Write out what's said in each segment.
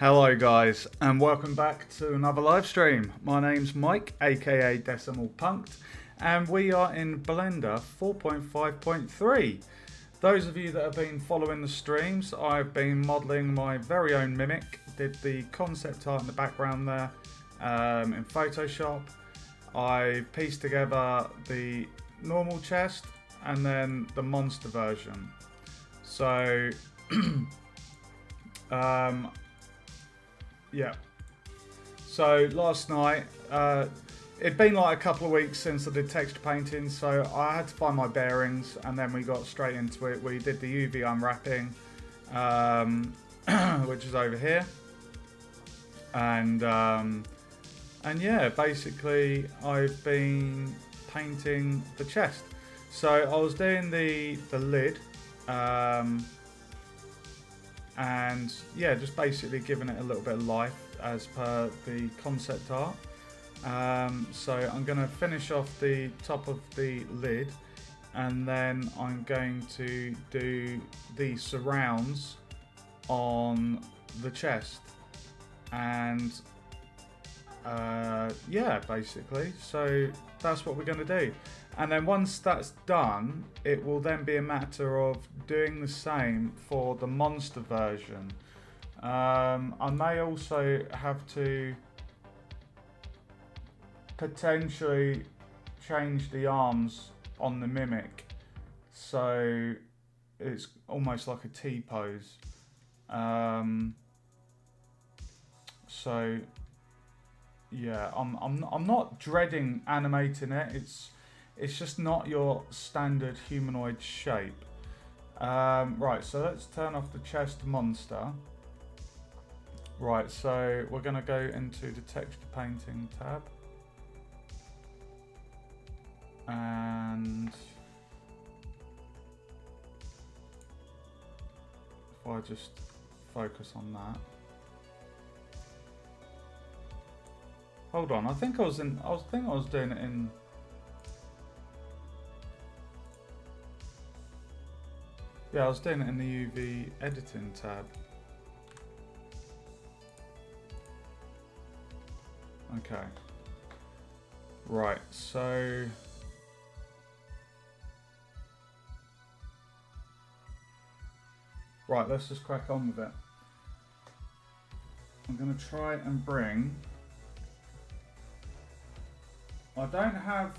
Hello guys and welcome back to another live stream. My name's Mike aka Decimal Punked and we are in Blender 4.5.3. Those of you that have been following the streams, I've been modelling my very own Mimic. Did the concept art in the background there in Photoshop. I pieced together the normal chest and then the monster version. So yeah. So last night, it'd been like a couple of weeks since I did texture painting, so I had to find my bearings, and then we got straight into it. We did the UV unwrapping, which is over here, and yeah, basically I've been painting the chest. So I was doing the lid. And yeah, just basically giving it a little bit of life as per the concept art. So I'm going to finish off the top of the lid, and then I'm going to do the surrounds on the chest, and yeah, basically, so that's what we're going to do. And then once that's done, it will then be a matter of doing the same for the monster version. I may also have to potentially change the arms on the Mimic, so it's almost like a T-pose. So yeah, I'm not dreading animating it. It's just not your standard humanoid shape. Right, so let's turn off the chest monster. Right, so we're going to go into the texture painting tab. And if I just focus on that. Hold on, I think I was doing it in. Yeah, I was doing it in the UV editing tab. Okay. Right, so right, let's just crack on with it. I'm gonna try and bring. I don't have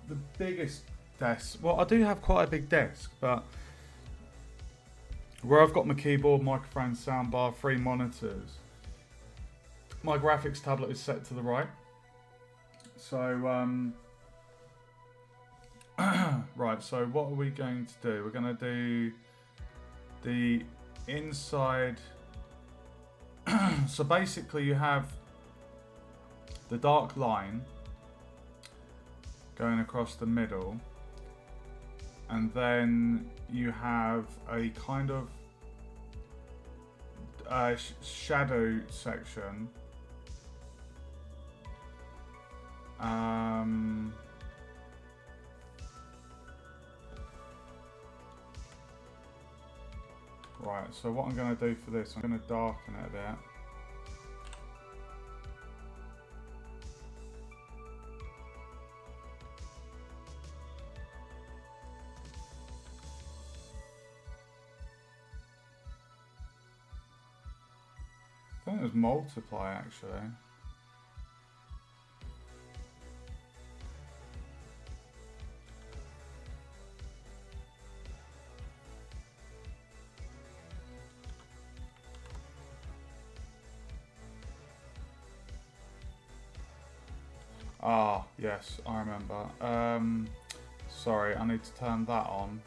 the biggest desk. Well, I do have quite a big desk, but where I've got my keyboard, microphone, soundbar, 3 monitors, my graphics tablet is set to the right. So, right, so what are we going to do? We're going to do the inside. So basically you have the dark line going across the middle, and then you have a kind of shadow section. Right, so what I'm going to do for this, I'm going to darken it a bit. I think it was multiply actually. Ah, yes, I remember. Sorry, I need to turn that on.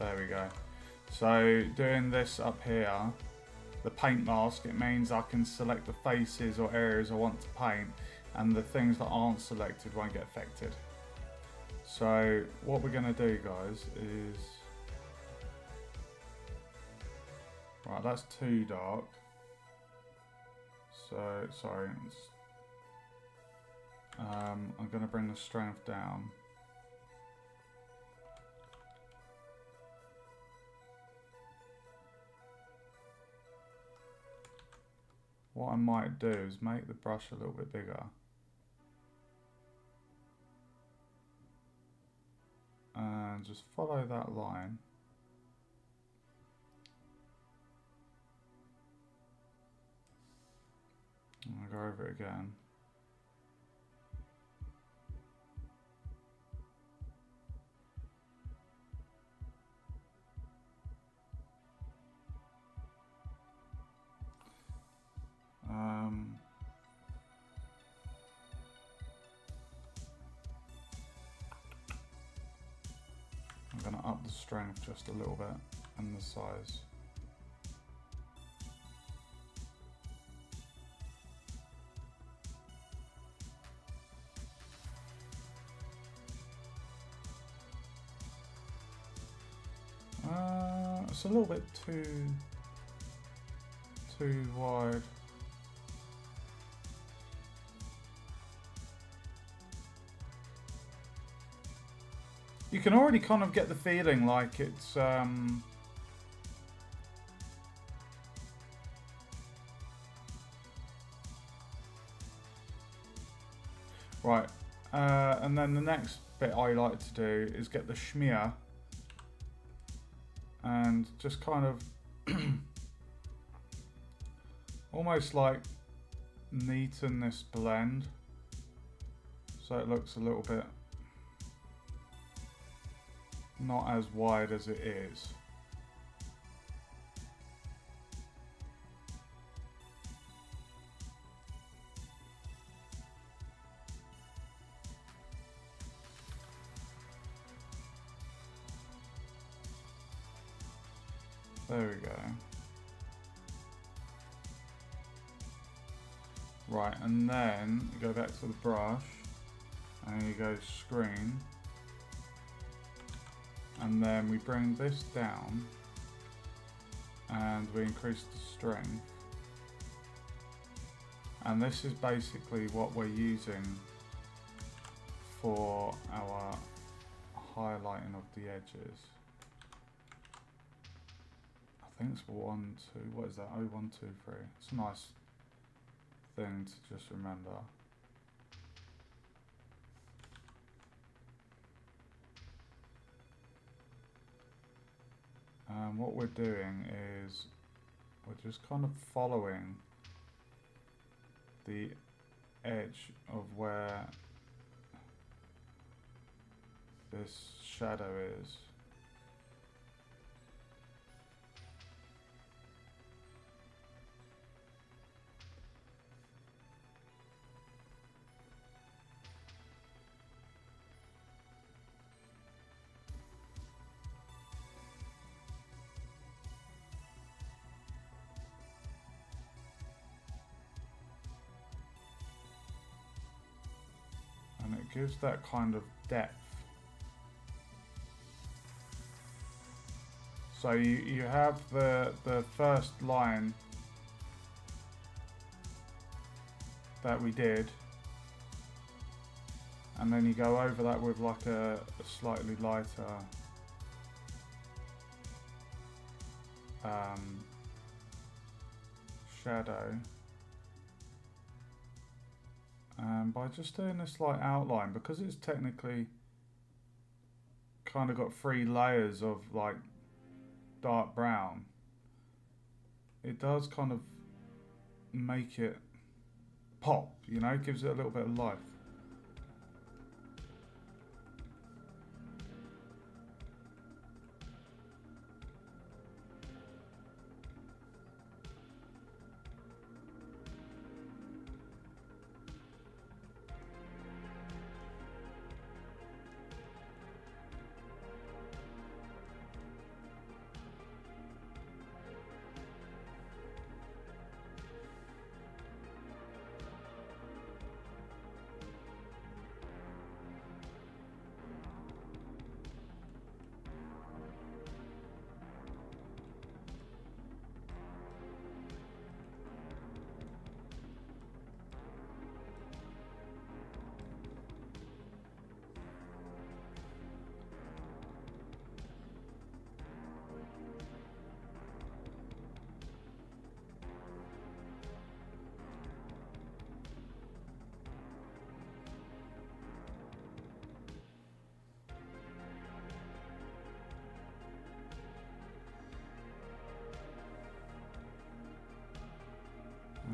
There we go. So doing this up here, the paint mask, it means I can select the faces or areas I want to paint, and the things that aren't selected won't get affected. So what we're going to do, guys, is... Right, that's too dark. So, sorry, I'm going to bring the strength down. What I might do is make the brush a little bit bigger. And just follow that line. And I'll go over it again. I'm going to up the strength just a little bit and the size. It's a little bit too wide. You can already kind of get the feeling like it's right. And then the next bit I like to do is get the schmear and just kind of almost like neaten this blend so it looks a little bit not as wide as it is. There we go. Right, and then you go back to the brush and you go screen. And then we bring this down and we increase the strength. And this is basically what we're using for our highlighting of the edges. I think it's 1, 2, what is that? Oh, 1, 2, 3. It's a nice thing to just remember. What we're doing is we're just kind of following the edge of where this shadow is. And it gives that kind of depth. So you have the first line that we did, and then you go over that with like a slightly lighter shadow. And by just doing this light outline, because it's technically kind of got 3 layers of like dark brown, it does kind of make it pop, you know, it gives it a little bit of life.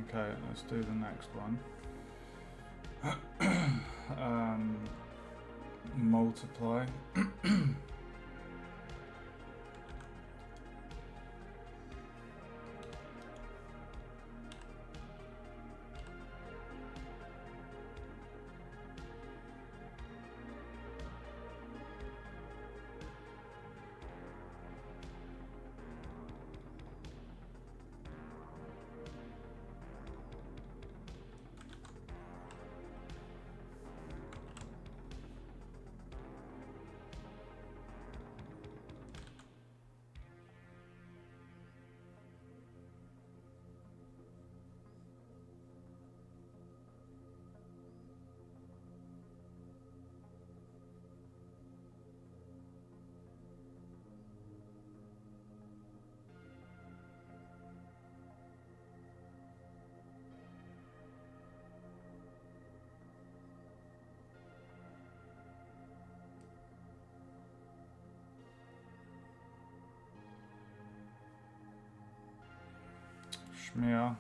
Okay, let's do the next one. Multiply. Schmear.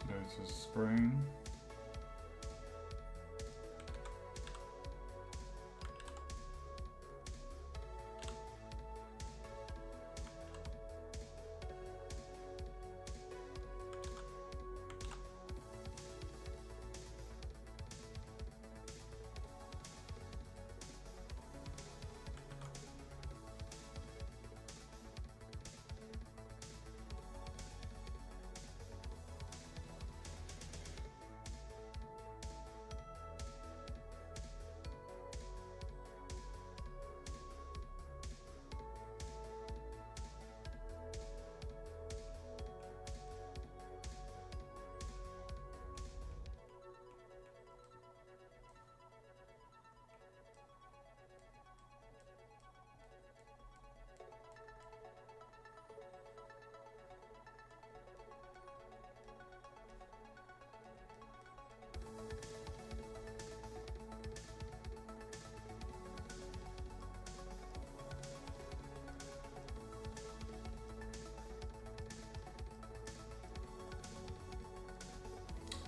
Go to spring.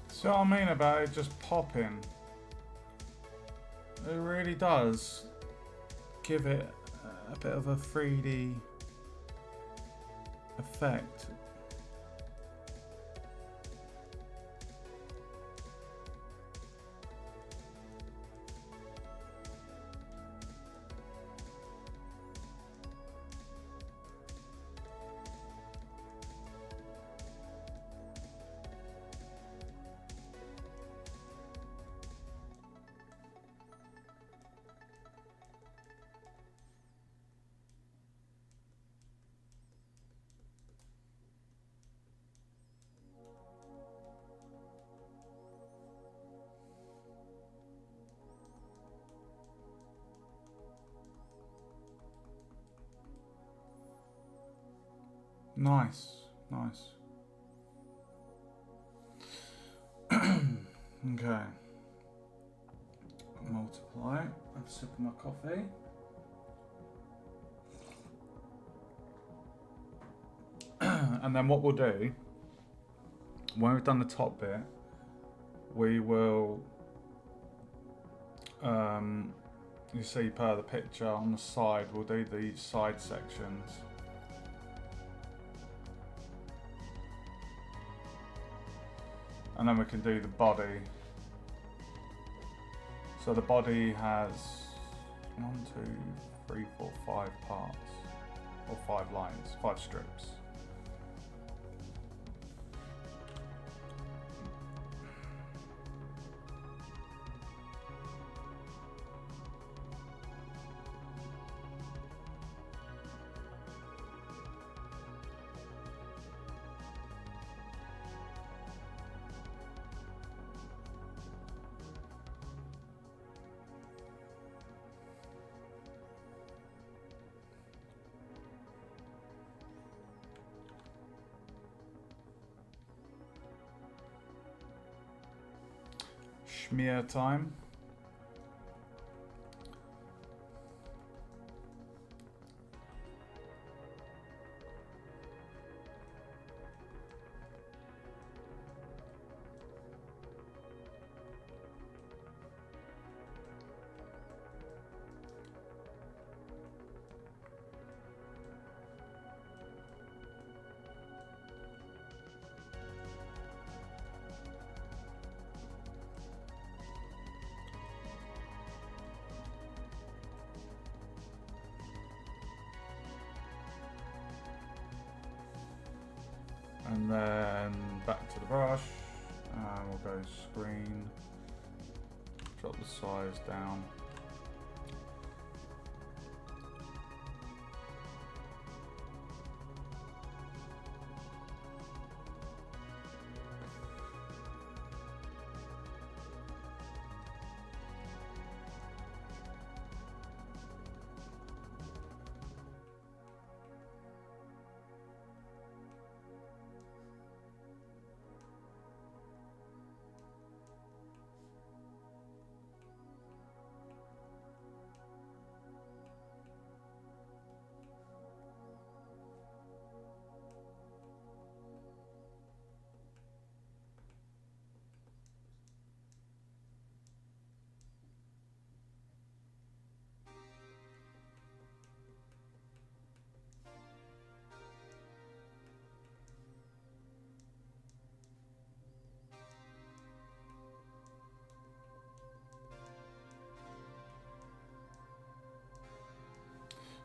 See what I mean about it just popping? It really does. give it a bit of a 3D effect. Nice, nice. Okay. Multiply. Have a sip of my coffee. And then what we'll do, when we've done the top bit, we will, you see per the picture on the side, we'll do the side sections. And then we can do the body. So the body has 1, 2, 3, 4, 5 parts, or 5 lines, 5 strips. Schmear time. And then back to the brush, and we'll go screen, drop the size down.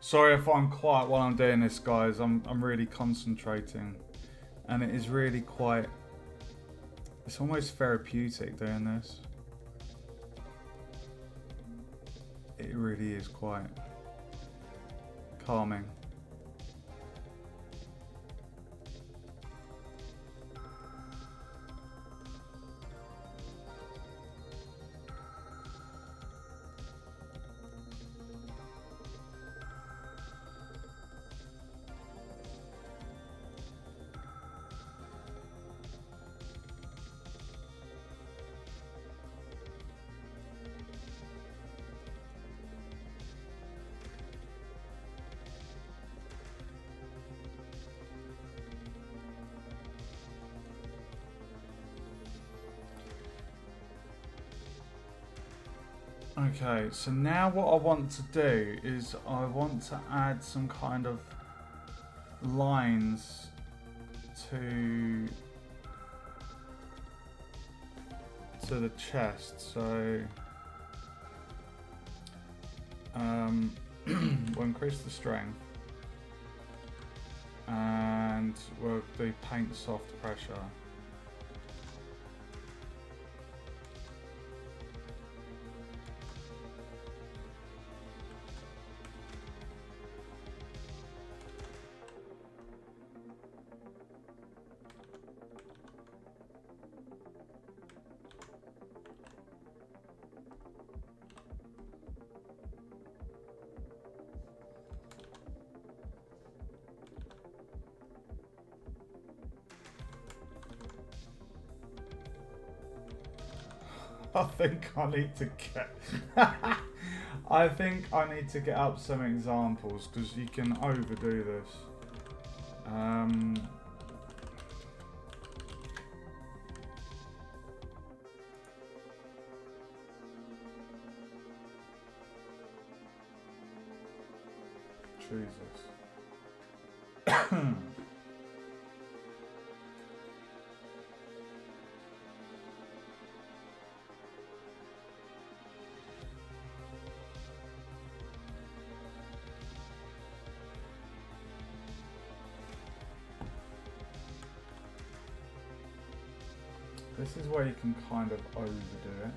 Sorry if I'm quiet while I'm doing this, guys. I'm really concentrating, and it is really quite, it's almost therapeutic doing this. It really is quite calming. Okay, so now what I want to do is I want to add some kind of lines to the chest. So we'll increase the strength and we'll do paint soft pressure. I think I need to get. I think I need to get up some examples because you can overdo this. Jesus. This is where you can kind of overdo it.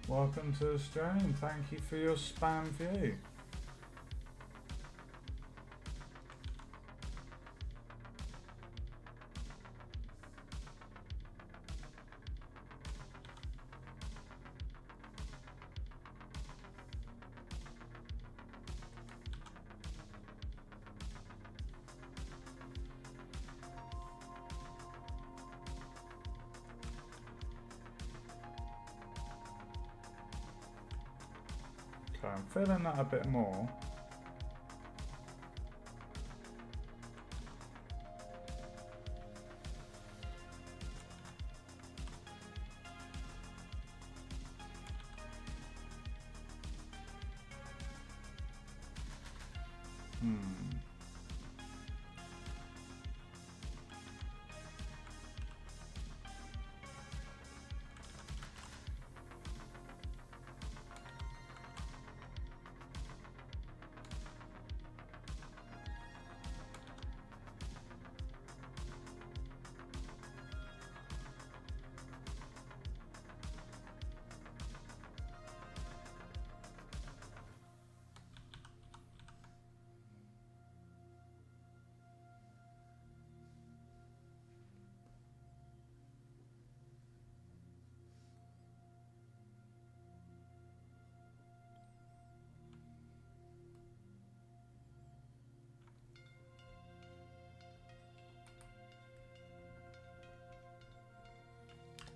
Welcome to the stream. Thank you for your spam view. Okay, I'm feeling that a bit more.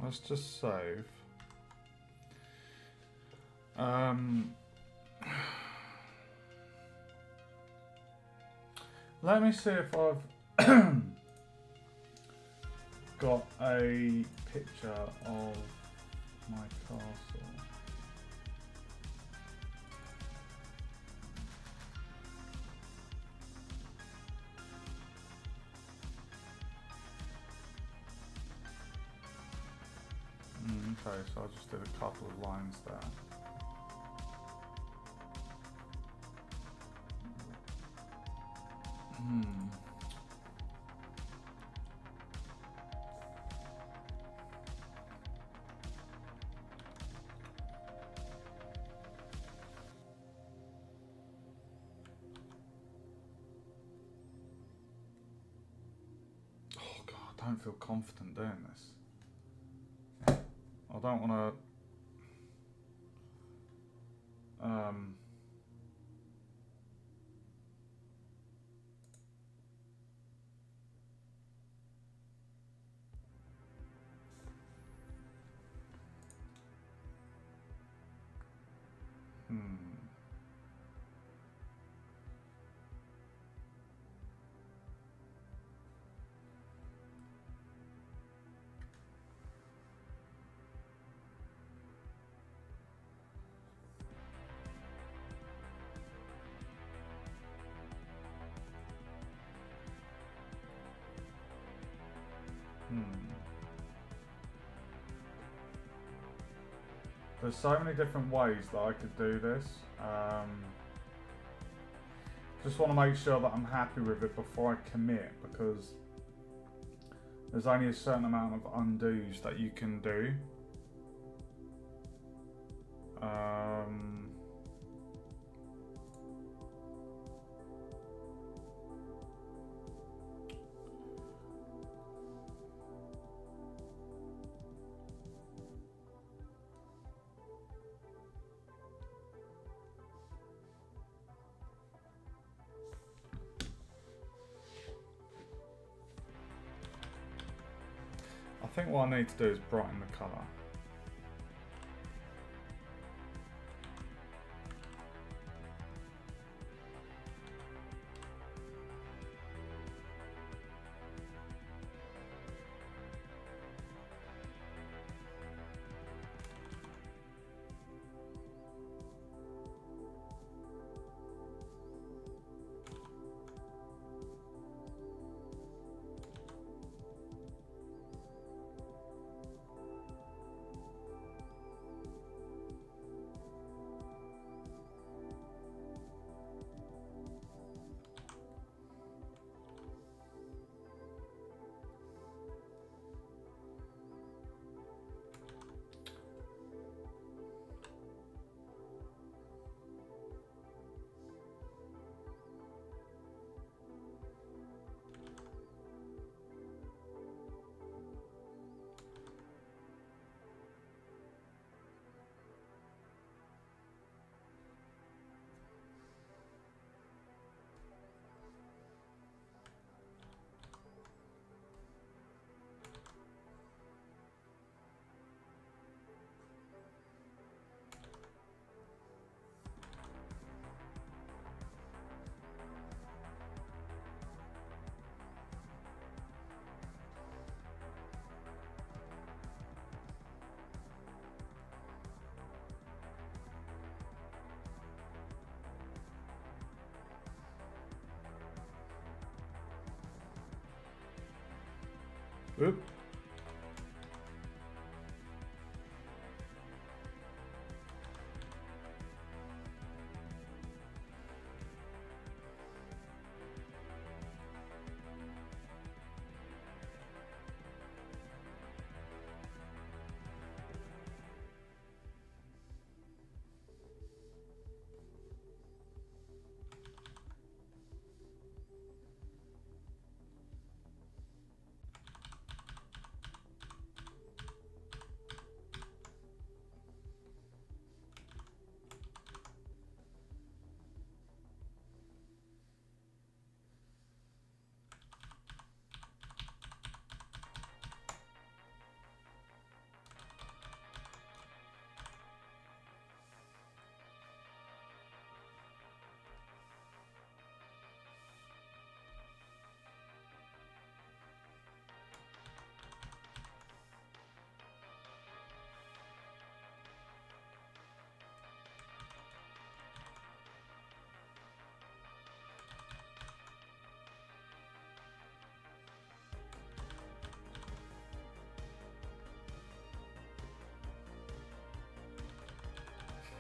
Let's just save. Let me see if I've got a picture of my castle. Okay, so I just did a couple of lines there. Oh God, I don't feel confident doing this. I don't want to. There's so many different ways that I could do this. Just want to make sure that I'm happy with it before I commit, because there's only a certain amount of undos that you can do. I think what I need to do is brighten the colour. Oop.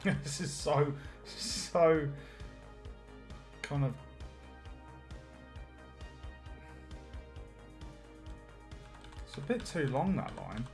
This is so kind of. It's a bit too long, that line.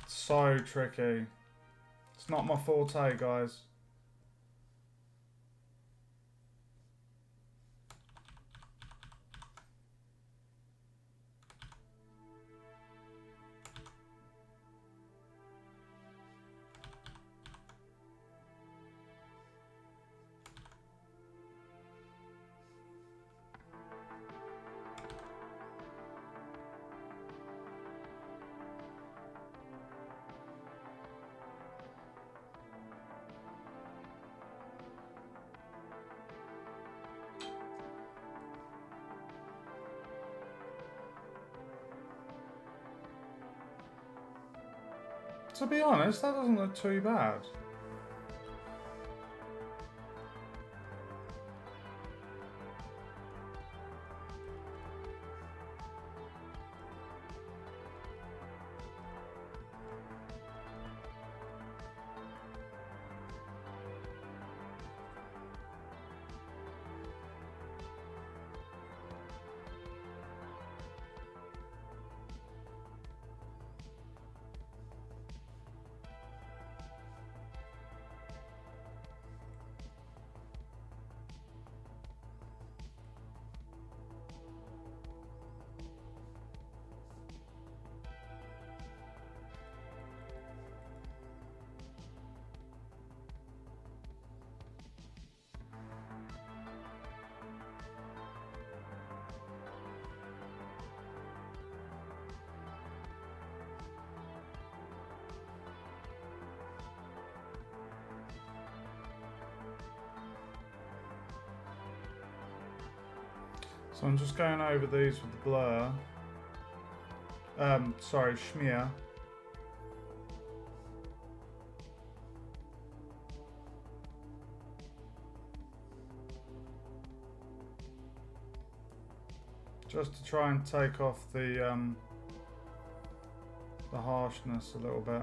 So tricky. It's not my forte, guys. To be honest, that doesn't look too bad. So I'm just going over these with the blur. Sorry, Schmear. Just to try and take off the harshness a little bit.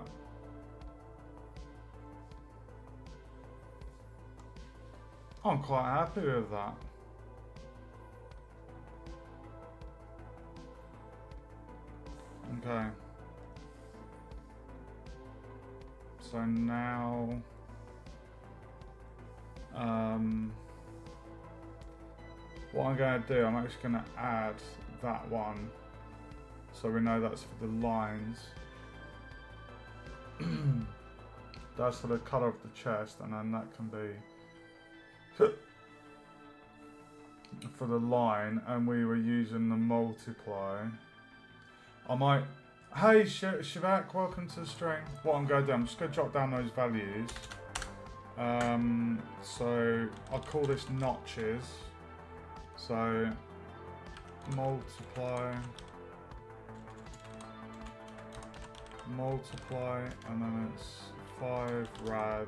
I'm quite happy with that. Okay. So now, what I'm going to do, I'm actually going to add that one, so we know that's for the lines. That's for the colour of the chest, and then that can be for the line, and we were using the multiply. I might... Hey Shivak, welcome to the stream. What I'm going to do, I'm just going to jot down those values. So I'll call this notches. So multiply, and then it's 5 rad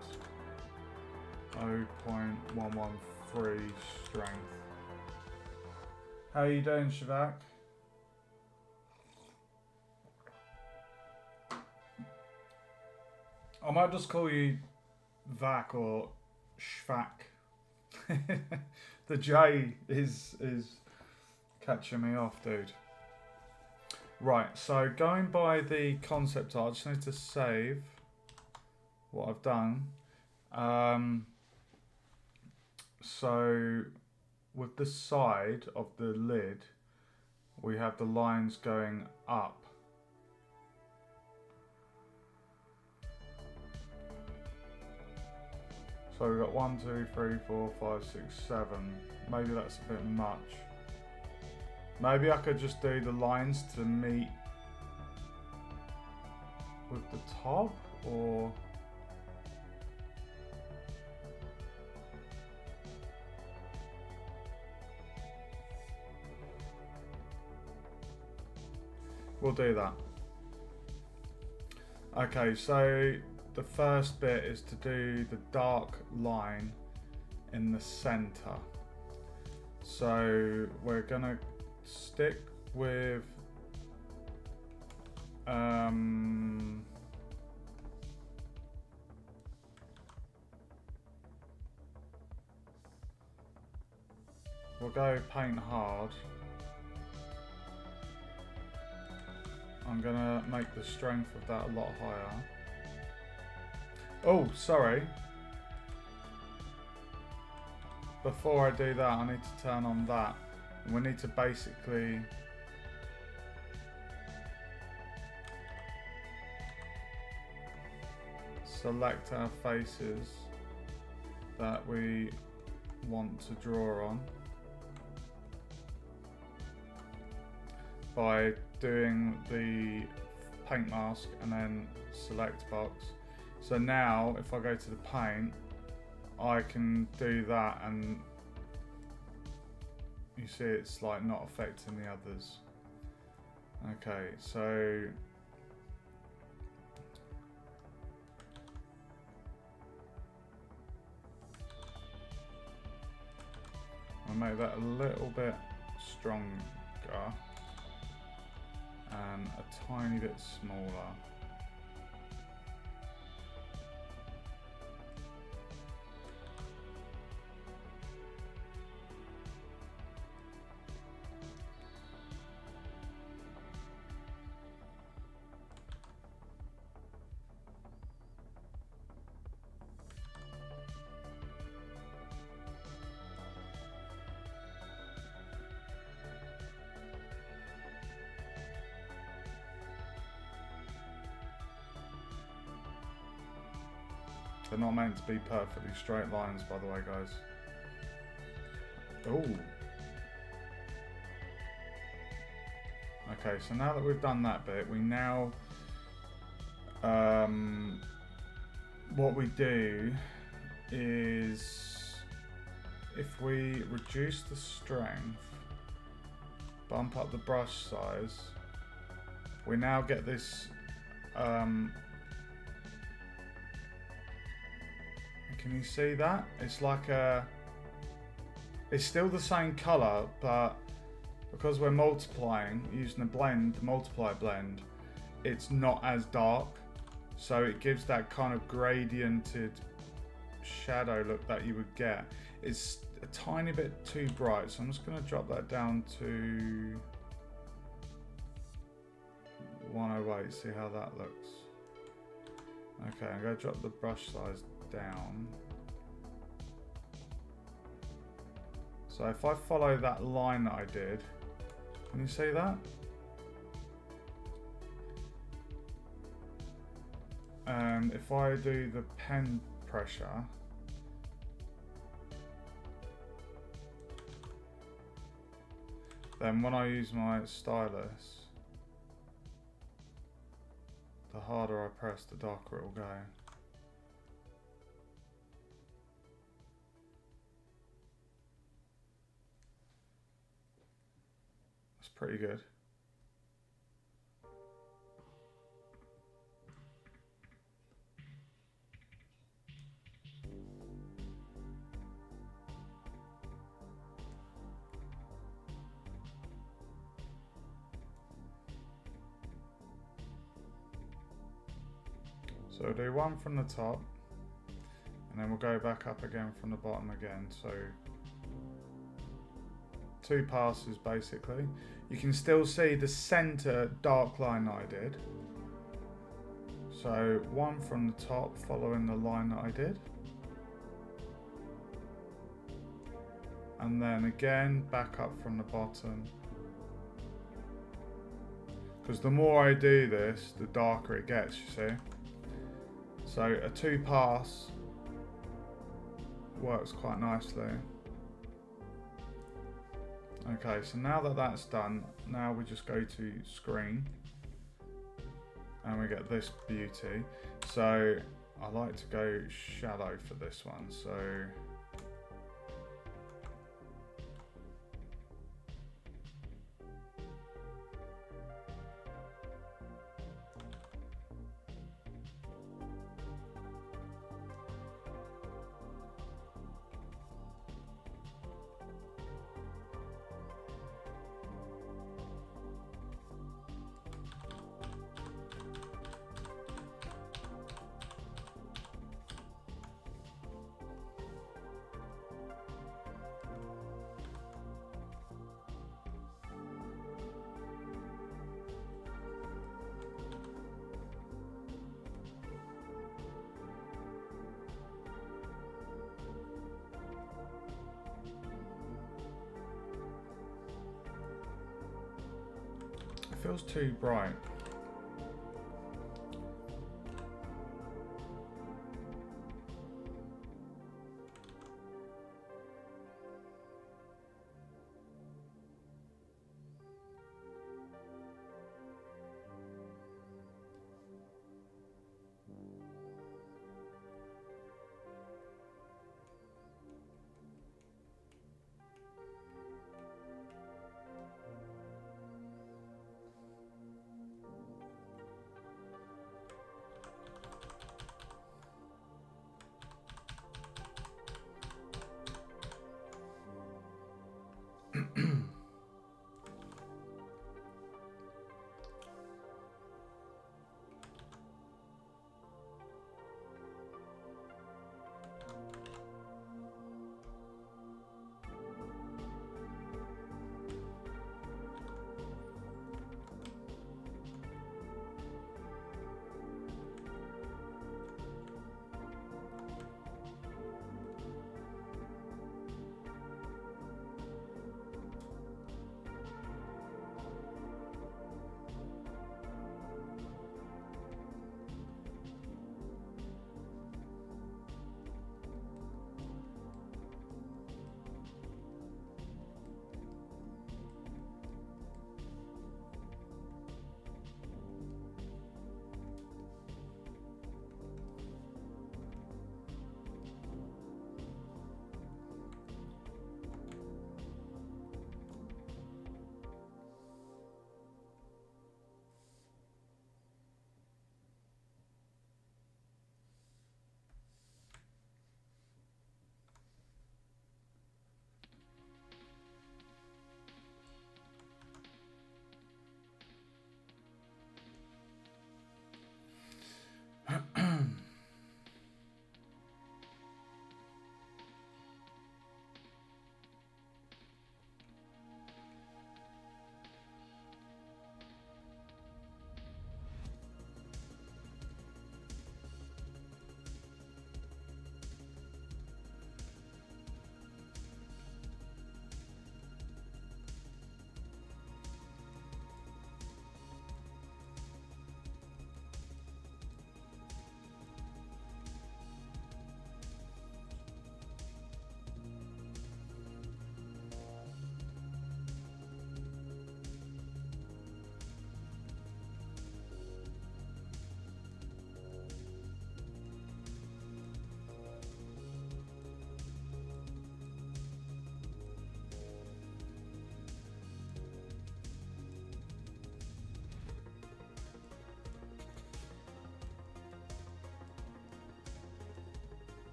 0.113 strength. How are you doing, Shivak? I might just call you Vac or Shvak. The J is catching me off, dude. Right, so going by the concept art, I just need to save what I've done. So with the side of the lid, we have the lines going up. So we've got 1, 2, 3, 4, 5, 6, 7. Maybe that's a bit much. Maybe I could just do the lines to meet with the top, or... We'll do that. Okay, so the first bit is to do the dark line in the center. So we're gonna stick with we'll go paint hard. I'm gonna make the strength of that a lot higher. Oh, sorry. Before I do that, I need to turn on that. And we need to basically select our faces that we want to draw on by doing the paint mask and then select box. So now if I go to the paint, I can do that, and you see it's like not affecting the others. Okay, so I'll make that a little bit stronger and a tiny bit smaller. They're not meant to be perfectly straight lines, by the way, guys. Oh. Okay, so now that we've done that bit, we now... what we do is... if we reduce the strength, bump up the brush size, we now get this... can you see that? It's like a... it's still the same colour, but because we're multiplying, using a blend, the multiply blend, it's not as dark. So it gives that kind of gradiented shadow look that you would get. It's a tiny bit too bright, so I'm just going to drop that down to 108, see how that looks. Okay, I'm going to drop the brush size down. So if I follow that line that I did, can you see that? And if I do the pen pressure, then when I use my stylus, the harder I press, the darker it will go. That's pretty good. So we'll do one from the top, and then we'll go back up again from the bottom again. So 2 passes basically. You can still see the center dark line that I did. So 1 from the top following the line that I did. And then again back up from the bottom. Because the more I do this, the darker it gets, you see. So a 2 pass works quite nicely. Okay, so now that that's done, now we just go to screen and we get this beauty. So I like to go shallow for this one. So it feels too bright.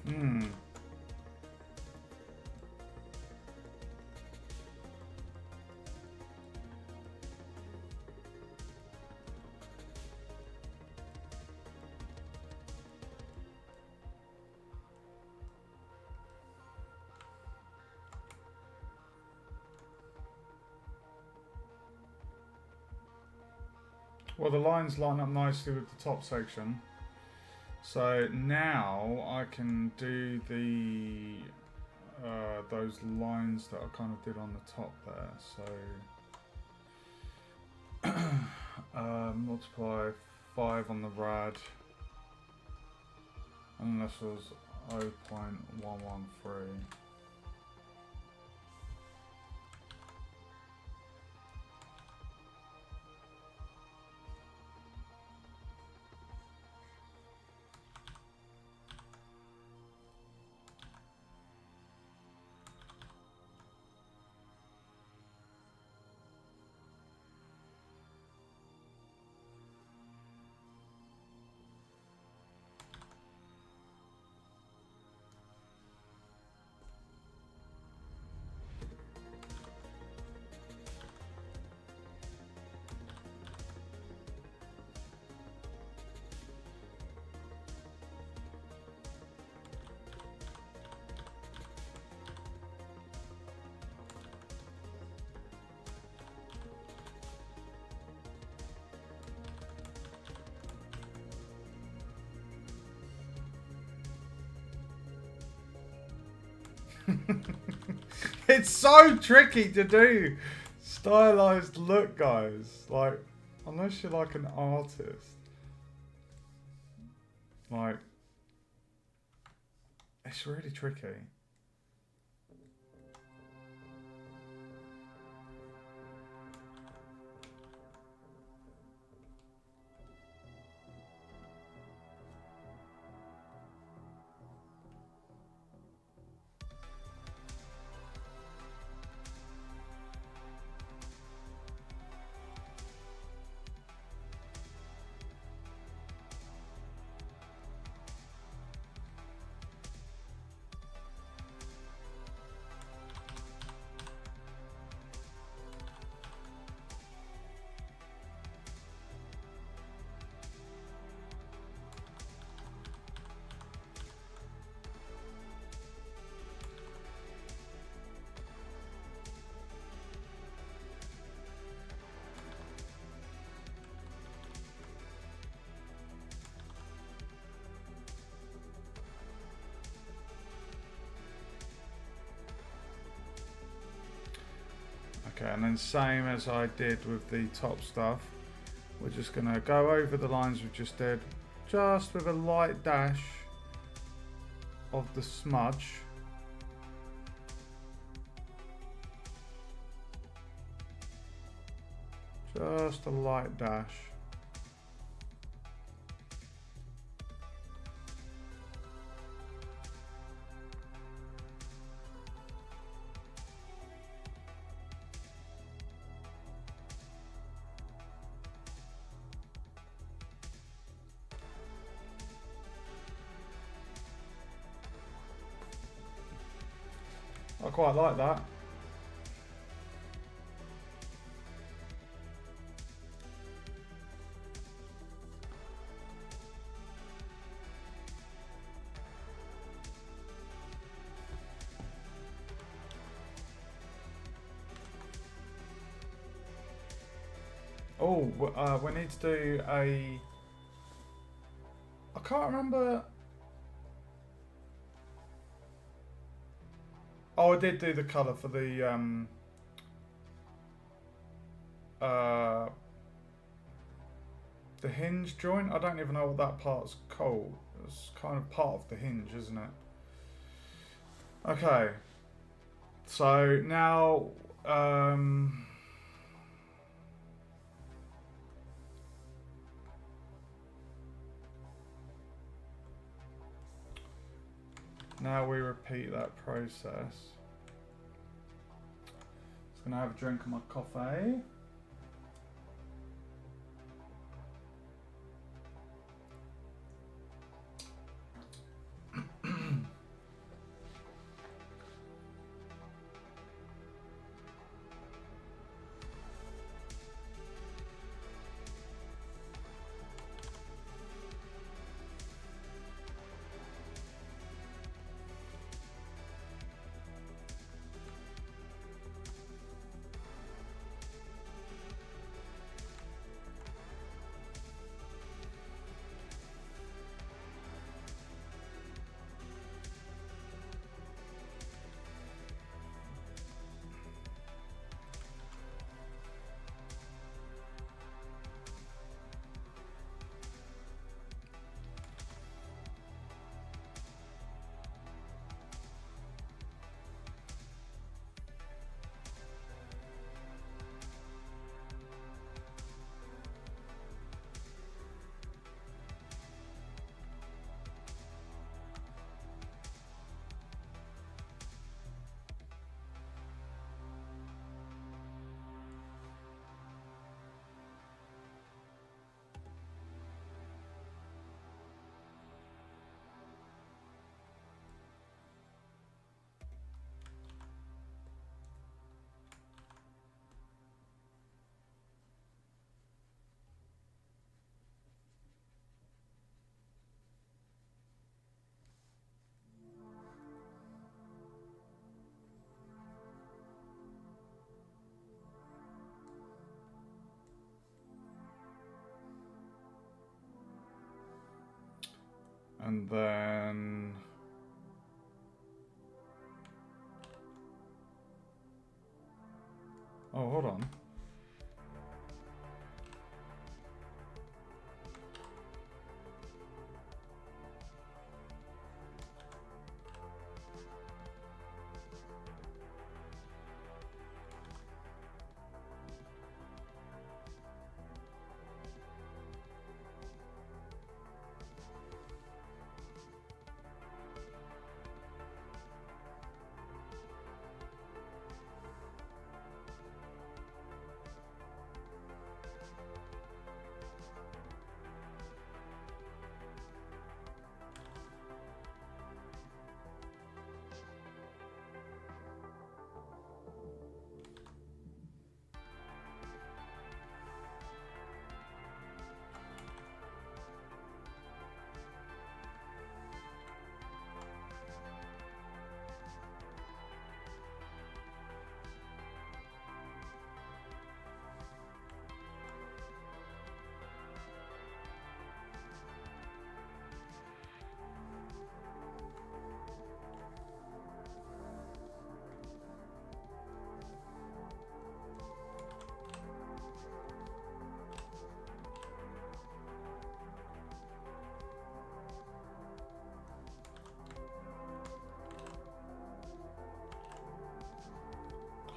Hmm. Well, the lines line up nicely with the top section. So now I can do the those lines that I kind of did on the top there. So multiply 5 on the rad, and this was 0.113. It's so tricky to do stylized look, guys. Like, unless you're like an artist, like, it's really tricky. Okay, and then same as I did with the top stuff, we're just going to go over the lines we just did, just with a light dash of the smudge. Just a light dash. I quite like that. Oh, we need to do a... I can't remember... Oh, I did do the colour for the hinge joint. I don't even know what that part's called. It's kind of part of the hinge, isn't it? Okay. So now now we repeat that process. Just gonna have a drink of my coffee. And then oh, hold on.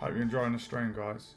Hope you're enjoying the stream, guys.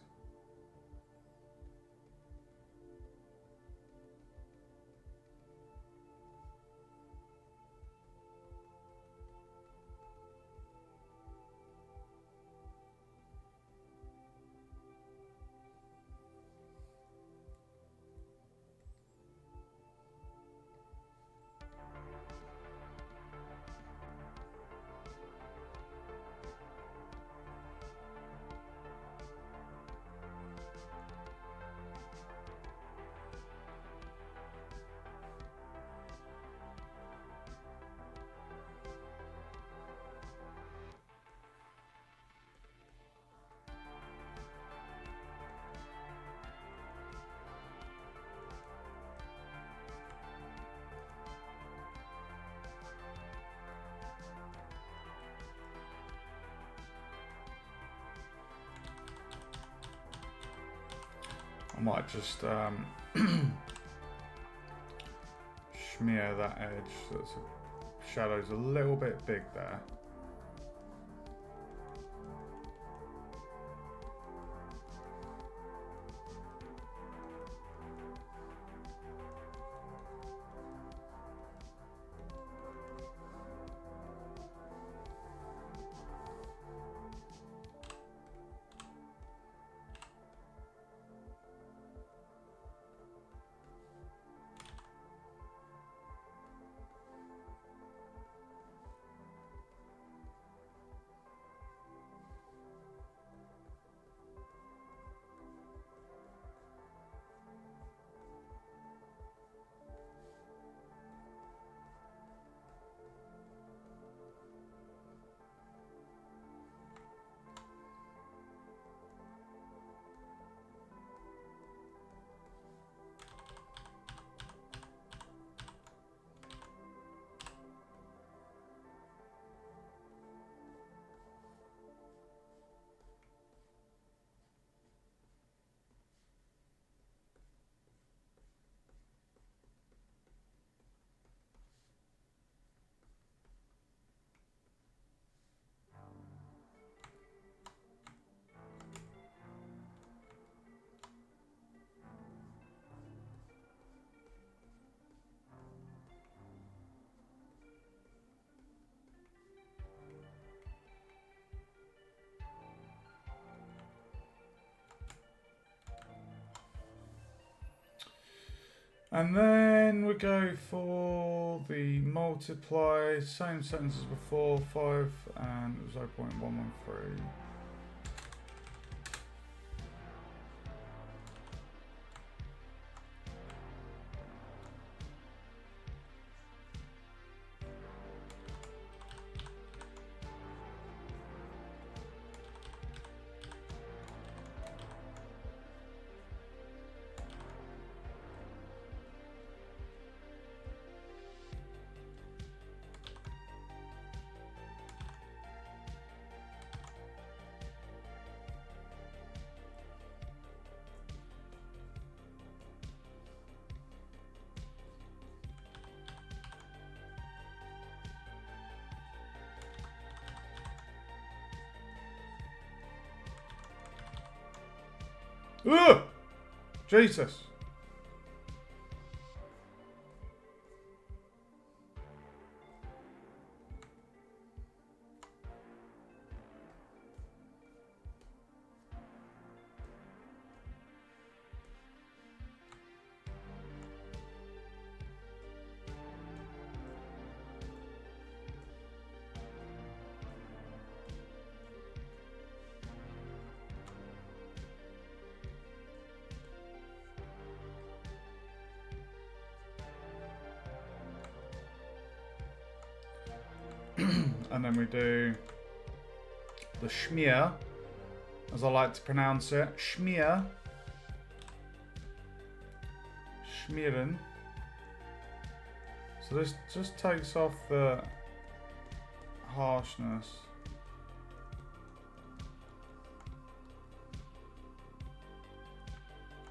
I might just smear that edge so the shadow's a little bit big there. And then we go for the multiply, same sentence as before, 5 and 0.113. Ugh! Jesus. And then we do the schmear, as I like to pronounce it. Schmear. Schmieren. So this just takes off the harshness.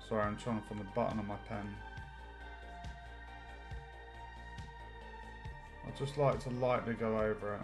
Sorry, I'm trying to find the button on my pen. I just like to lightly go over it.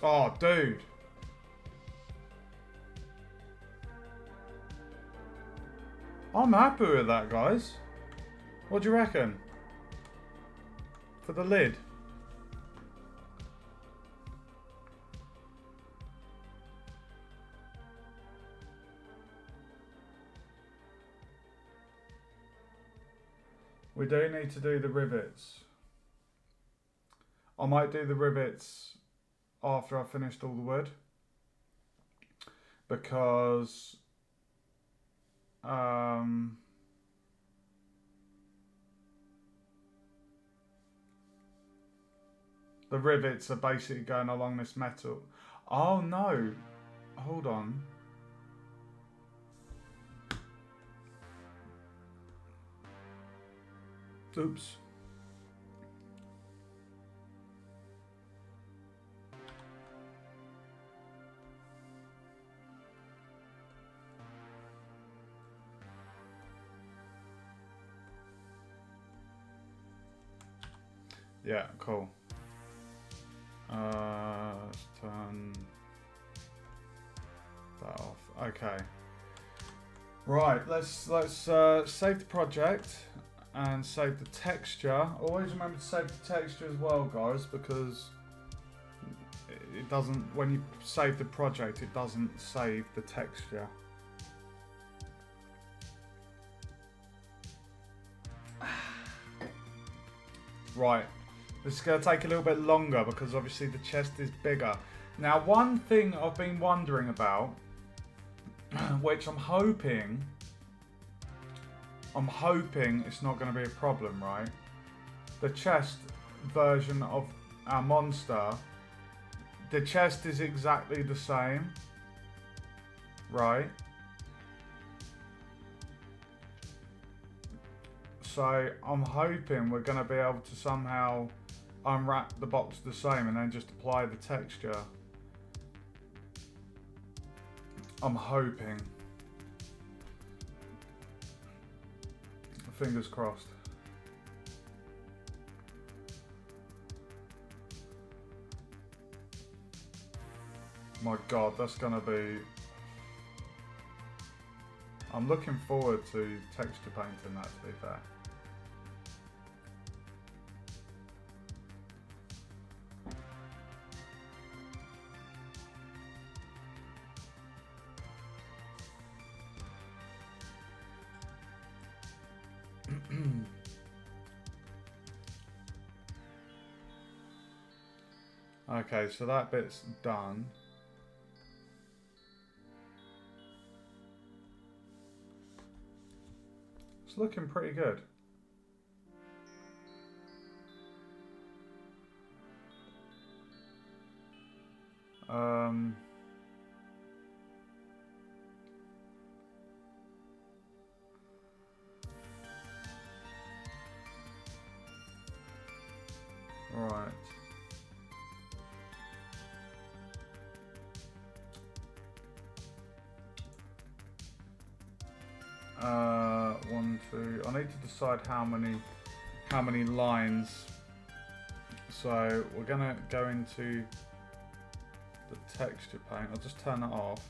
Oh, dude. I'm happy with that, guys. What do you reckon? For the lid. We do need to do the rivets. I might do the rivets after I've finished all the wood, because the rivets are basically going along this metal. Oh no, hold on. Oops. Yeah, cool. Let's turn that off. Okay. Right, let's save the project and save the texture. Always remember to save the texture as well, guys, because it doesn't, when you save the project, it doesn't save the texture. Right, this is going to take a little bit longer because obviously the chest is bigger. Now, one thing I've been wondering about, which I'm hoping it's not going to be a problem, right? The chest version of our monster, the chest is exactly the same, right? So I'm hoping we're going to be able to somehow unwrap the box the same and then just apply the texture. I'm hoping. Fingers crossed. My God, that's going to be... I'm looking forward to texture painting that, to be fair. Okay, so that bit's done. It's looking pretty good. Right. One, two. I need to decide how many lines. So we're gonna go into the texture paint. I'll just turn that off.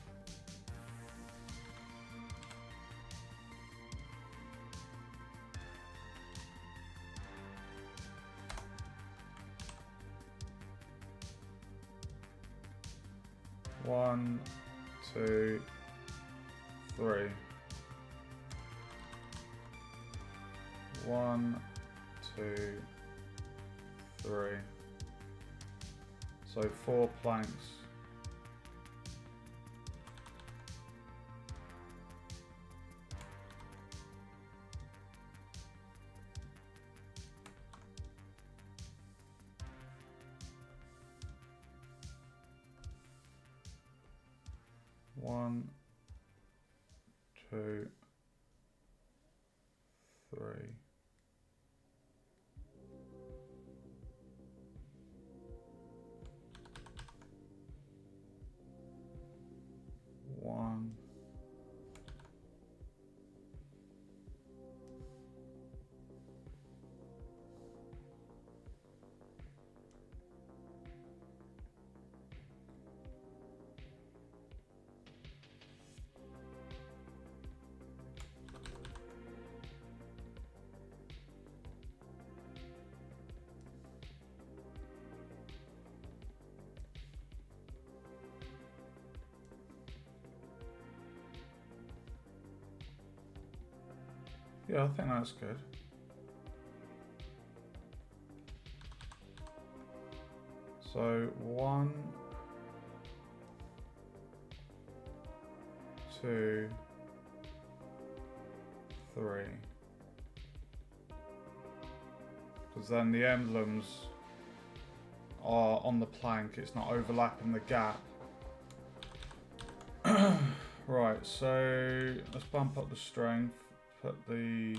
One, two, three. One, two, three. So 4 planks. One, two, three. One. Yeah, I think that's good. So 1, 2, 3. Because then the emblems are on the plank, it's not overlapping the gap. Right, so let's bump up the strength, put the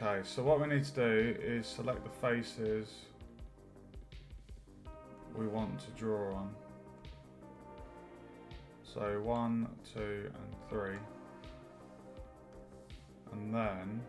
okay, so what we need to do is select the faces we want to draw on. So 1, 2, and 3. And then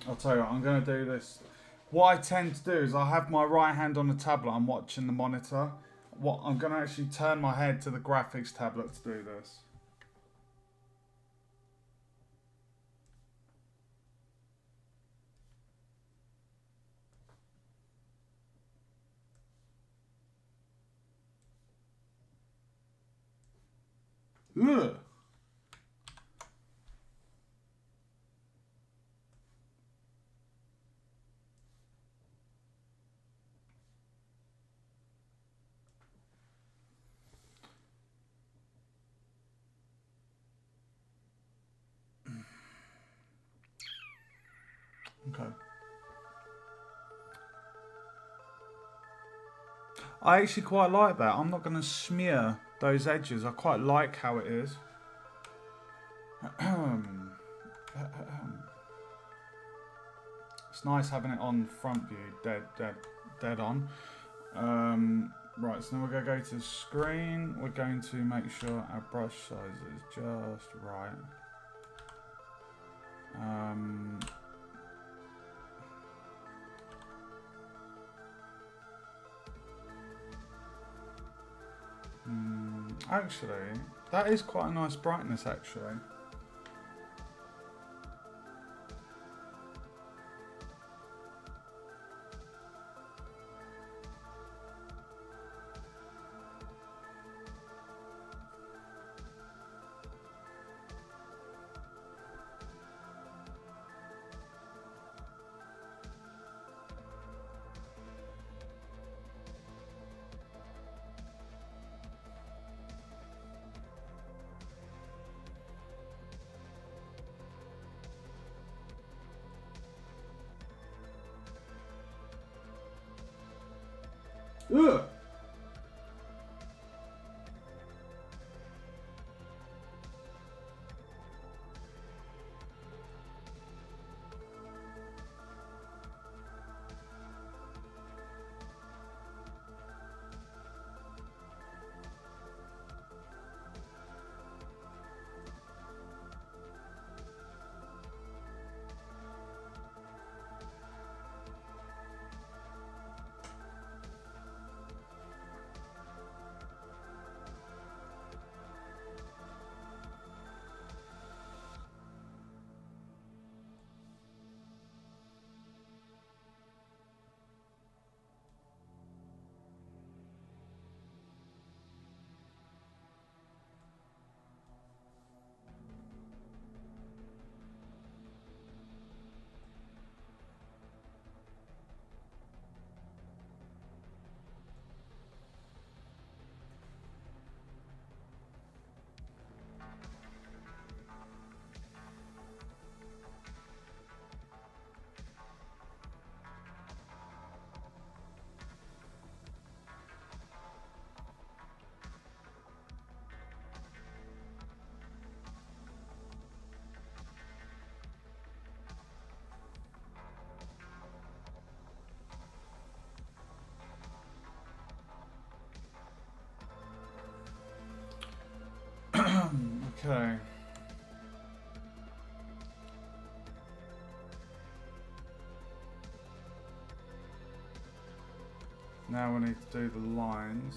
I'll tell you what, I'm going to do this. What I tend to do is I have my right hand on the tablet, I'm watching the monitor. What I'm going to actually turn my head to the graphics tablet to do this. Ugh. Okay. I actually quite like that. I'm not going to smear those edges. I quite like how it is. It's nice having it on front view, dead on. Right, so now we're going to go to the screen. We're going to make sure our brush size is just right. Actually, that is quite a nice brightness, actually. Ugh. Okay. Now we need to do the lines.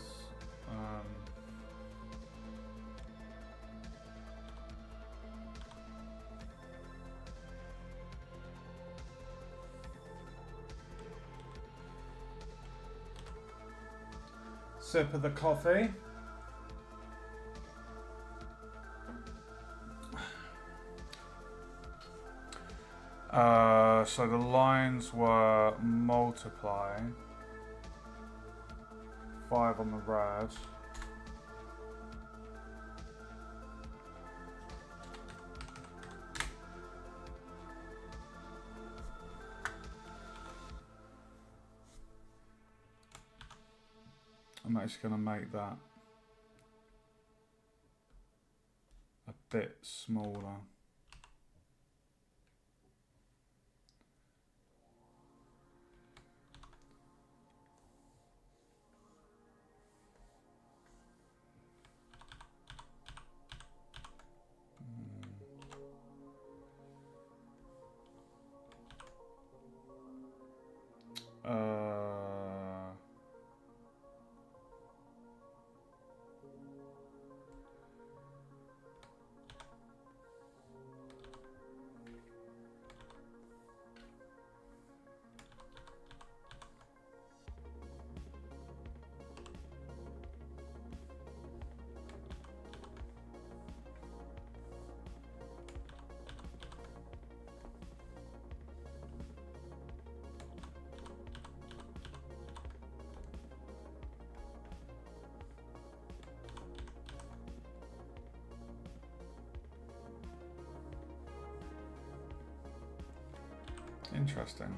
Sip of the coffee. So the lines were multiply 5 on the red. I'm actually going to make that a bit smaller. Interesting.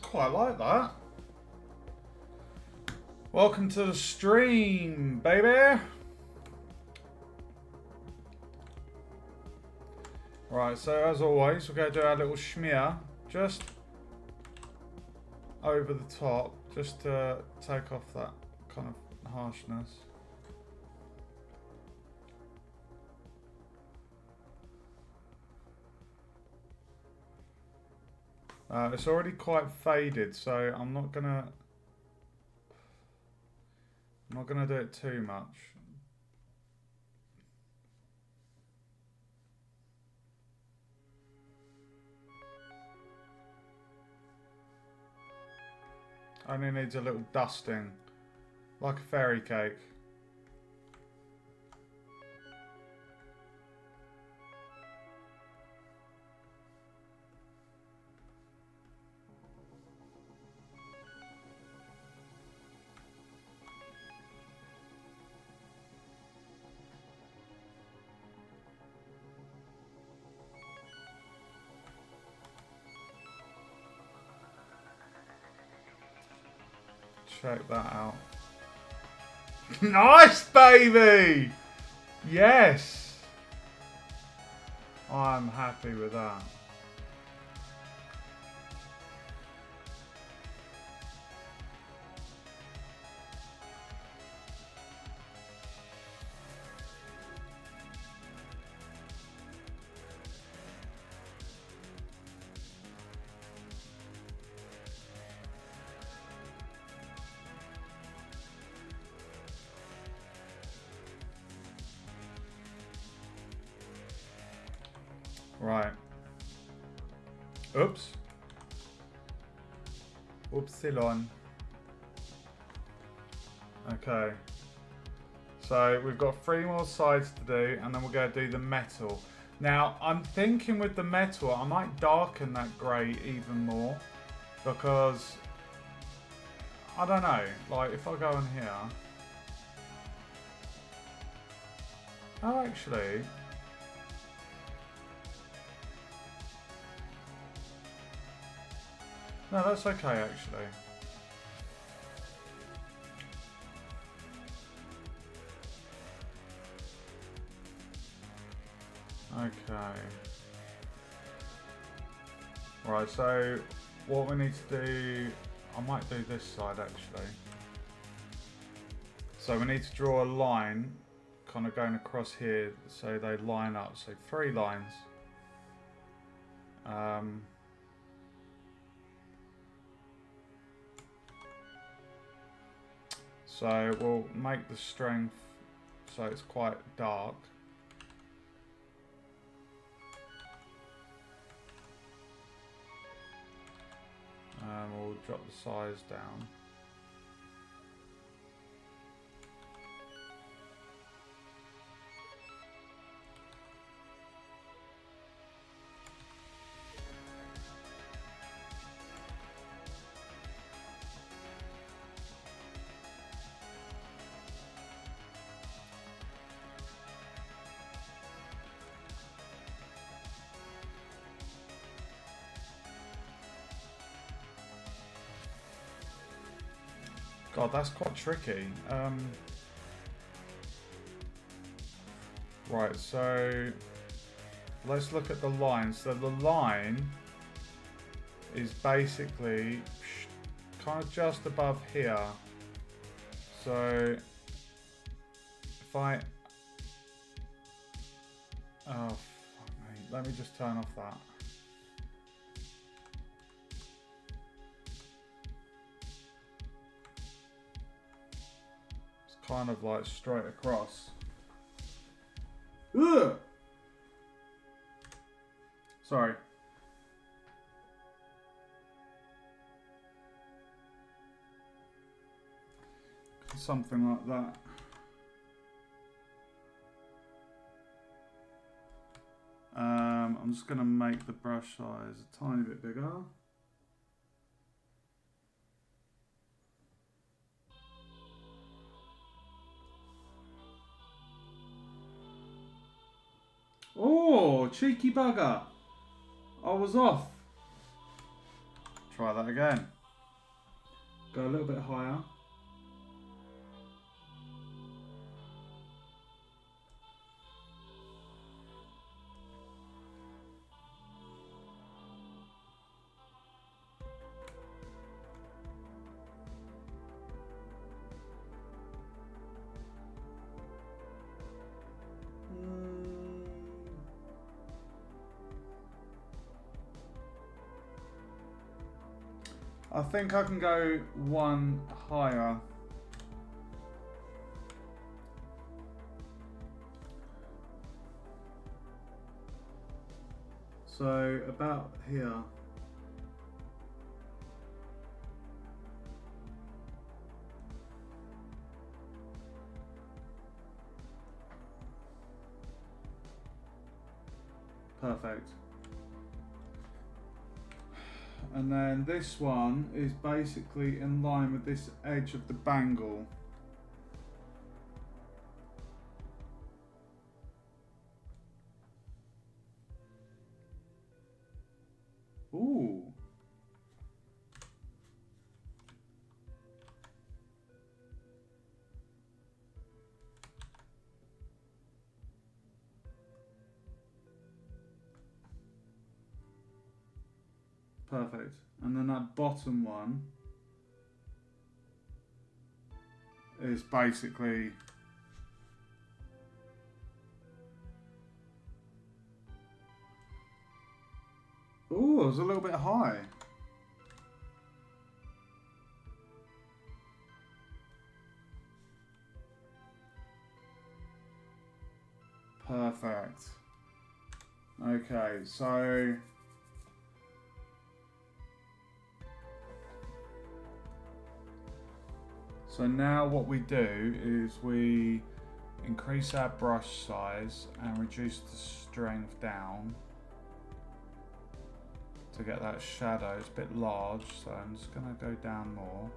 Quite like that. Welcome to the stream, baby. Right, so as always, we're going to do our little smear just over the top, just to take off that kind of harshness. It's already quite faded, so I'm not gonna do it too much. Only needs a little dusting, like a fairy cake. Check that out. Nice, baby! Yes! I'm happy with that. Right. Oops. Oopsilon. Okay. So we've got 3 more sides to do, and then we're going to do the metal. Now, I'm thinking with the metal, I might darken that grey even more, because, I don't know, like if I go in here. Oh, actually, No, that's okay actually. Okay. Right, so what we need to do, I might do this side actually. So we need to draw a line kind of going across here so they line up. So 3 lines. So we'll make the strength so it's quite dark. We'll drop the size down. God, that's quite tricky. Right, so let's look at the line. So the line is basically kind of just above here. So if I... Oh, fuck me. Let me just turn off that. Kind of like straight across. Ugh! Sorry. Something like that. I'm just going to make the brush size a tiny bit bigger. Oh, cheeky bugger. I was off. Try that again. Go a little bit higher. I think I can go 1 higher. So about here. Perfect. And then this one is basically in line with this edge of the bangle. Ooh. Perfect. And then that bottom one is basically ooh, it was a little bit high. Perfect. Okay, so now what we do is we increase our brush size and reduce the strength down to get that shadow. It's a bit large, so I'm just going to go down more.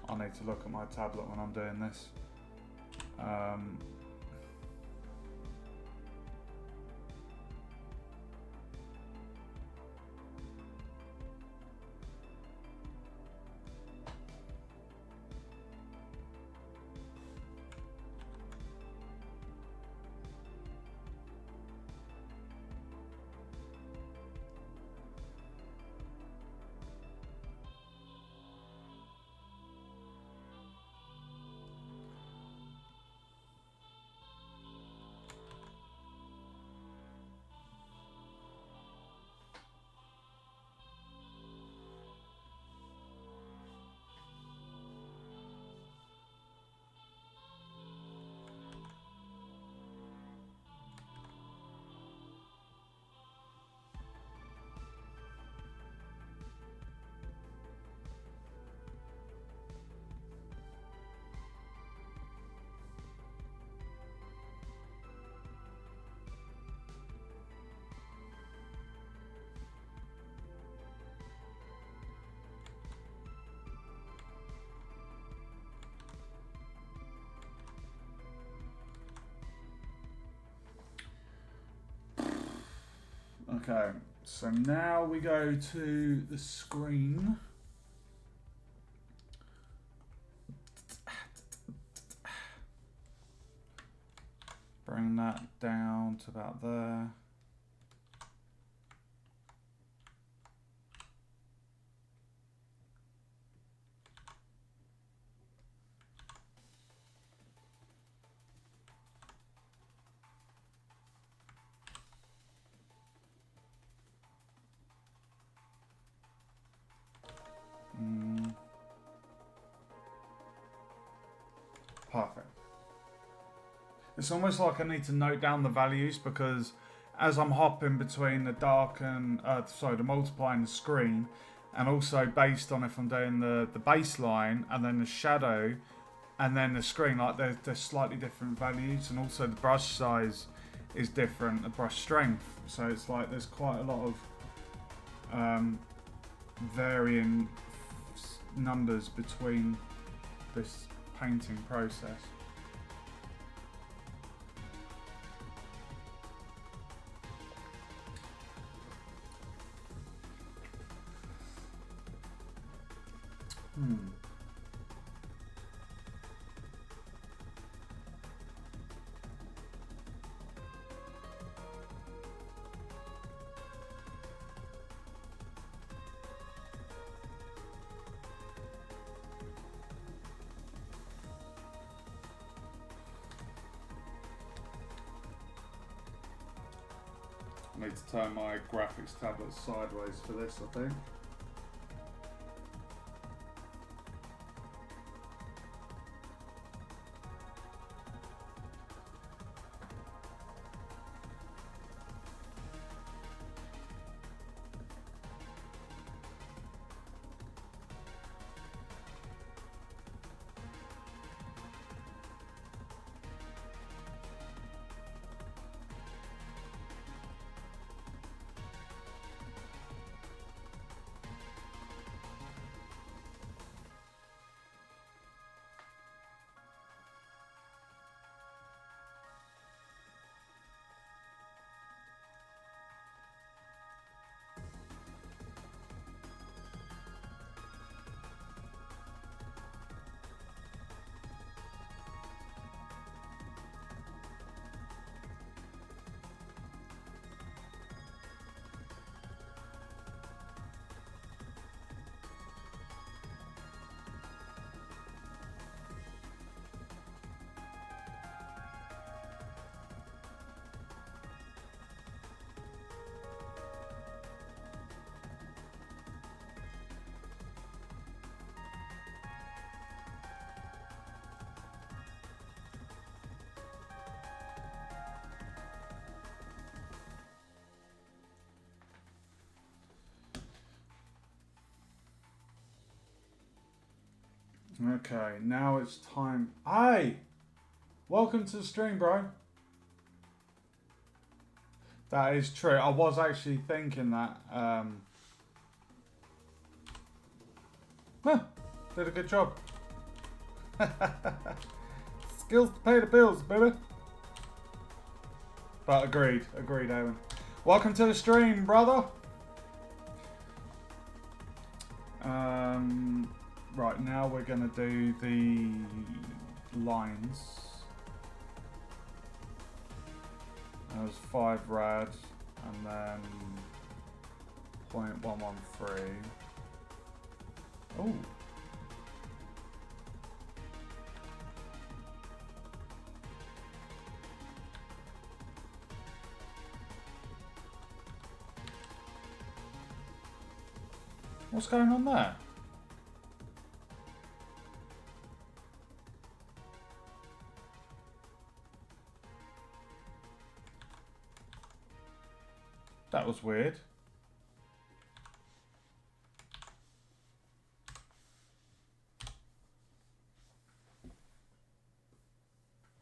I need to look at my tablet when I'm doing this. Okay, so now we go to the screen. Bring that down to about there. Perfect. It's almost like I need to note down the values because as I'm hopping between the dark and the multiply and the screen, and also based on if I'm doing the baseline and then the shadow and then the screen, like they're slightly different values, and also the brush size is different, the brush strength. So it's like there's quite a lot of varying numbers between this painting process. I need to turn my graphics tablet sideways for this, I think. Okay, now it's time. Hey! Welcome to the stream, bro. That is true. I was actually thinking that. Did a good job. Skills to pay the bills, baby. But agreed, Owen. Welcome to the stream, brother. Right, now we're going to do the lines. There's 5 rad and then 0.113. Oh. What's going on there? That was weird.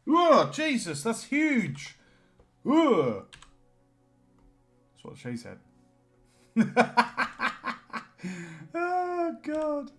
Oh, Jesus, that's huge. Ugh. That's what she said. Oh, God.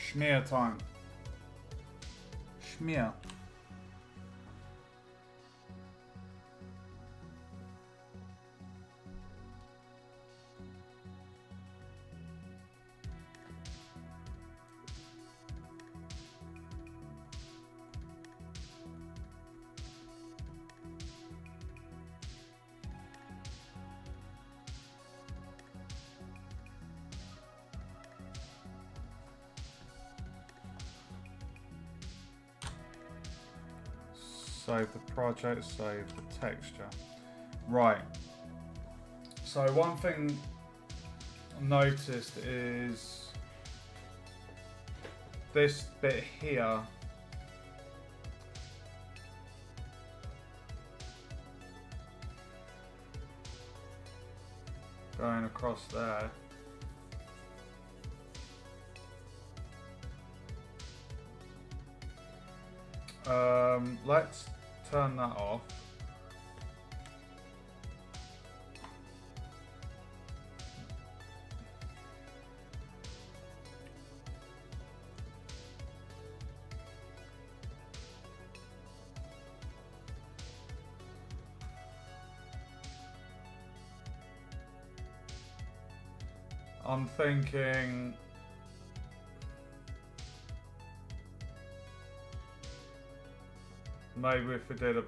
Schmear time. Schmear. Save the project, save the texture. Right. So one thing I noticed is this bit here going across there. Let's turn that off. I'm thinking maybe if we did a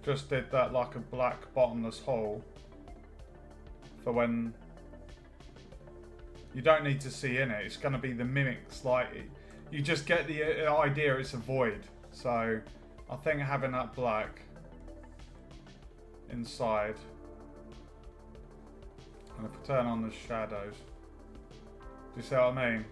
just did that like a black bottomless hole for when you don't need to see in it. It's going to be the mimics, like you just get the idea it's a void. So I think having that black inside, and if I turn on the shadows, do you see what I mean?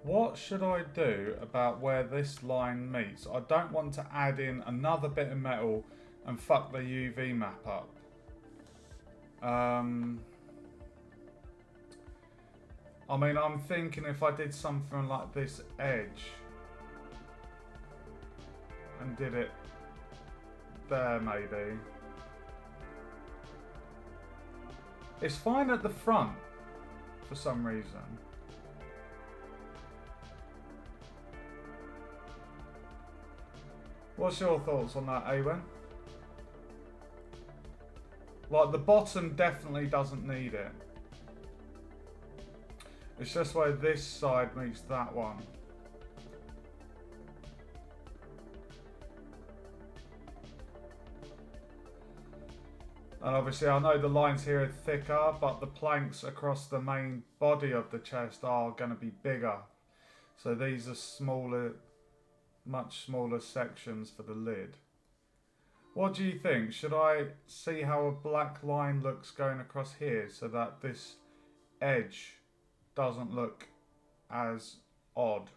What should I do about where this line meets? I don't want to add in another bit of metal and fuck the UV map up. I mean, I'm thinking if I did something like this edge and did it there maybe. It's fine at the front for some reason. What's your thoughts on that, Awen? Like, the bottom definitely doesn't need it. It's just where this side meets that one. And obviously I know the lines here are thicker, but the planks across the main body of the chest are going to be bigger. So these are smaller, much smaller sections for the lid. What do you think? Should I see how a black line looks going across here so that this edge doesn't look as odd?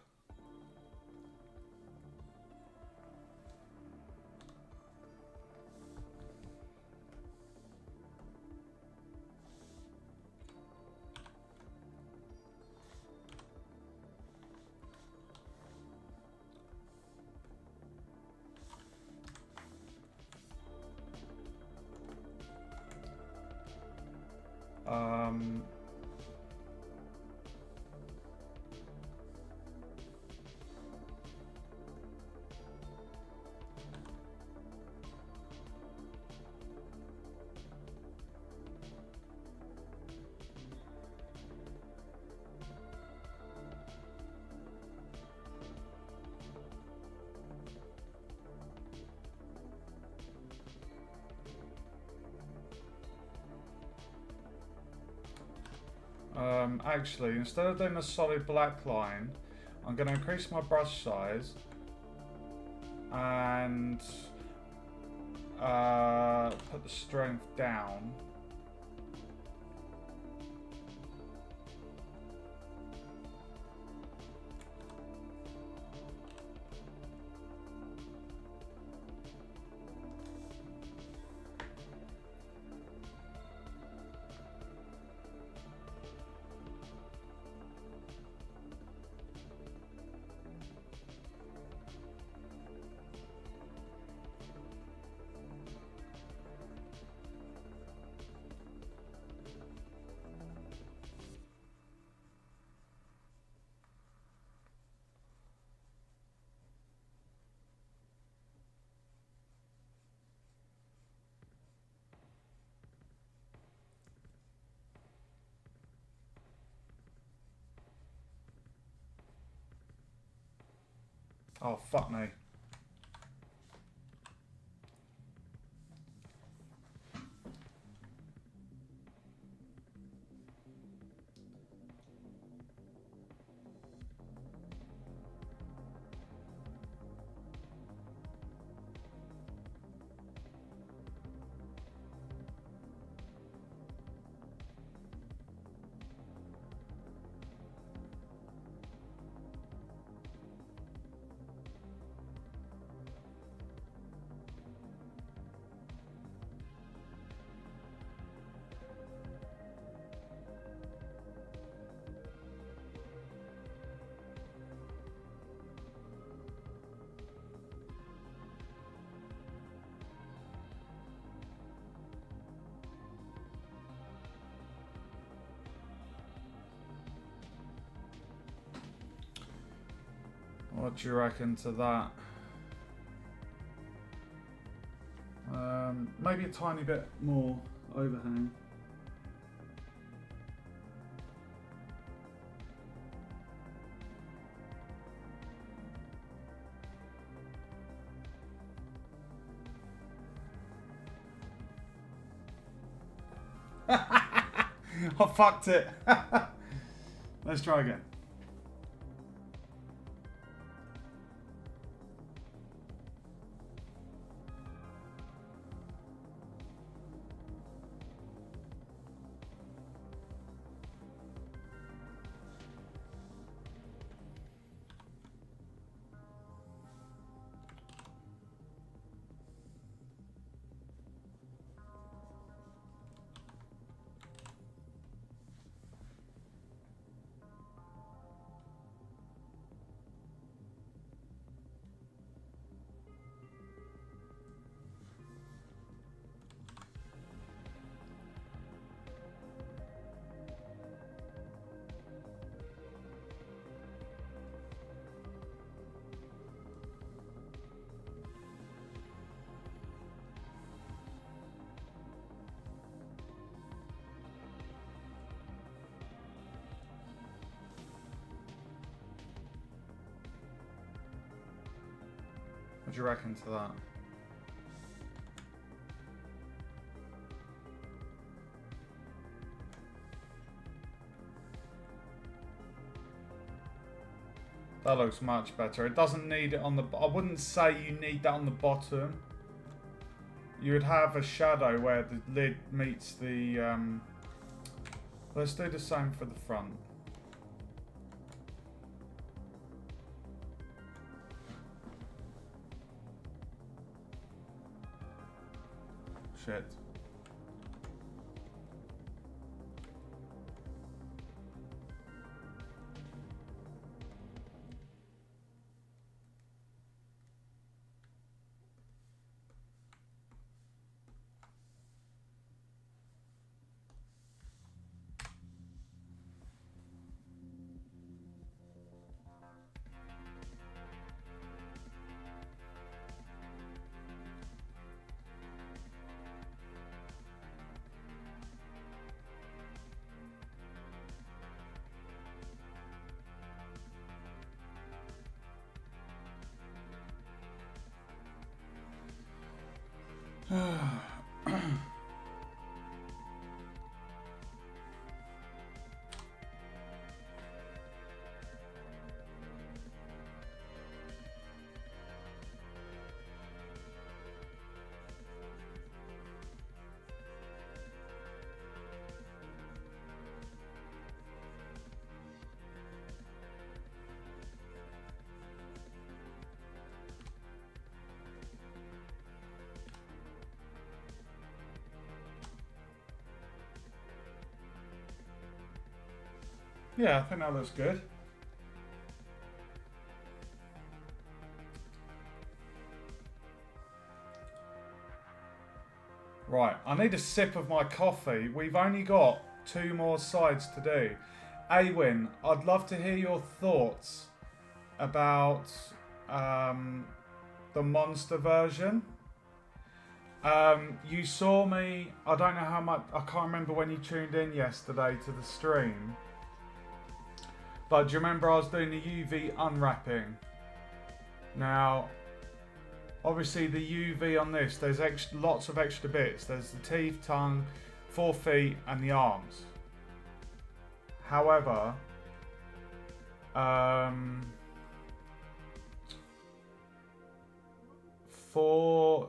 Actually, instead of doing a solid black line, I'm going to increase my brush size and put the strength down. Oh, fuck me. What do you reckon to that? Maybe a tiny bit more overhang. I fucked it. Let's try again. What do you reckon to that? That looks much better. It doesn't need it on the... I wouldn't say you need that on the bottom. You would have a shadow where the lid meets the... Let's do the same for the front. Shit. Yeah, I think that looks good. Right, I need a sip of my coffee. We've only got 2 more sides to do. Awin, I'd love to hear your thoughts about the monster version. You saw me, I don't know how much, I can't remember when you tuned in yesterday to the stream. But do you remember I was doing the UV unwrapping? Now, obviously the UV on this, there's lots of extra bits. There's the teeth, tongue, 4 feet and the arms. However, for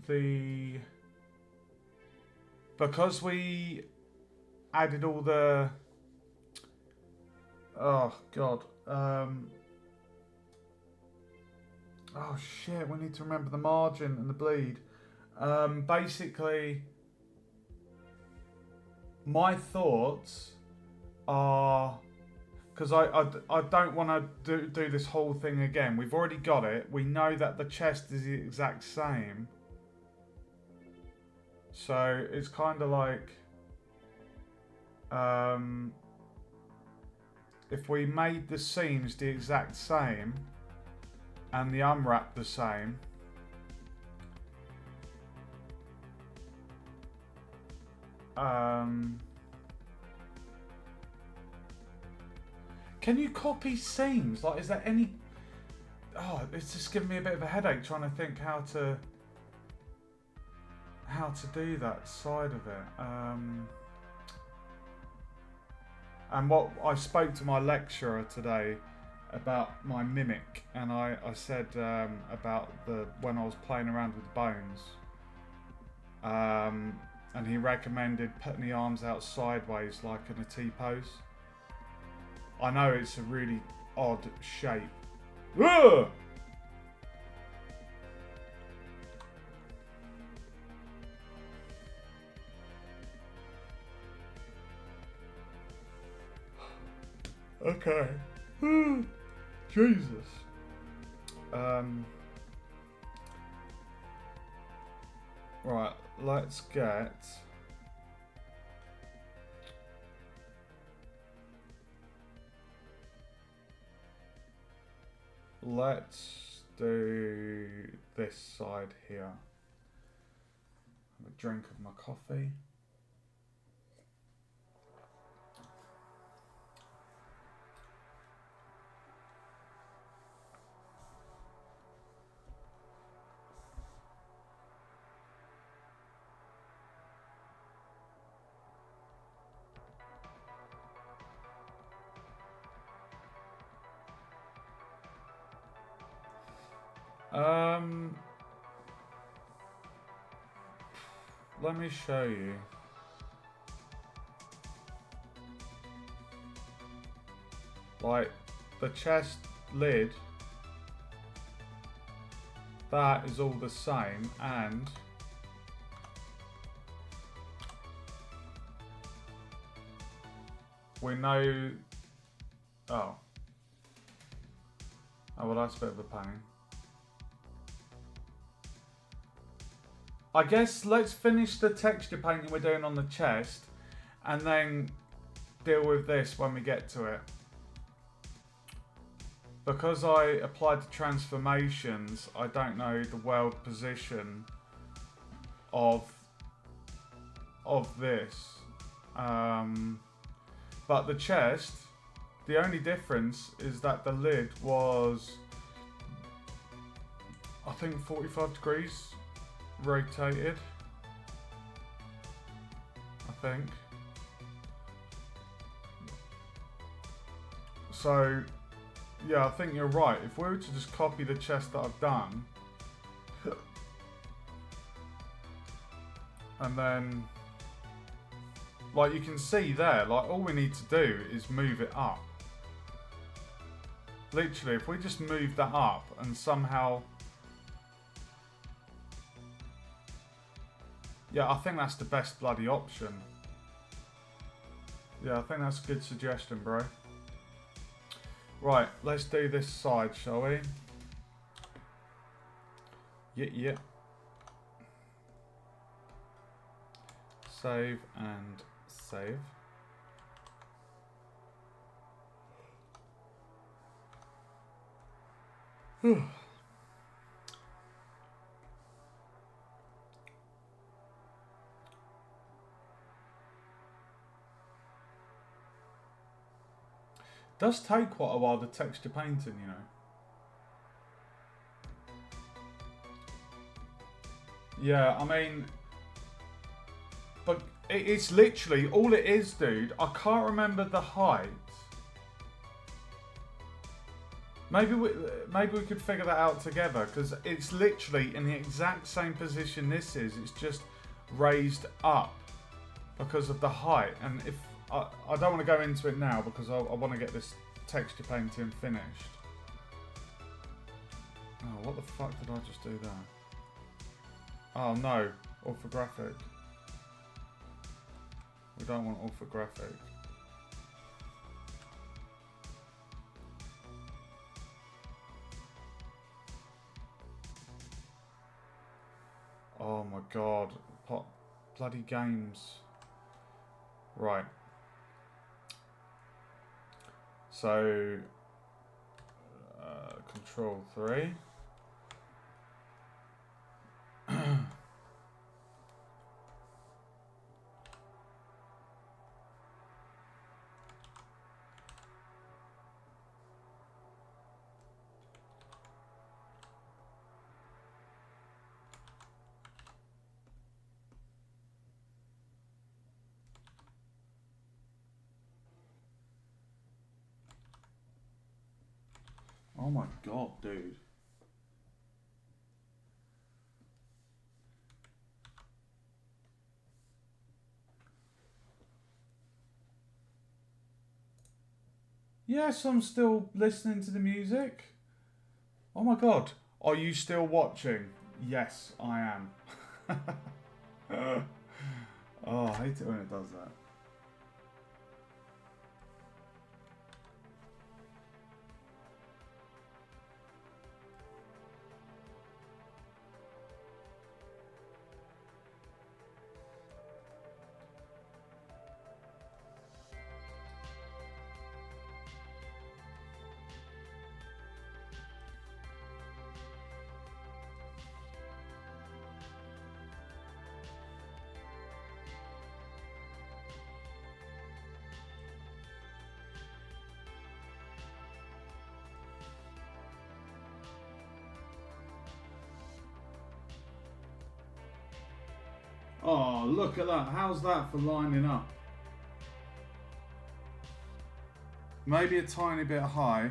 the... Because we added all the... Oh, God. Oh, shit. We need to remember the margin and the bleed. Basically, my thoughts are... Because I don't want to do this whole thing again. We've already got it. We know that the chest is the exact same. So it's kind of like... if we made the seams the exact same and the unwrap the same, can you copy seams? Like, is there any... Oh, it's just giving me a bit of a headache trying to think how to do that side of it. And what I spoke to my lecturer today about my mimic, and I said about when I was playing around with bones, and he recommended putting the arms out sideways like in a T-pose. I know it's a really odd shape. Ugh! Okay. Jesus. Right, let's get... Let's do this side here. Have a drink of my coffee. Let me show you. Like, the chest lid, that is all the same, and we know... Oh, well, that's a bit of a pain. I guess let's finish the texture painting we're doing on the chest and then deal with this when we get to it. Because I applied the transformations, I don't know the world position of this. But the chest, the only difference is that the lid was, I think, 45 degrees rotated, I think. So, yeah, I think you're right. If we were to just copy the chest that I've done, and then, like you can see there, like all we need to do is move it up. Literally, if we just move that up and somehow... Yeah, I think that's the best bloody option. Yeah, I think that's a good suggestion, bro. Right, let's do this side, shall we? Yeah. Save and save. Does take quite a while, the texture painting, you know. Yeah, I mean, but it's literally all it is, dude. I can't remember the height. Maybe we could figure that out together, because it's literally in the exact same position this is. It's just raised up because of the height. And if I don't want to go into it now because I want to get this texture painting finished. Oh, what the fuck did I just do there? Oh no, orthographic. We don't want orthographic. Oh my god, bloody games. Right. So, Control 3. Oh my god, dude. Yes, I'm still listening to the music. Oh my god. Are you still watching? Yes, I am. Oh, I hate it when it does that. Oh, look at that. How's that for lining up? Maybe a tiny bit high.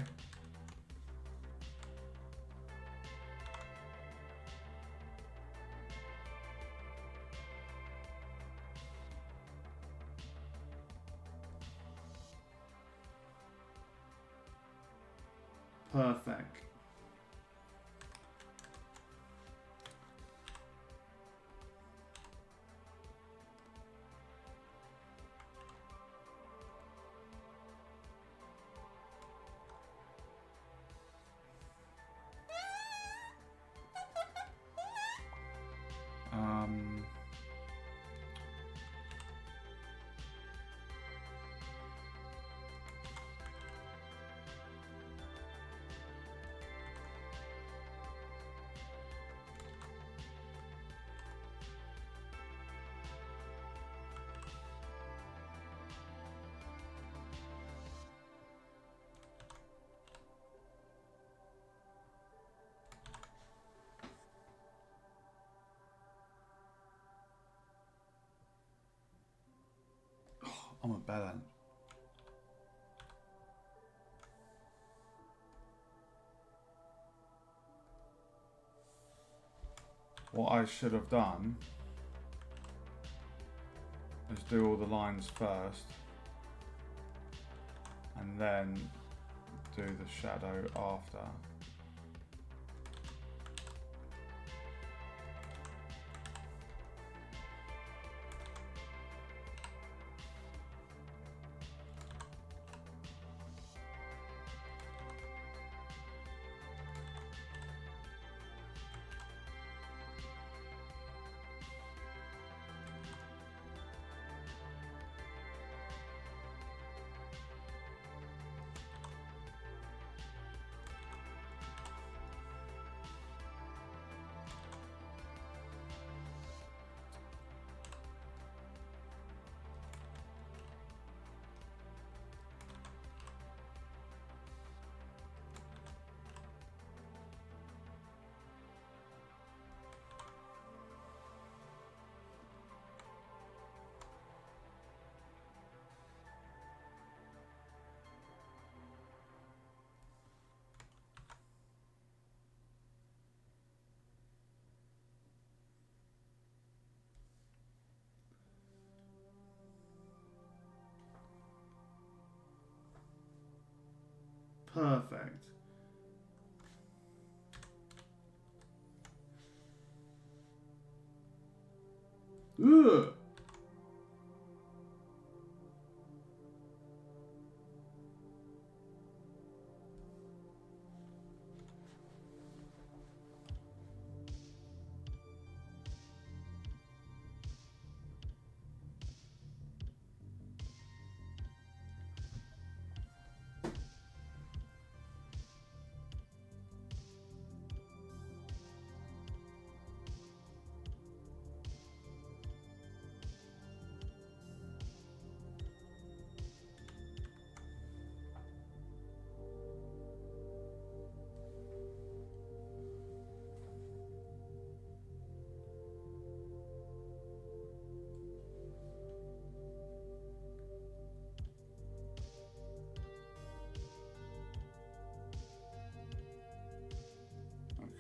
Perfect. Um, I'm a bellend. What I should have done is do all the lines first and then do the shadow after. Perfect. Ugh.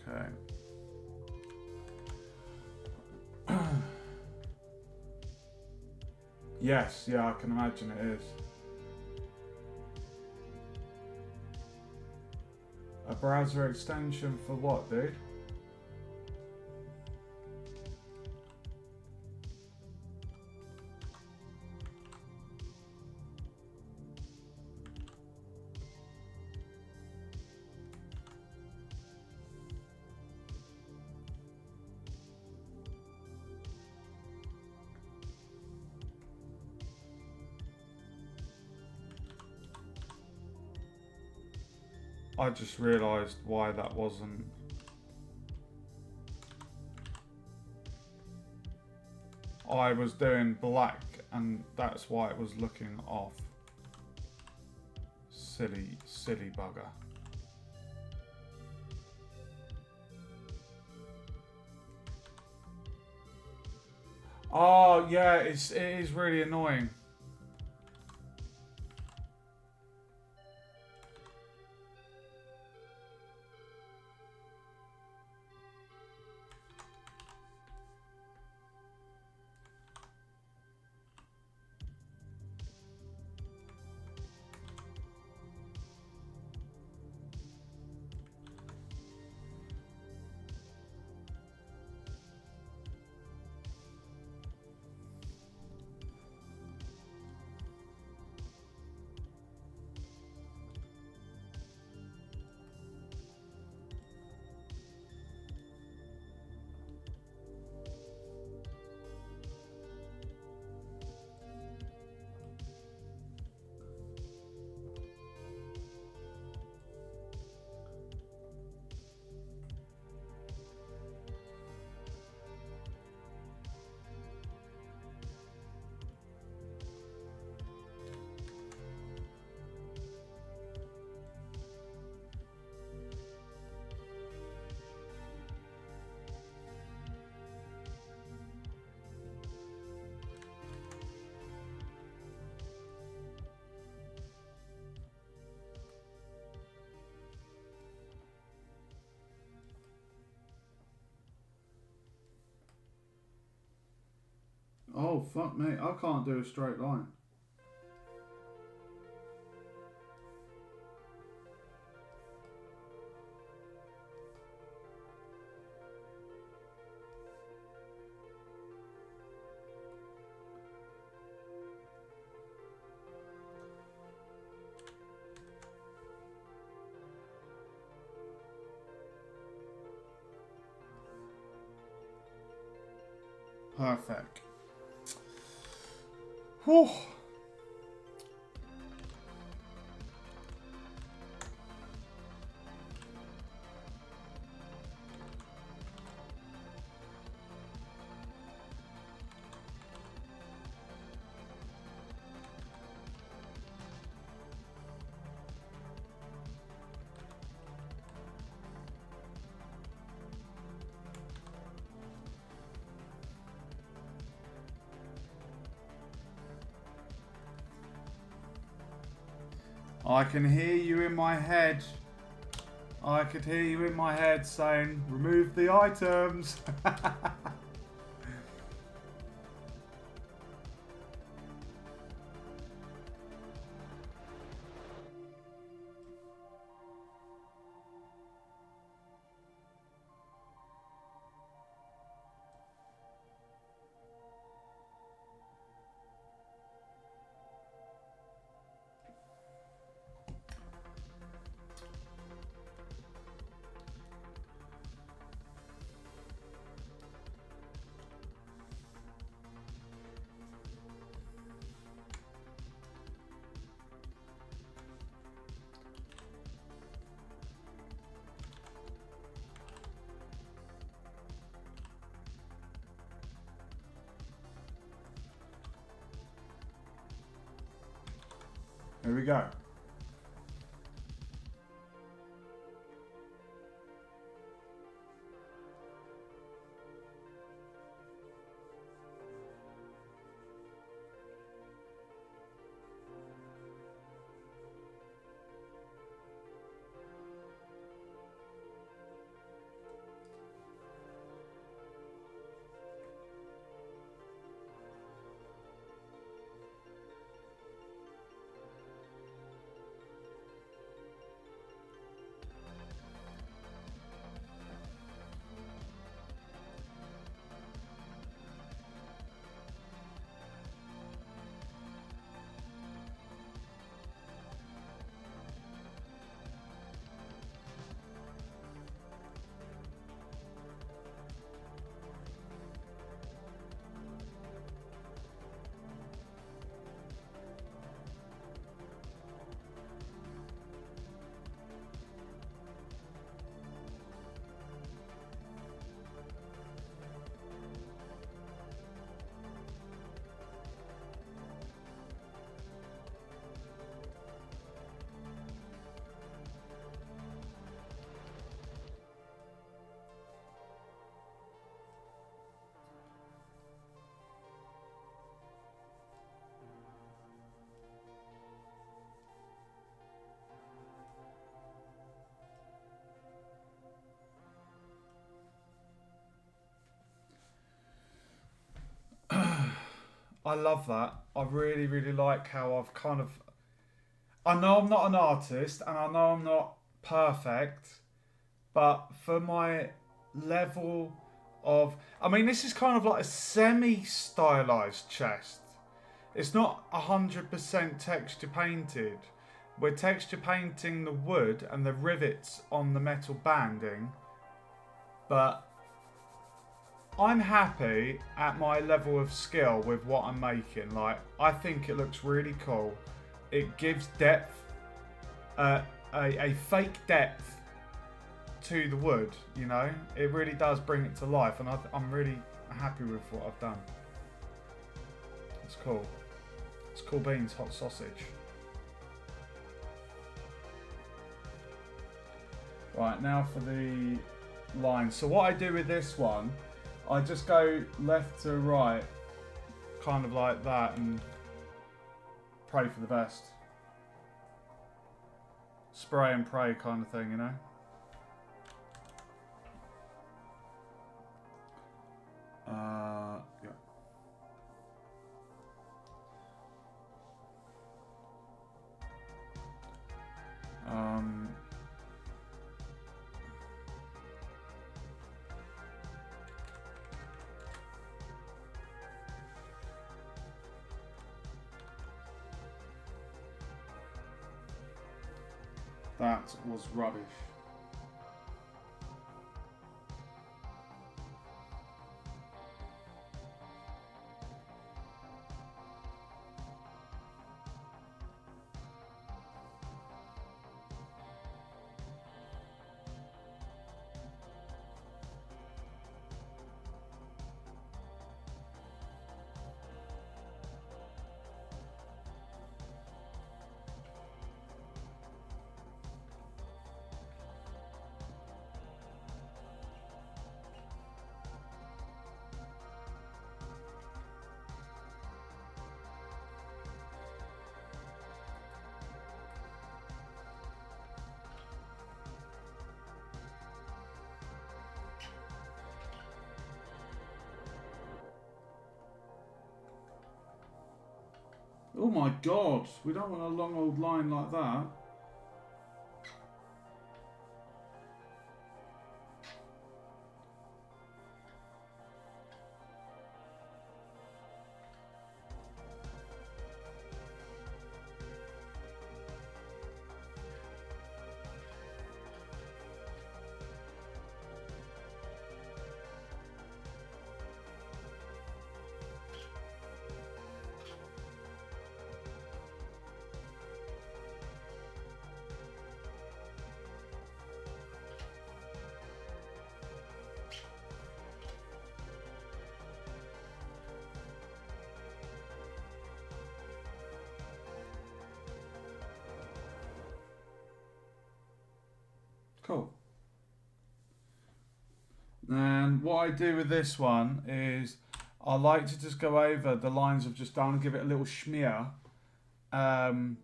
Okay. Yes, yeah, I can imagine it is. A browser extension for what, dude? I just realised why that wasn't. I was doing black and that's why it was looking off. Silly, silly bugger. Oh yeah, it is really annoying. Oh, fuck me. I can't do a straight line. Perfect. Whew. I can hear you in my head. I could hear you in my head saying, remove the items. Here we go. I love that. I really, really like how I've kind of. I know I'm not an artist and I know I'm not perfect, but for my level of. I mean, this is kind of like a semi stylized chest. It's not 100% texture painted. We're texture painting the wood and the rivets on the metal banding, but I'm happy at my level of skill with what I'm making. Like, I think it looks really cool. It gives depth, a fake depth to the wood, you know? It really does bring it to life, and I'm really happy with what I've done. It's cool. It's cool beans, hot sausage. Right, now for the line. So what I do with this one, I just go left to right, kind of like that, and pray for the best. Spray and pray kind of thing, you know? Yeah. That was rubbish. Oh my god, we don't want a long old line like that. And what I do with this one is I like to just go over the lines I've just done and give it a little schmear. Because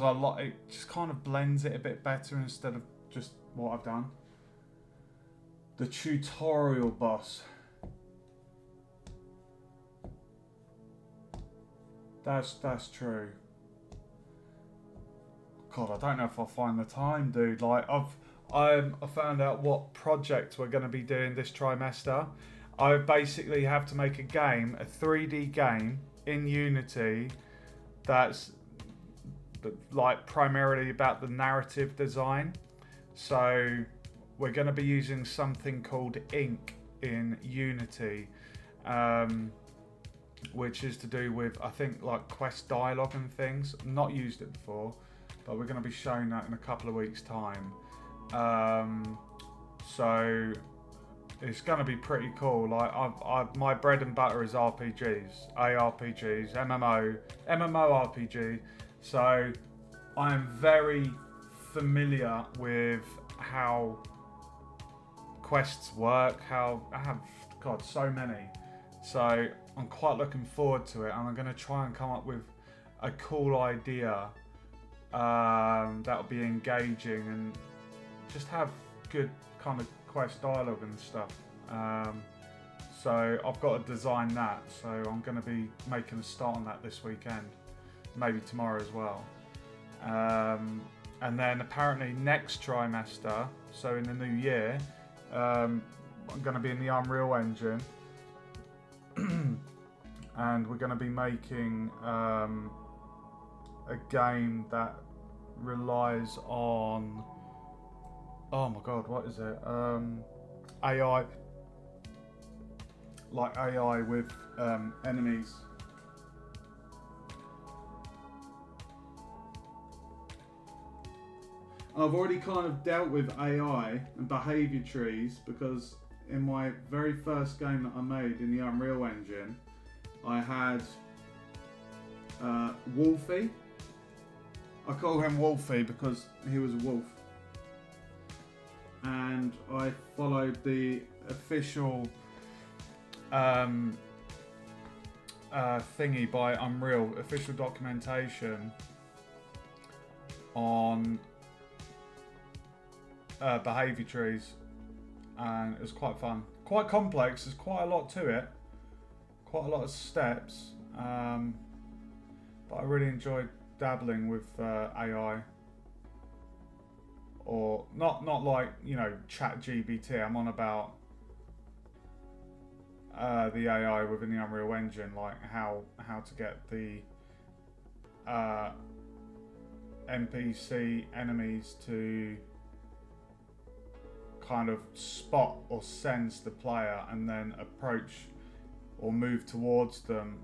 I like it, just kind of blends it a bit better instead of just what I've done. The tutorial boss. That's true. God, I don't know if I'll find the time, dude. Like I found out what project we're going to be doing this trimester. I basically have to make a game, a 3D game in Unity that's like primarily about the narrative design. So we're going to be using something called Ink in Unity, which is to do with, I think, like quest dialogue and things. I've not used it before, but we're going to be showing that in a couple of weeks' time. So it's going to be pretty cool. Like my bread and butter is RPGs, ARPGs, MMORPG. So I am very familiar with how quests work. How I have, God, so many. So I'm quite looking forward to it, and I'm going to try and come up with a cool idea that'll be engaging and just have good kind of quest dialogue and stuff. So I've got to design that, so I'm going to be making a start on that this weekend, maybe tomorrow as well. And then apparently next trimester, so in the new year, I'm going to be in the Unreal Engine and we're going to be making a game that relies on, oh my god, what is it? AI, like AI with enemies. I've already kind of dealt with AI and behaviour trees because in my very first game that I made in the Unreal Engine, I had Wolfie. I call him Wolfie because he was a wolf. And I followed the official thingy by Unreal, official documentation on behaviour trees, and it was quite fun. Quite complex, there's quite a lot to it, quite a lot of steps, but I really enjoyed dabbling with AI. Or not like, you know, ChatGPT. I'm on about the AI within the Unreal Engine, like how to get the NPC enemies to kind of spot or sense the player and then approach or move towards them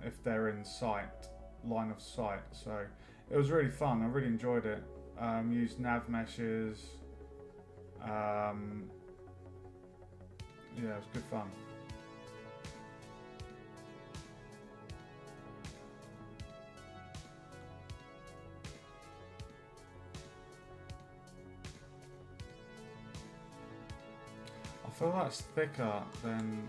if they're in sight, line of sight. So it was really fun. I really enjoyed it. Used nav meshes. Yeah, it was good fun. I feel that's thicker than.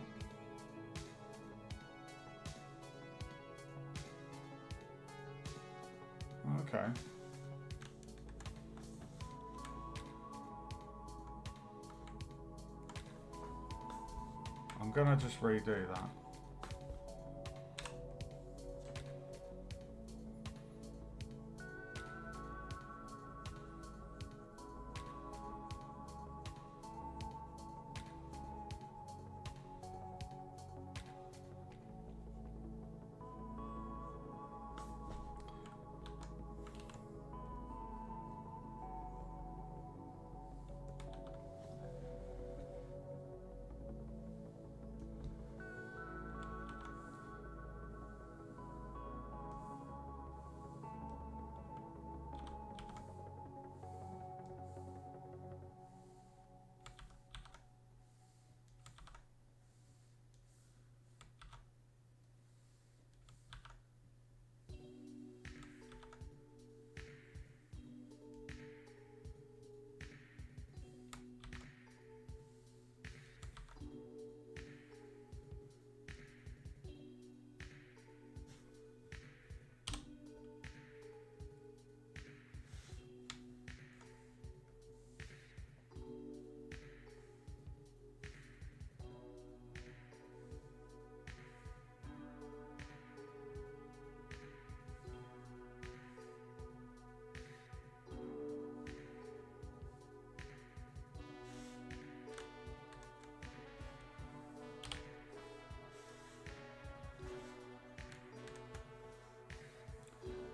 Okay. I'm gonna just redo that.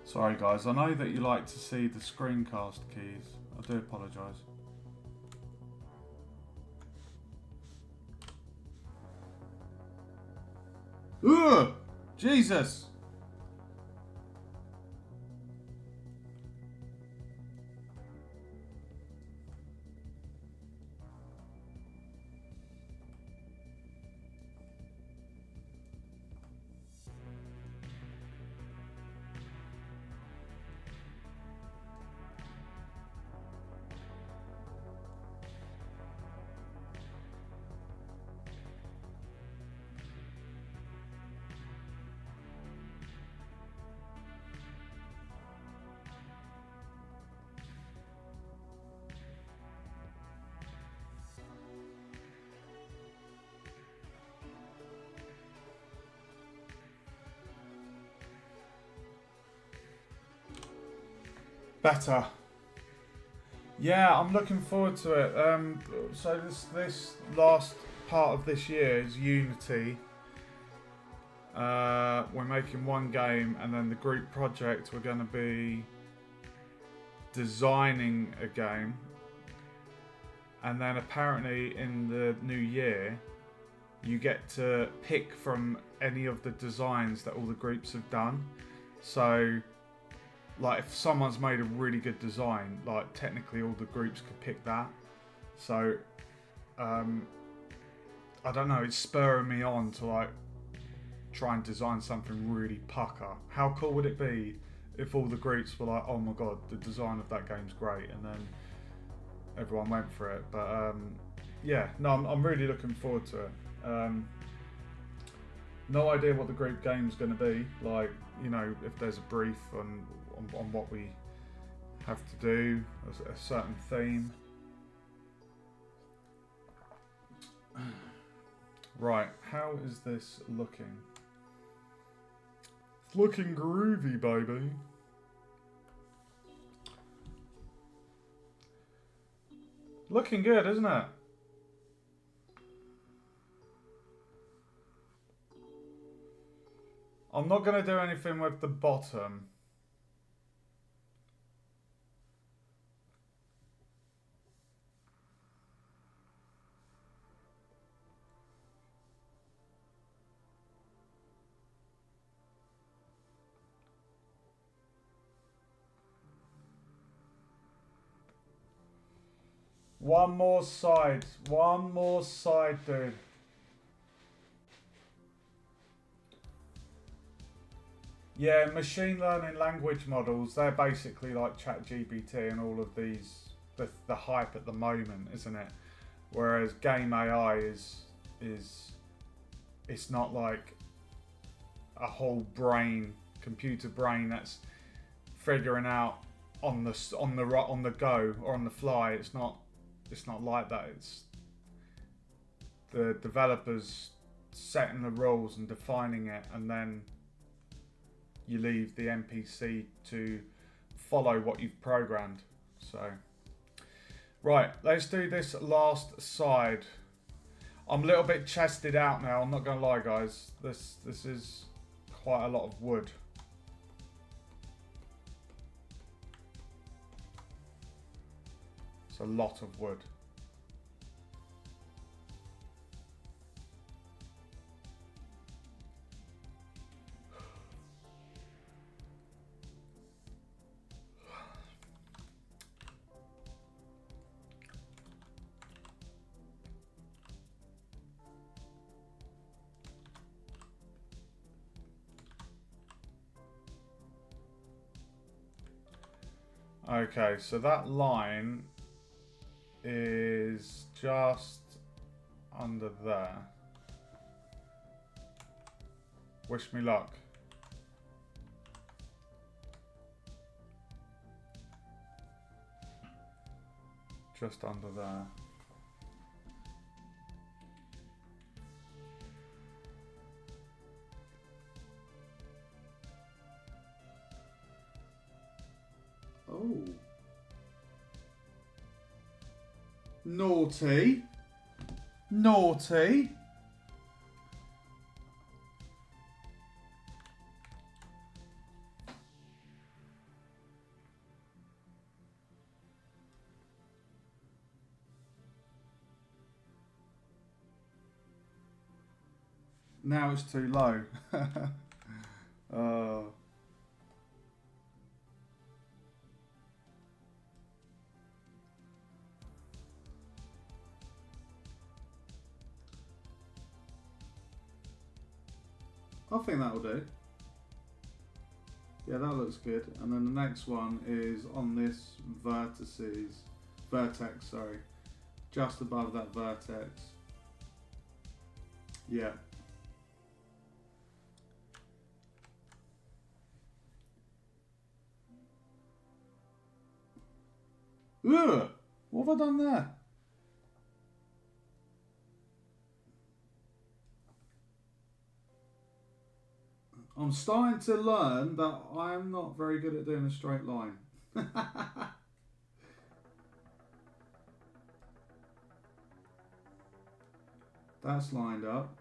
Sorry guys, I know that you like to see the screencast keys. I do apologise. Ugh! Jesus! Better. Yeah, I'm looking forward to it. So this last part of this year is Unity. We're making one game, and then the group project we're going to be designing a game, and then apparently in the new year you get to pick from any of the designs that all the groups have done. So like if someone's made a really good design, like technically all the groups could pick that. So I don't know, it's spurring me on to like try and design something really pucker. How cool would it be if all the groups were like, oh my god, the design of that game's great, and then everyone went for it. But yeah, no, I'm really looking forward to it. No idea what the group game's going to be, like, you know, if there's a brief on what we have to do, a certain theme. Right, how is this looking? It's looking groovy, baby. Looking good, isn't it? I'm not going to do anything with the bottom. One more side, dude. Yeah, machine learning language models, they're basically like ChatGPT and all of these, the hype at the moment, isn't it? Whereas game AI is it's not like a whole brain, computer brain that's figuring out on the go or on the fly. It's not like that. It's the developers setting the rules and defining it, and then you leave the NPC to follow what you've programmed. So, right, let's do this last side. I'm a little bit chested out now, I'm not going to lie, guys. This is quite a lot of wood. It's a lot of wood. Okay, so that line is just under there. Wish me luck. Just under there. Oh. Naughty. Naughty. Now it's too low. I think that'll do. Yeah, that looks good. And then the next one is on this vertex, sorry, just above that vertex. Yeah. Ugh! What have I done there? I'm starting to learn that I'm not very good at doing a straight line. That's lined up.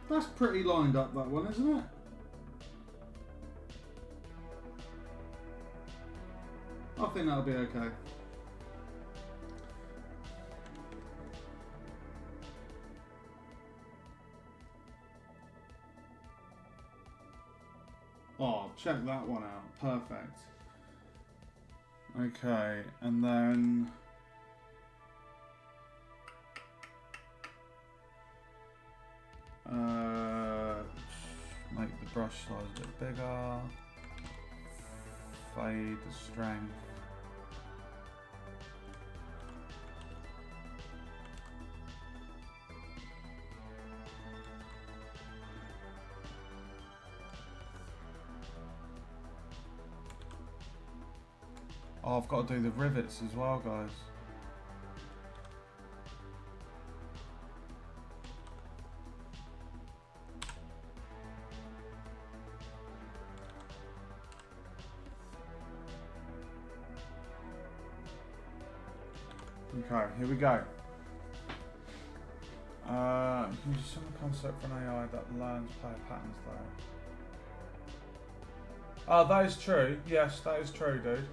That's pretty lined up, that one, isn't it? I think that'll be okay. Oh, check that one out. Perfect. Okay, and then make the brush size a bit bigger. Fade the strength. Oh, I've got to do the rivets as well, guys. Okay, here we go. You use some concept for an AI that learns player patterns though. Oh, that is true. Yes, that is true, dude.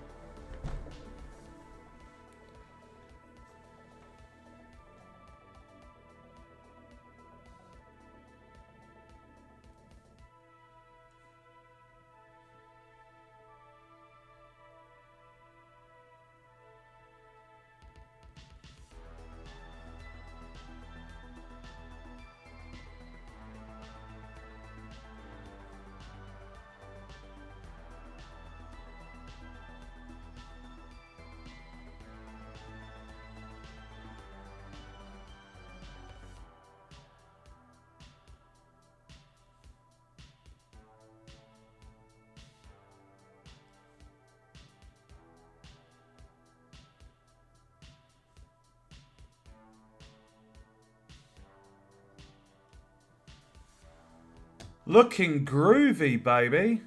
Looking groovy, baby.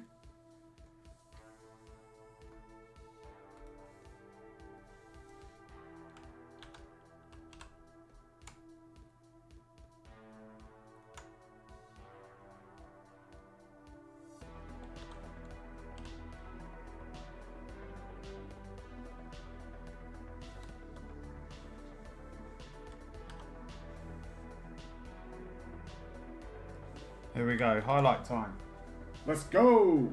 Here we go, highlight time. Let's go!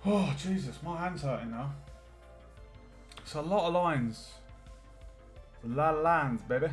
Oh, Jesus, my hand's hurting now. It's a lot of lines. It's a lot of lines, baby.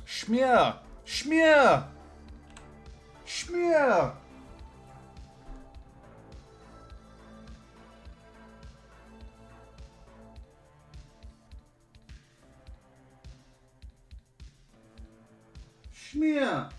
Schmear! Schmear! Schmear! Schmear!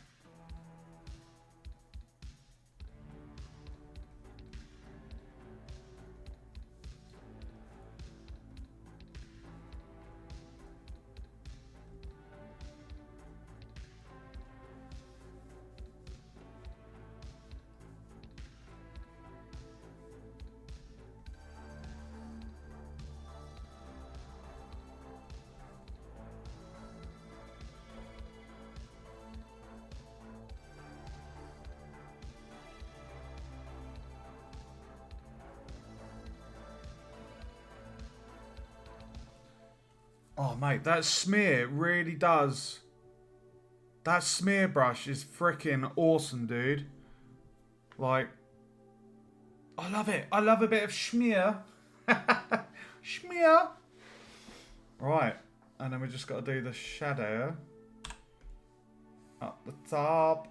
Oh, mate, that smear really does. That smear brush is freaking awesome, dude. Like, I love it. I love a bit of schmear. Schmear. Right, and then we just got to do the shadow up the top.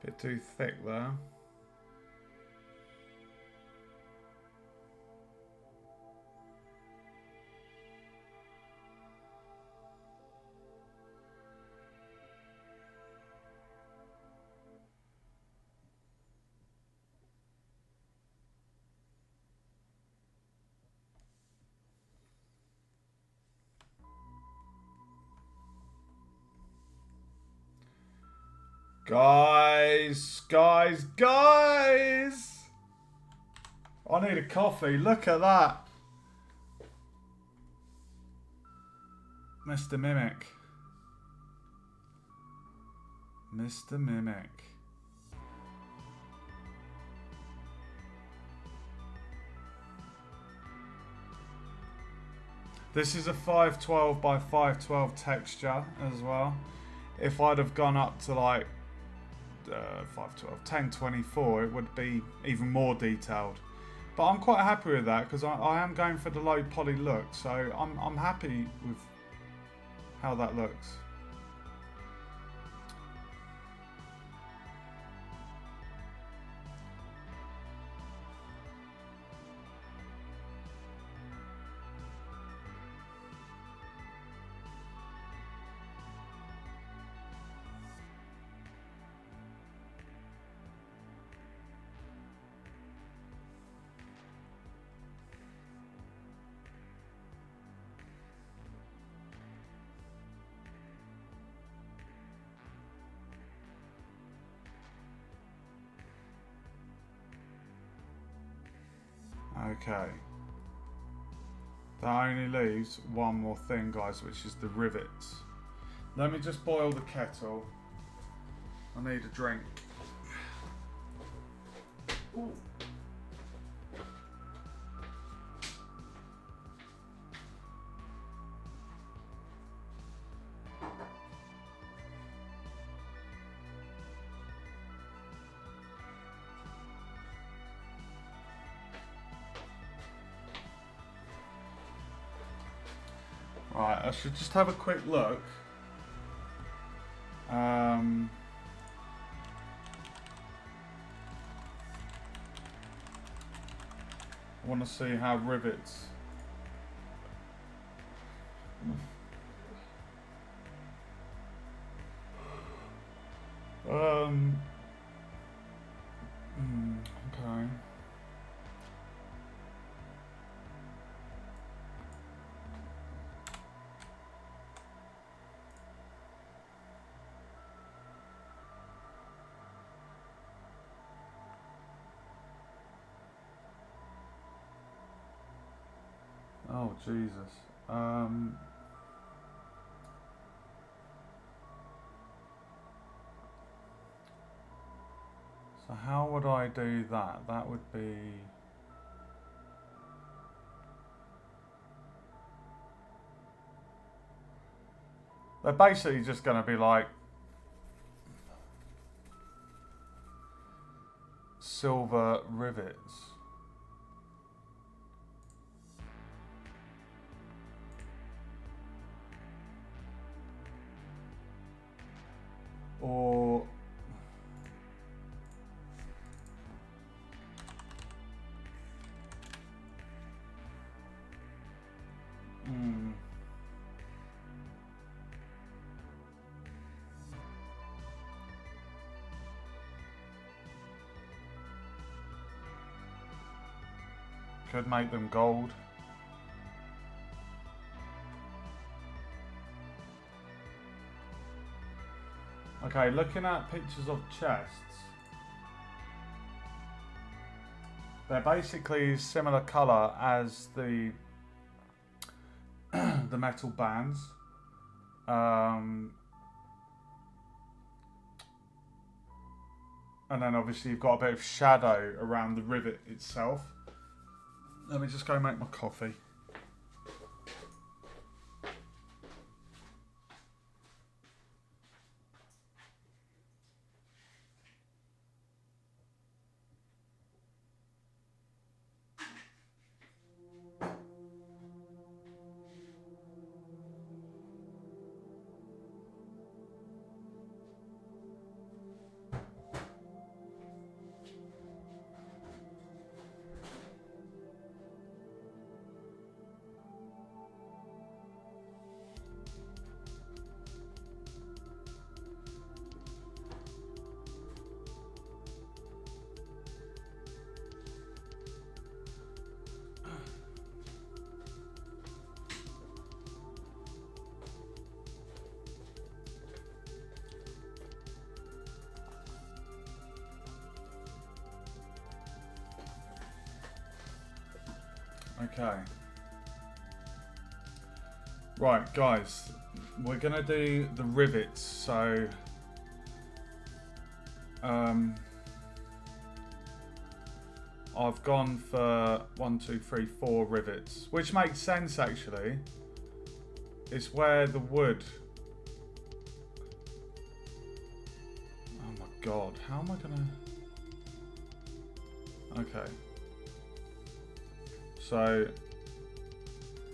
Bit too thick there. Guys! I need a coffee. Look at that. Mr. Mimic. Mr. Mimic. This is a 512 by 512 texture as well. If I'd have gone up to like 512, 1024, it would be even more detailed. But I'm quite happy with that because I am going for the low poly look, so I'm happy with how that looks. Okay. That only leaves one more thing, guys, which is the rivets. Let me just boil the kettle. I need a drink. Ooh. Right, I should just have a quick look. I want to see how rivets. Okay. Oh, Jesus. So how would I do that? That would be... They're basically just going to be like silver rivets. Or... Could make them gold. Okay, looking at pictures of chests, they're basically similar colour as the the metal bands. And then obviously you've got a bit of shadow around the rivet itself. Let me just go make my coffee. Okay. Right, guys, we're gonna do the rivets. So, I've gone for 1, 2, 3, 4 rivets, which makes sense actually. It's where the wood. Oh my God, how am I gonna? Okay. So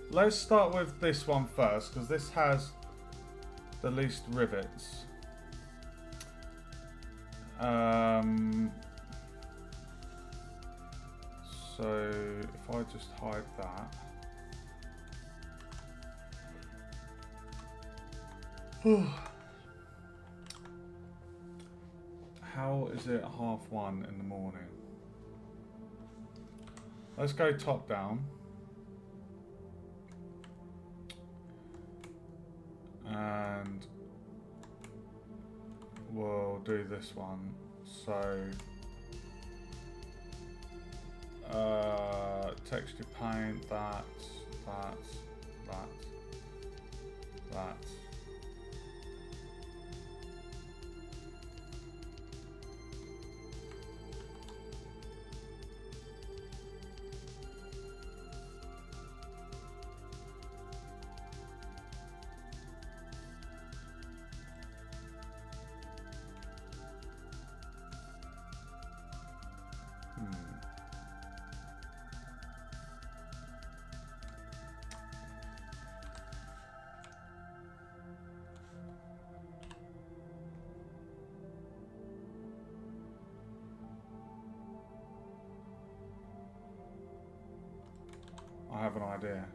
let's start with this one first, because this has the least rivets. So if I just hide that. How is it 1:30 in the morning? Let's go top down. And we'll do this one. So Texture paint, that. I have an idea.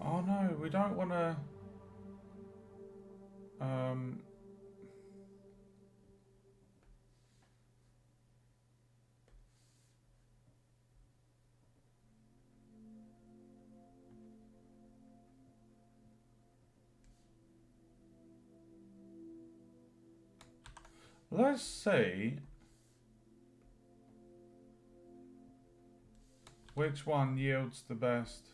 Oh no, we don't want to... Let's see which one yields the best.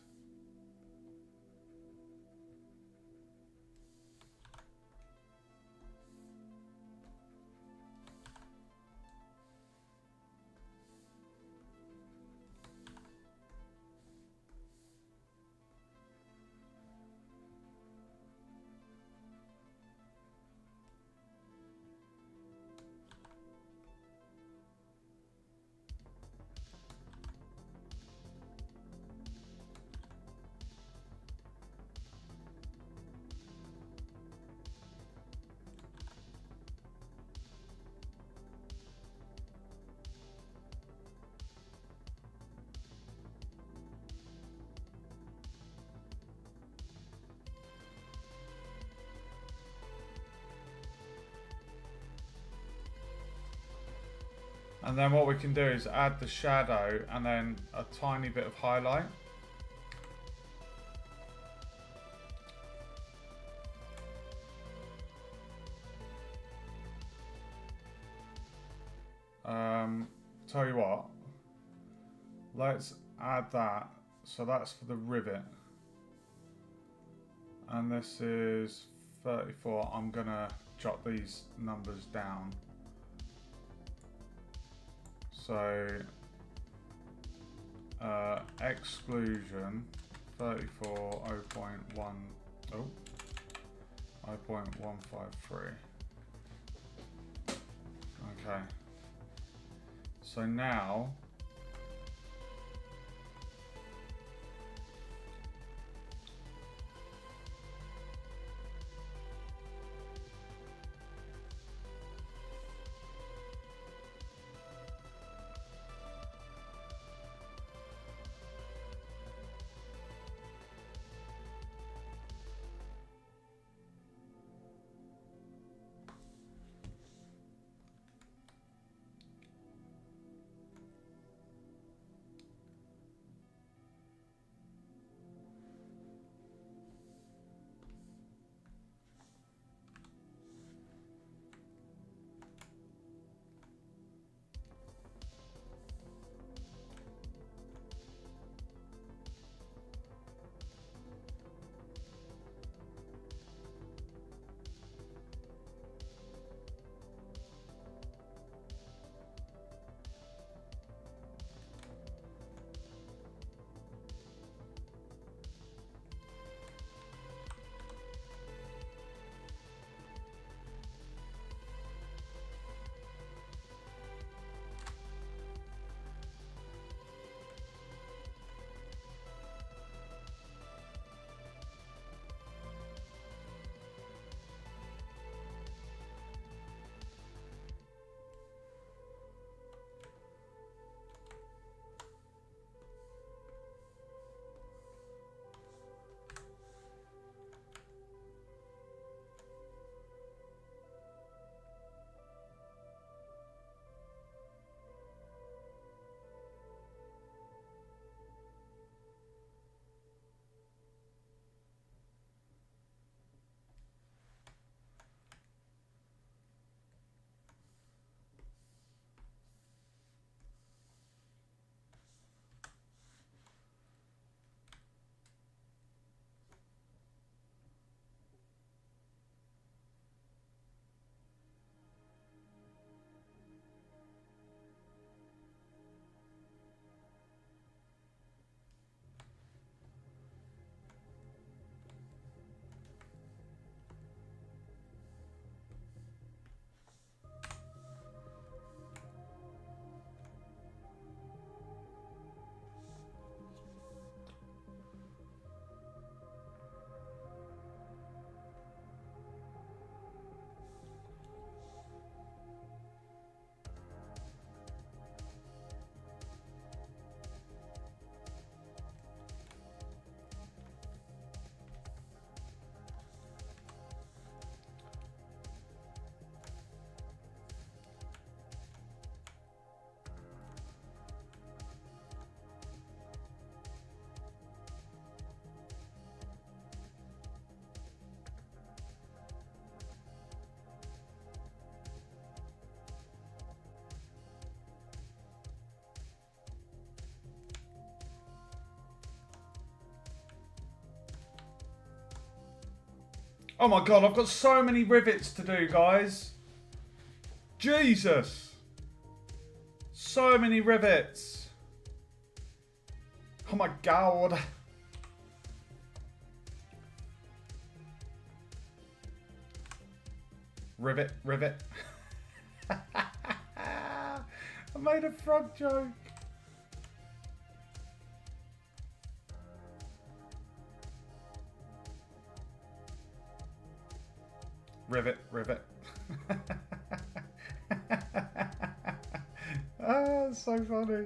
And then what we can do is add the shadow and then a tiny bit of highlight. Tell you what, let's add that. So that's for the rivet. And this is 34. I'm gonna jot these numbers down. So exclusion 34 0.1 0.153. Okay. So now Oh my god, I've got so many rivets to do, guys. Jesus. So many rivets. Oh my god. Rivet, rivet. I made a frog joke. Rivet, rivet. Ah, so funny.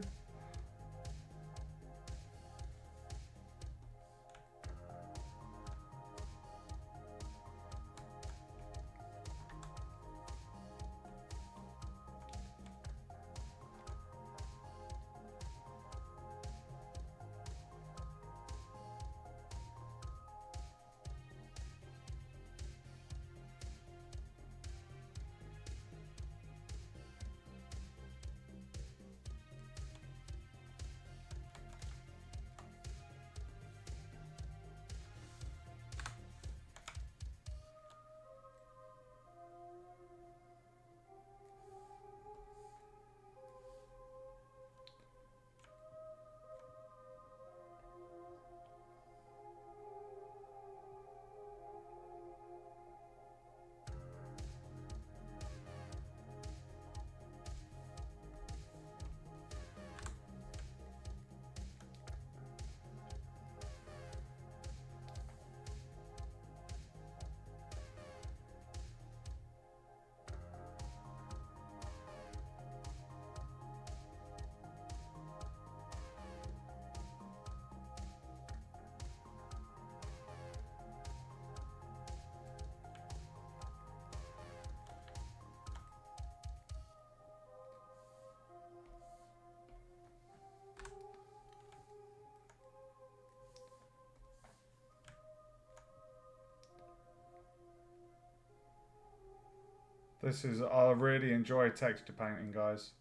I really enjoy texture painting, guys.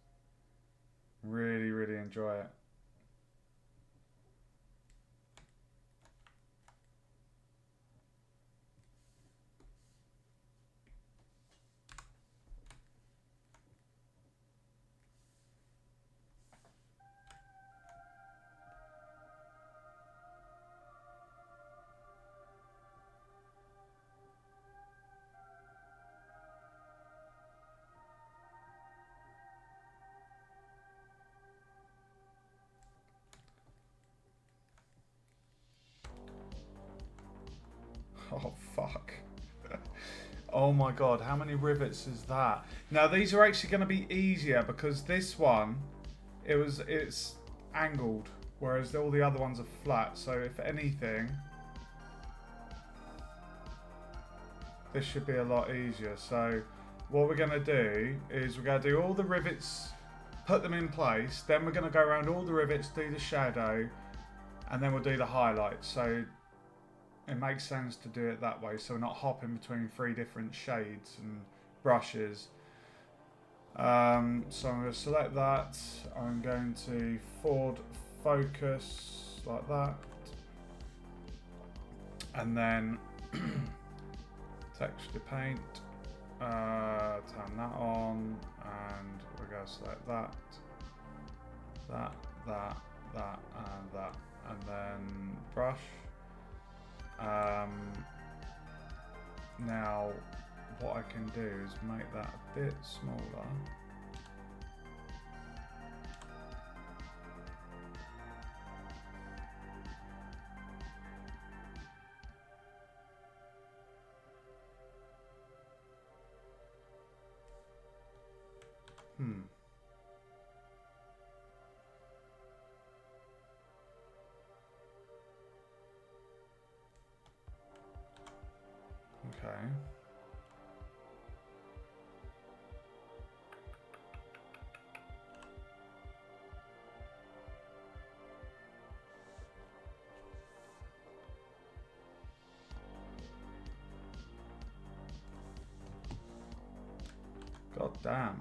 Really, really enjoy it. Oh, fuck. Oh my god, how many rivets is that? Now, these are actually going to be easier because this one, it's angled, whereas all the other ones are flat. So if anything, this should be a lot easier. So what we're going to do is we're going to do all the rivets, put them in place. Then we're going to go around all the rivets, do the shadow, and then we'll do the highlights. So it makes sense to do it that way, so we're not hopping between 3 different shades and brushes. So I'm going to select that. I'm going to forward focus like that, and then texture paint. Turn that on, and we're going to select that, and that, and then brush. Now what I can do is make that a bit smaller. Okay. God damn.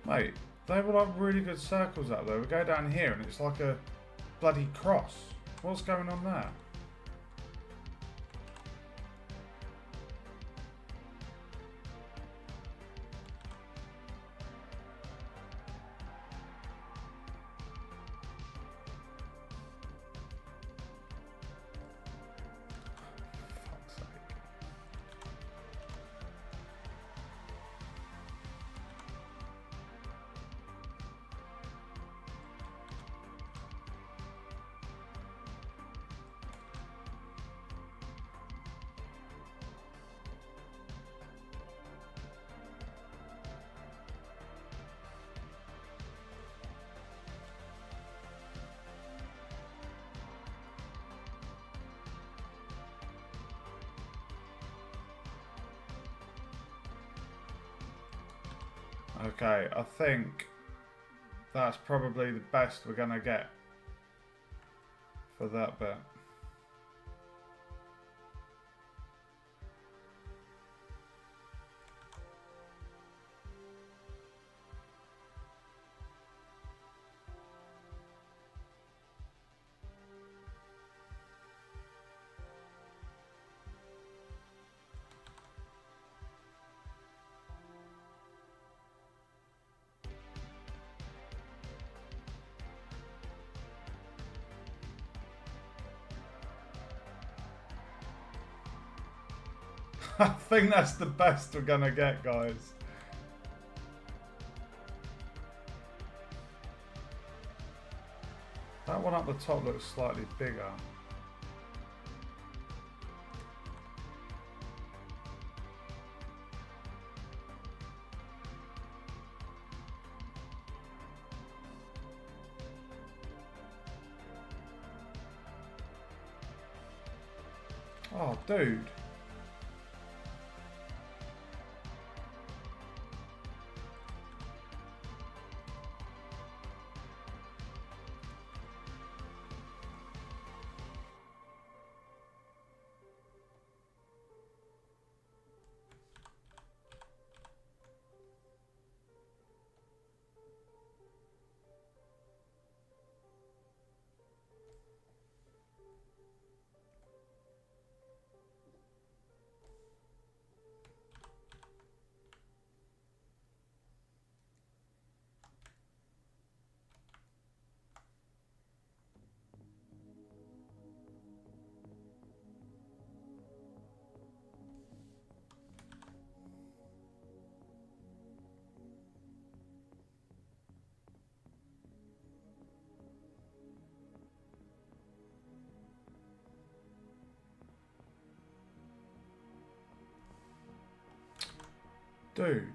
Mate, they were like really good circles up there. We go down here and it's like a bloody cross. What's going on there? Fuck's sake. Okay, I think that's probably the best we're gonna get for that bit. I think that's the best we're gonna get, guys. That one up the top looks slightly bigger. Oh, dude. Dude.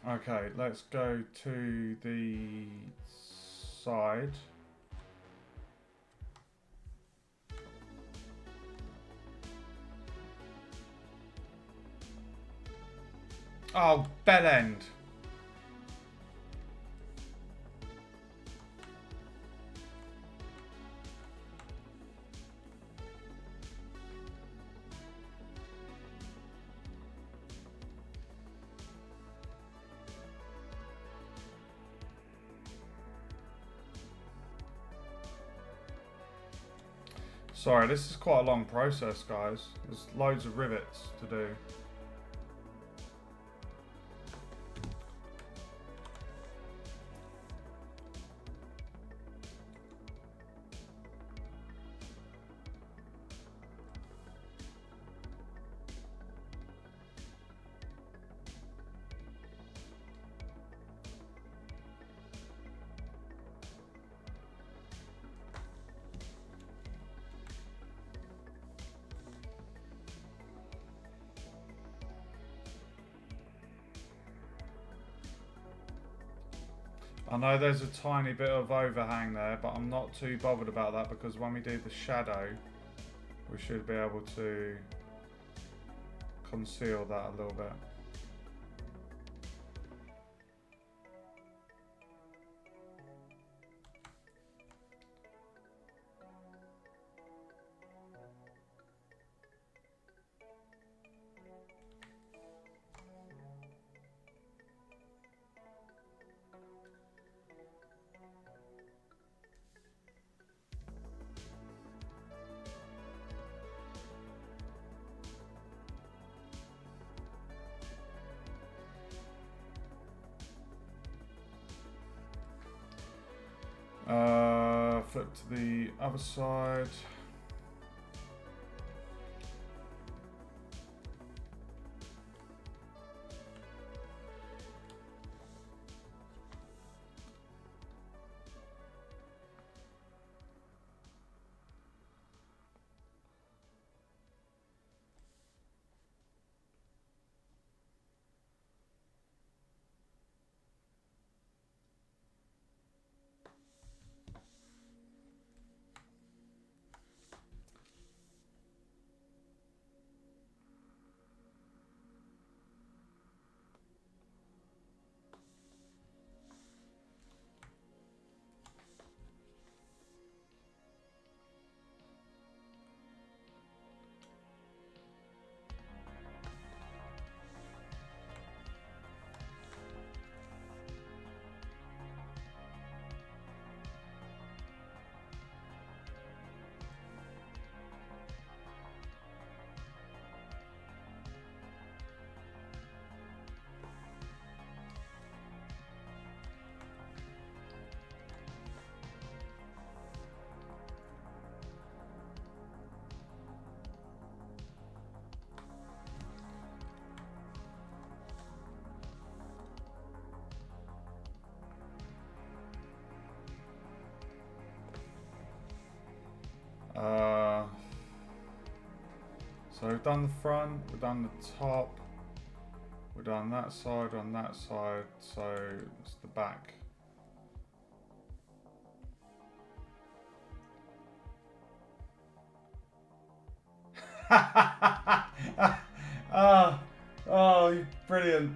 Okay, let's go to the side. Oh, bell end. Sorry, this is quite a long process, guys. There's loads of rivets to do. I know there's a tiny bit of overhang there, but I'm not too bothered about that because when we do the shadow, we should be able to conceal that a little bit. Flip to the other side. So we've done the front, we've done the top, we've done that side, on that side, so it's the back. Oh, brilliant.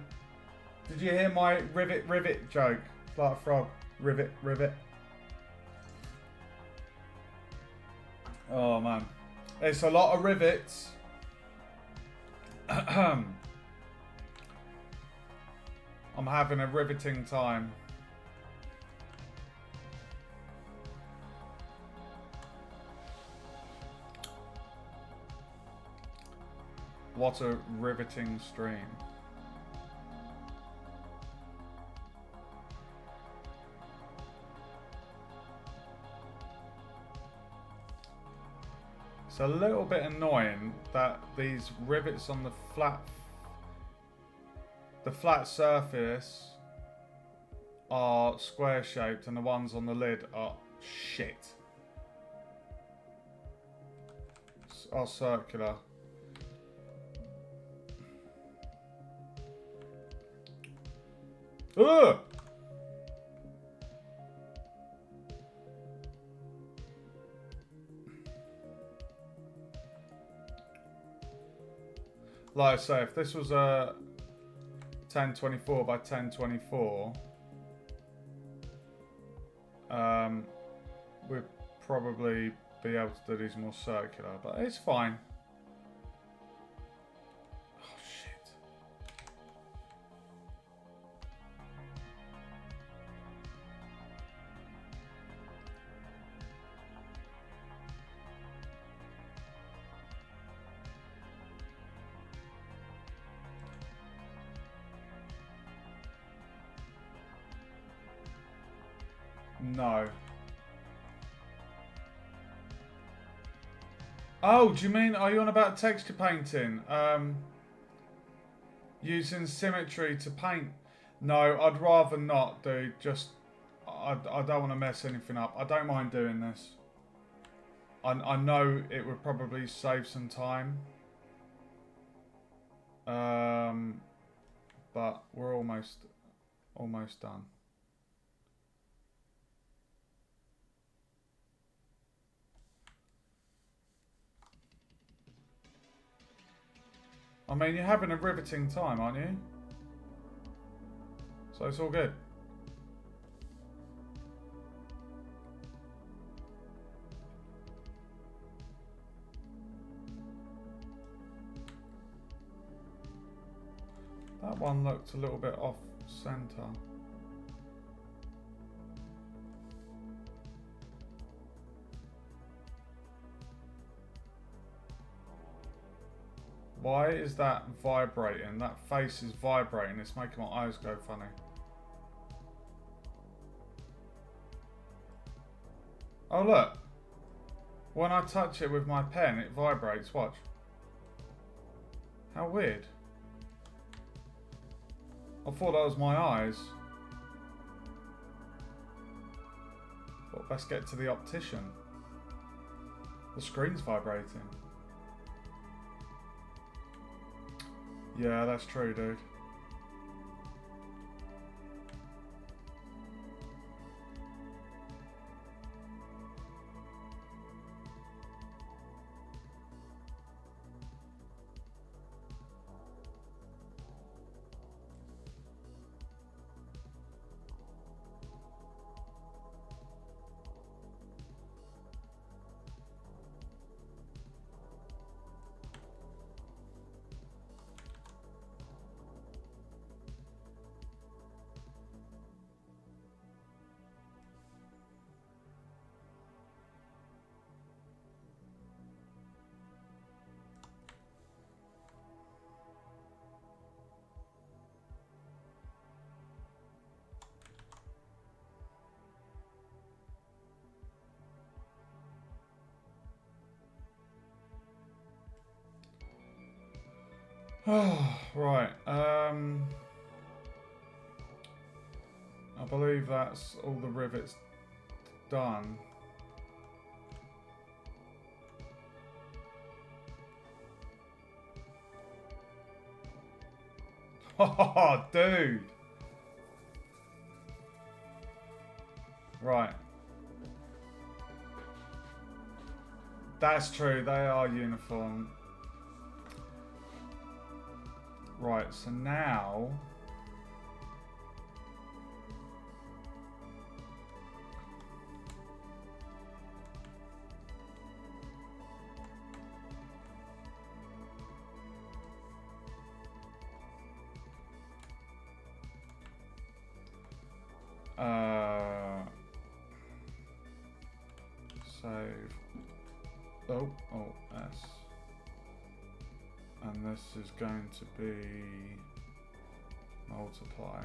Did you hear my rivet joke? It's like a frog. Rivet. Oh man. It's a lot of rivets. I'm having a riveting time. What a riveting stream. It's a little bit annoying that these rivets on the flat surface are square shaped and the ones on the lid are shit. Are circular. Ugh! Like I say, if this was a 1024 by 1024, we'd probably be able to do these more circular, but it's fine. Oh shit. No. Oh, do you mean, are you on about texture painting? Using symmetry to paint? No, I'd rather not, dude. Just, I don't want to mess anything up. I don't mind doing this. I know it would probably save some time. But we're almost done. I mean, you're having a riveting time, aren't you? So it's all good. That one looked a little bit off center. Why is that vibrating? That face is vibrating. It's making my eyes go funny. Oh look. When I touch it with my pen, it vibrates. Watch. How weird. I thought that was my eyes. But best get to the optician. The screen's vibrating. Yeah, that's true, dude. Right. I believe that's all the rivets done. Oh, dude. Right. That's true. They are uniform. Right. So now. Save. Oh, S. And this is going to be multiply.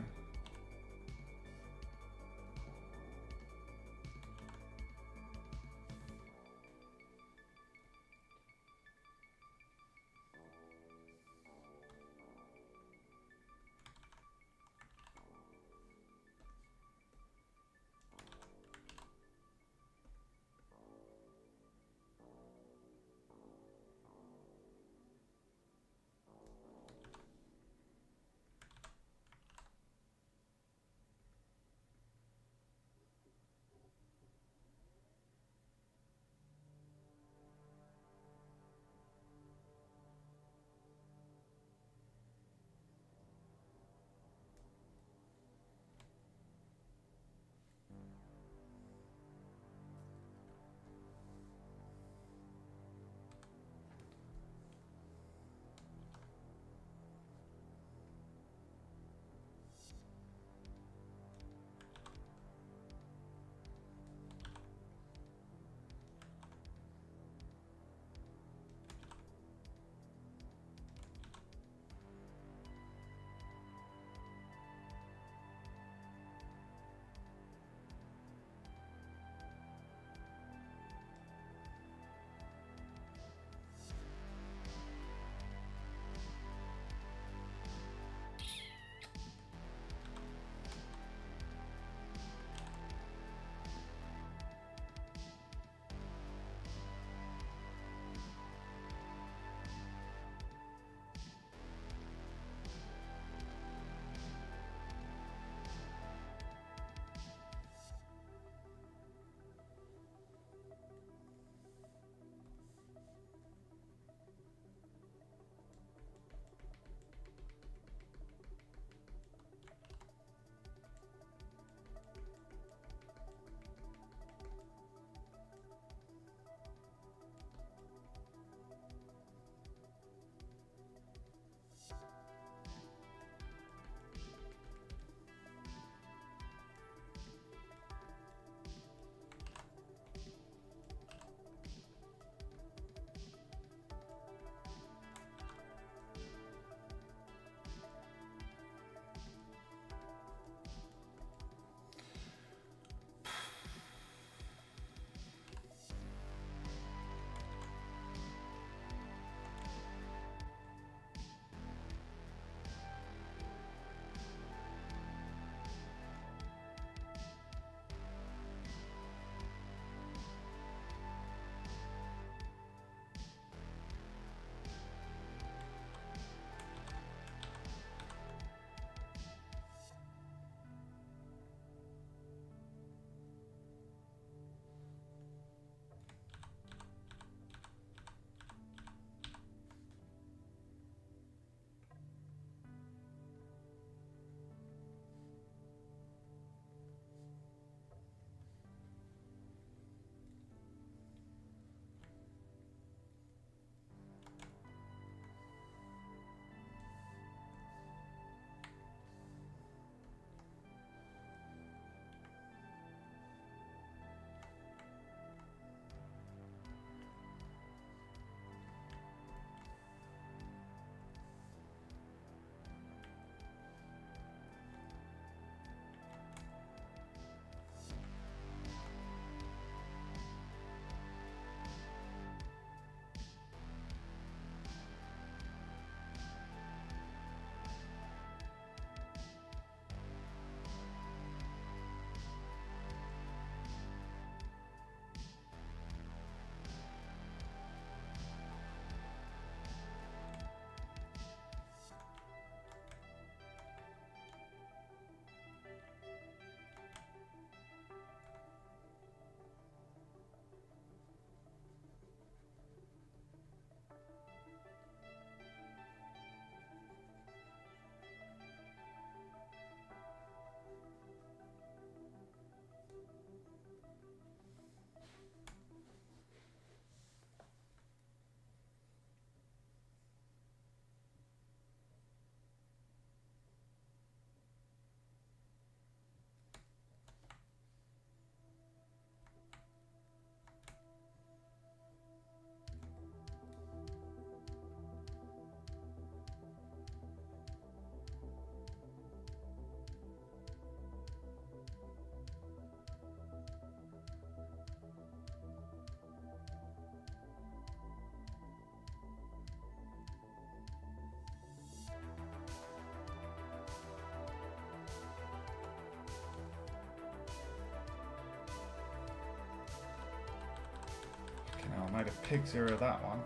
made a pig's ear of that one.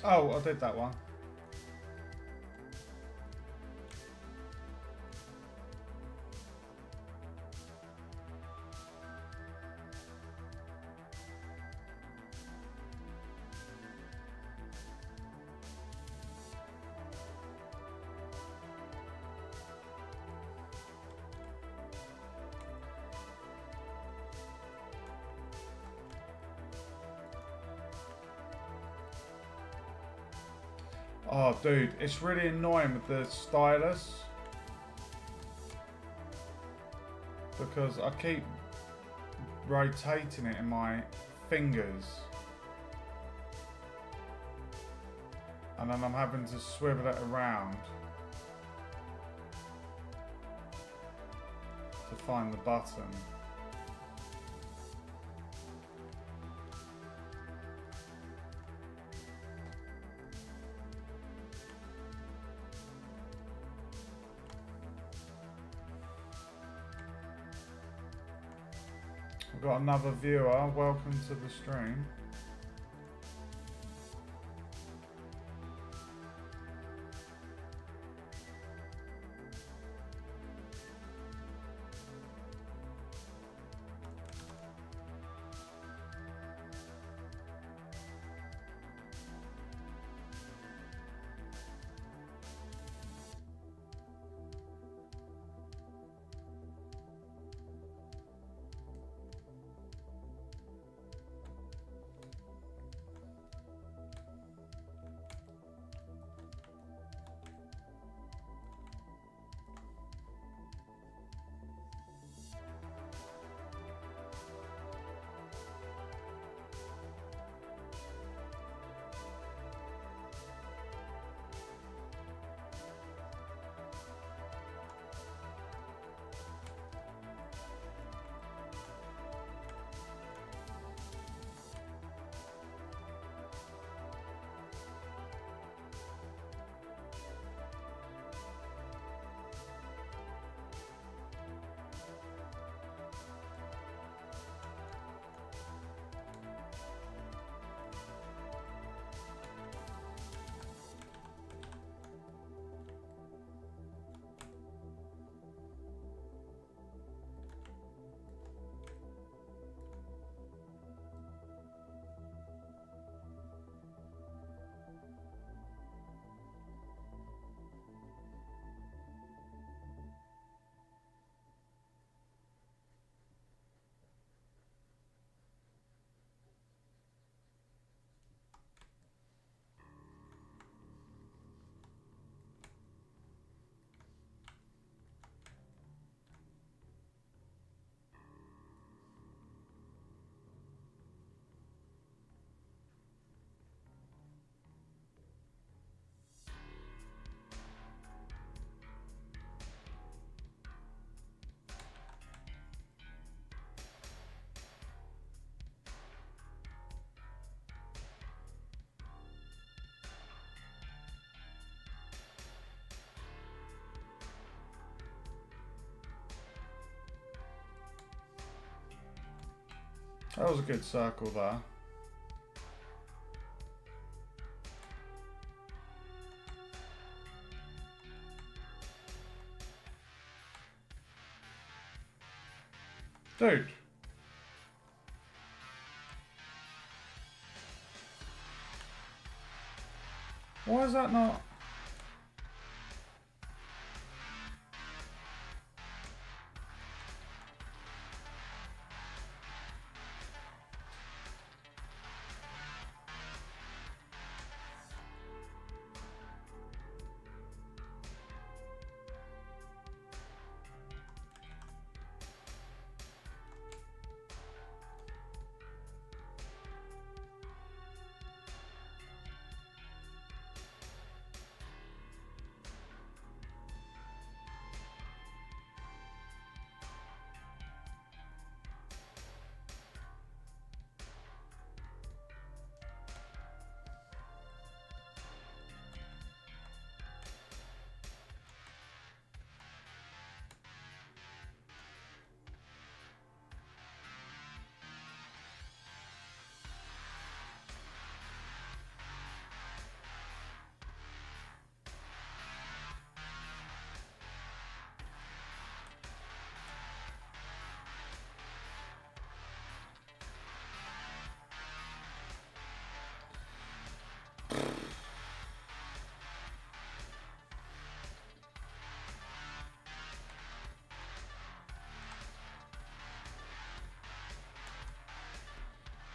Oh, I did that one. Oh, dude, it's really annoying with the stylus because I keep rotating it in my fingers and then I'm having to swivel it around to find the button. We've got another viewer. Welcome to the stream. That was a good circle there. Dude. Why is that not?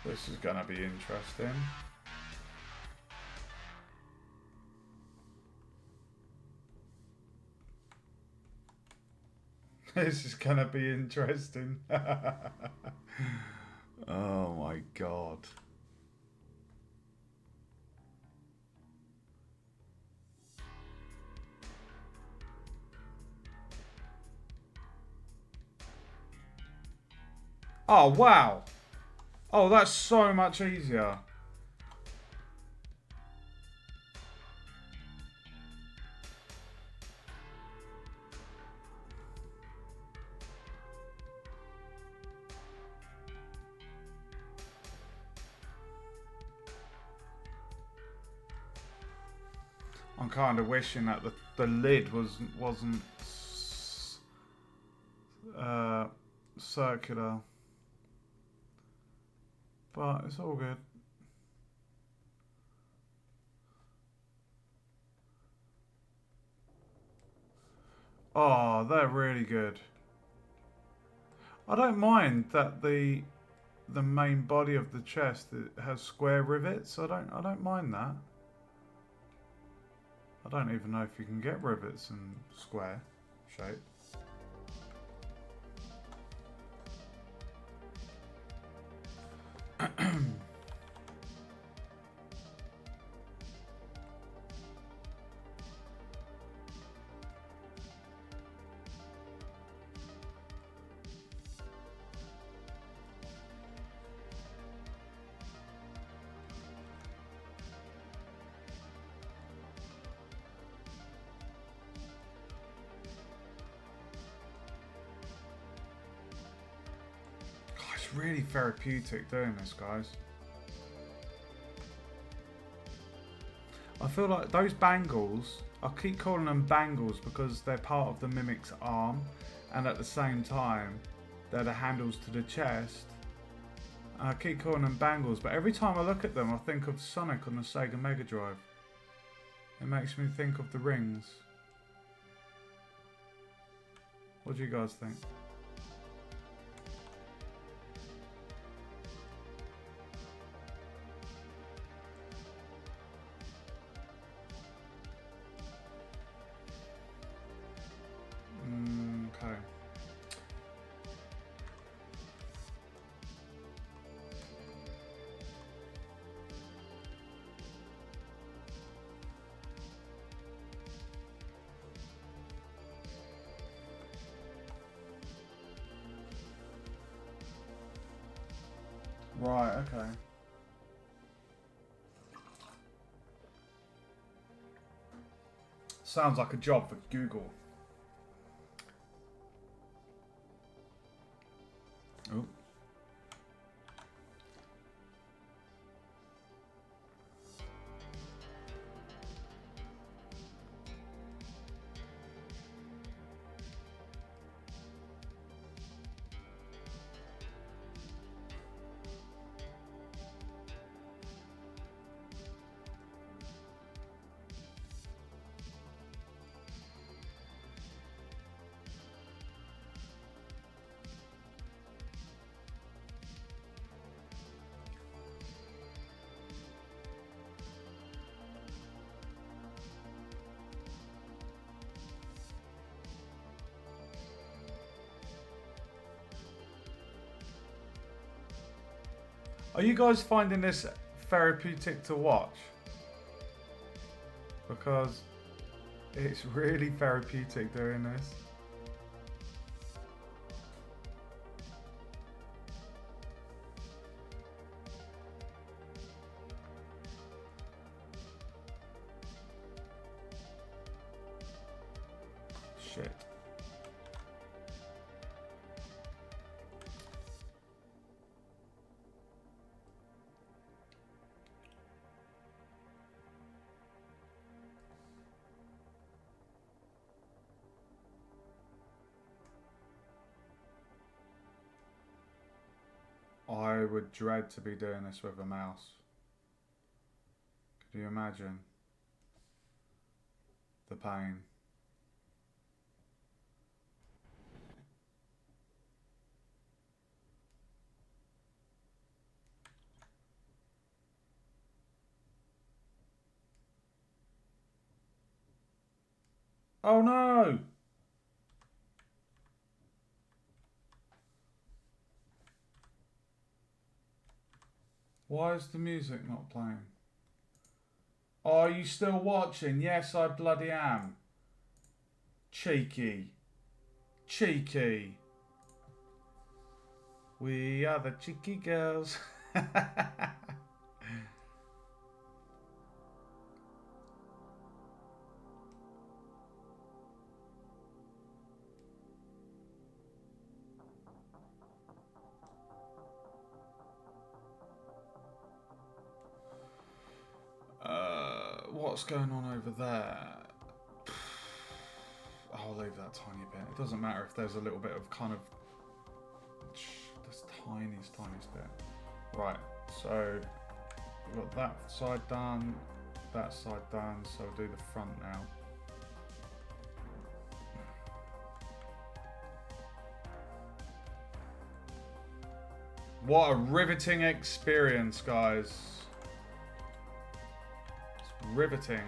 This is going to be interesting. This is going to be interesting. Oh my god. Oh wow. Oh, that's so much easier. I'm kind of wishing that the lid wasn't circular, but it's all good. Oh, they're really good. I don't mind that the main body of the chest has square rivets. I don't mind that. I don't even know if you can get rivets in square shape. It's really therapeutic doing this, guys. I feel like those bangles, I keep calling them bangles because they're part of the Mimic's arm, and at the same time, they're the handles to the chest. And I keep calling them bangles, but every time I look at them, I think of Sonic on the Sega Mega Drive. It makes me think of the rings. What do you guys think? Okay. Right, okay. Sounds like a job for Google. Oh. Are you guys finding this therapeutic to watch? Because it's really therapeutic doing this. Shit. I would dread to be doing this with a mouse. Could you imagine the pain? Oh no! Why is the music not playing? Oh, are you still watching? Yes, I bloody am. Cheeky. Cheeky. We are the cheeky girls. What's going on over there? I'll leave that tiny bit. It doesn't matter if there's a little bit of kind of this tiniest bit. Right, so we've got that side done, that side done, so we'll do the front now. What a riveting experience, guys. It's riveting.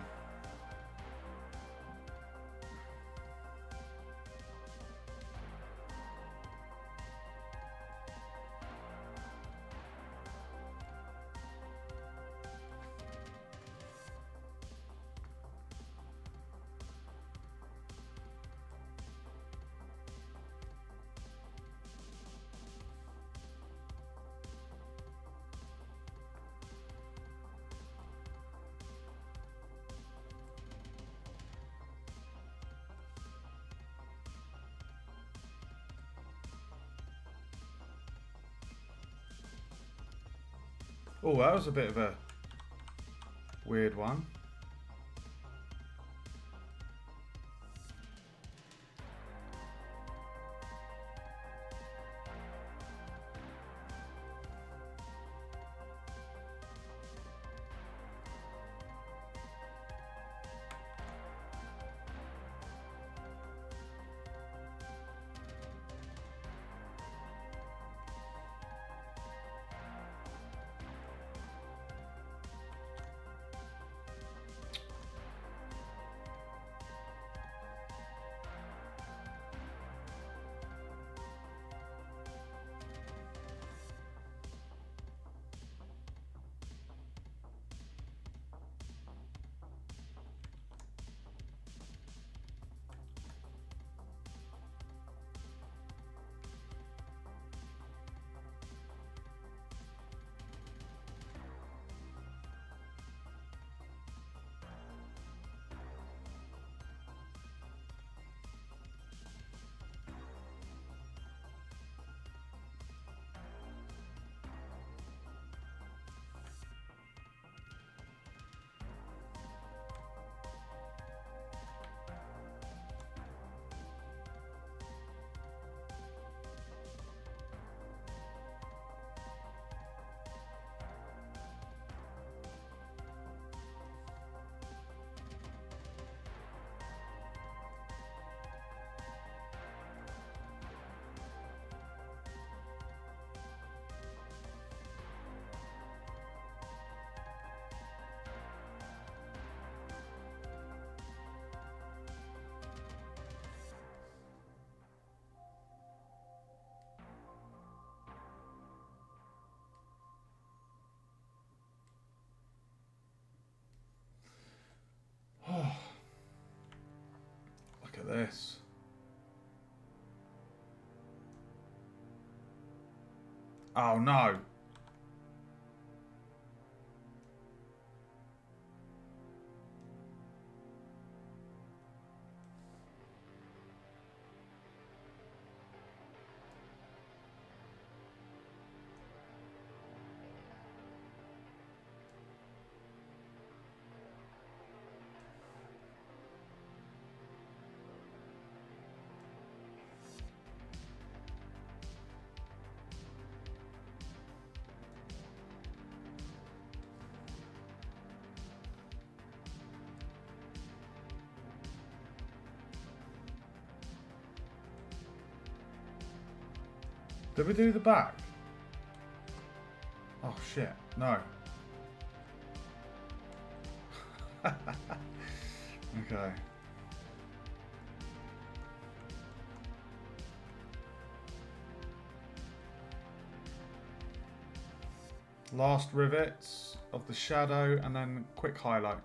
Oh, that was a bit of a weird one. Look at this. Oh no. Did we do the back? Oh shit, no. Okay. Last rivets of the shadow and then quick highlight.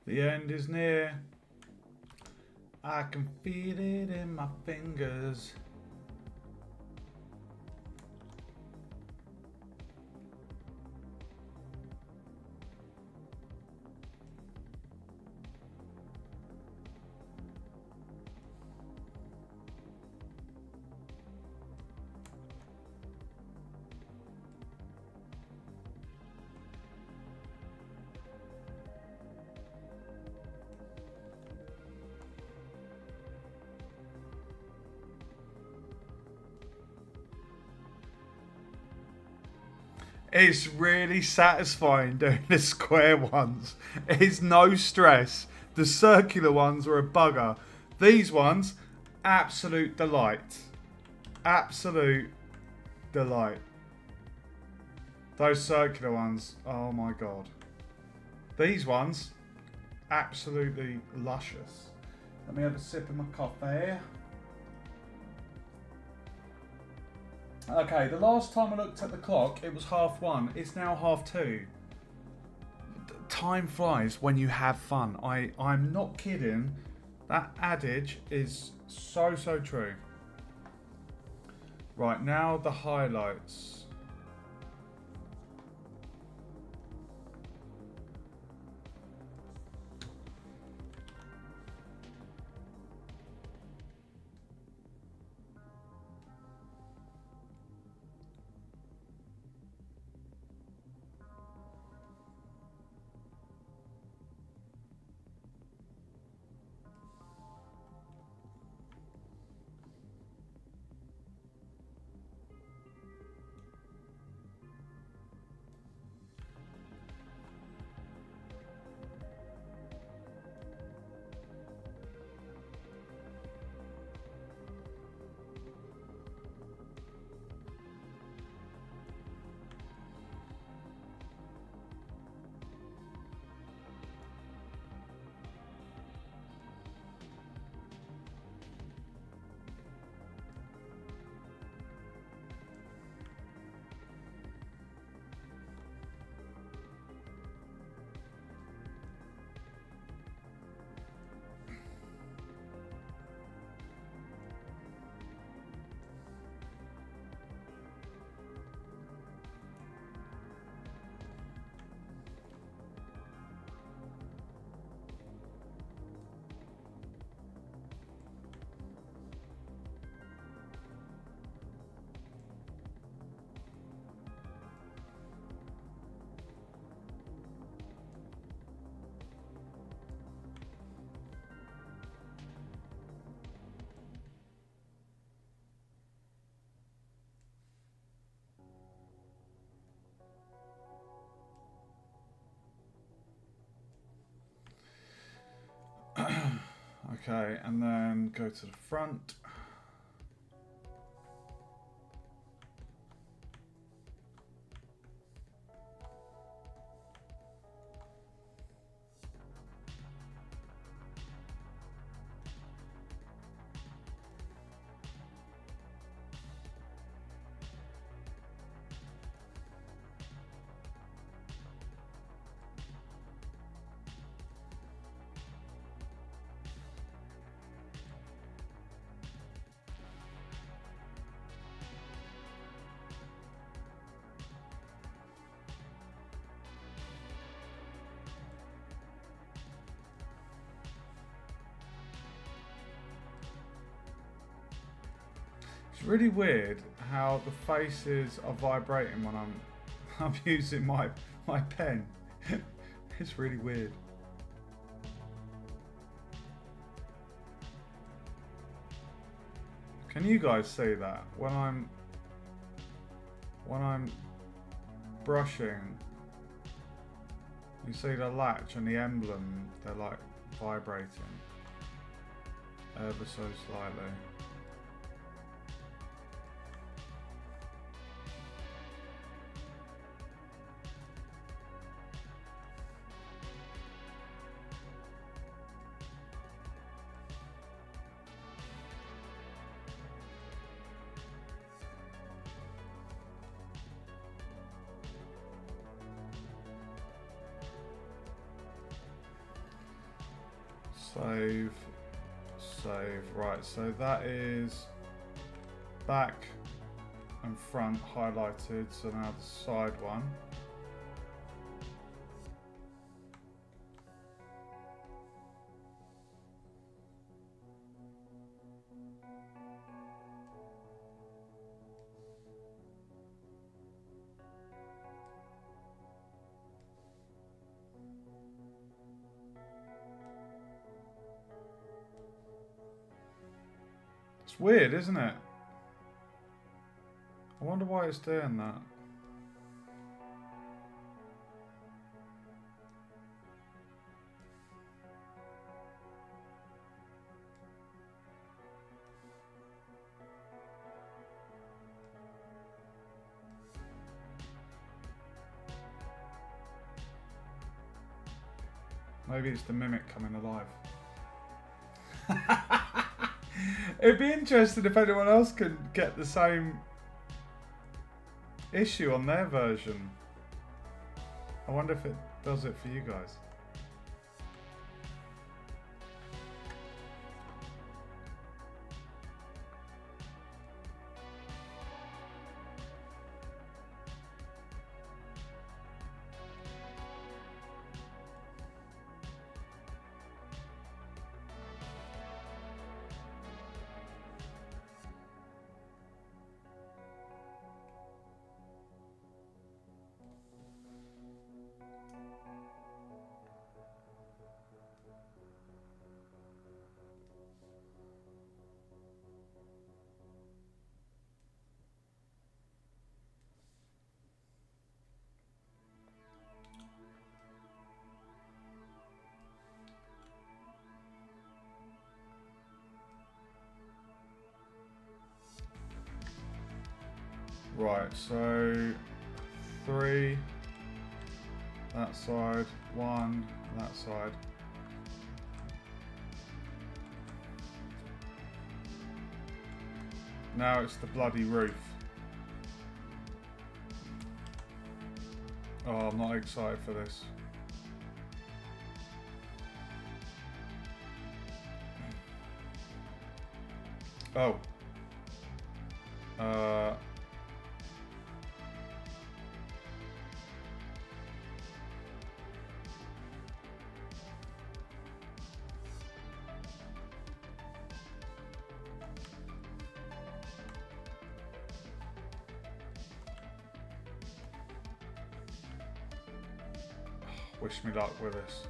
The end is near. I can feel it in my fingers. It's really satisfying doing the square ones. It's no stress. The circular ones are a bugger. These ones, absolute delight. Absolute delight. Those circular ones, oh my god. These ones, absolutely luscious. Let me have a sip of my coffee. Okay, the last time I looked at the clock, it was 1:30. It's now 2:30. Time flies when you have fun. I'm not kidding. That adage is so true. Right, now the highlights. Okay, and then go to the front. It's really weird how the faces are vibrating when I'm using my pen. It's really weird. Can you guys see that when I'm brushing? You see the latch and the emblem, they're like vibrating ever so slightly. Save, save. Right, so that is back and front highlighted, so now the side one. It's weird, isn't it? I wonder why it's doing that. Maybe it's the mimic coming alive. It'd be interesting if anyone else could get the same issue on their version. I wonder if it does it for you guys. Right, so 3 that side, 1 that side. Now it's the bloody roof. Oh, I'm not excited for this. Oh. Wish me luck with this.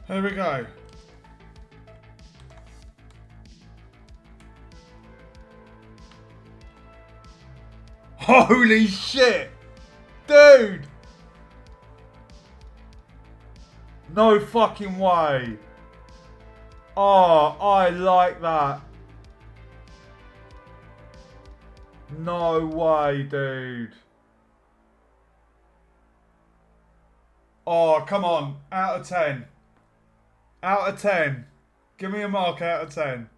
Here we go. Holy shit! Dude! No fucking way. Oh, I like that. No way, dude. Oh, come on. Out of 10. Out of 10. Give me a mark out of 10.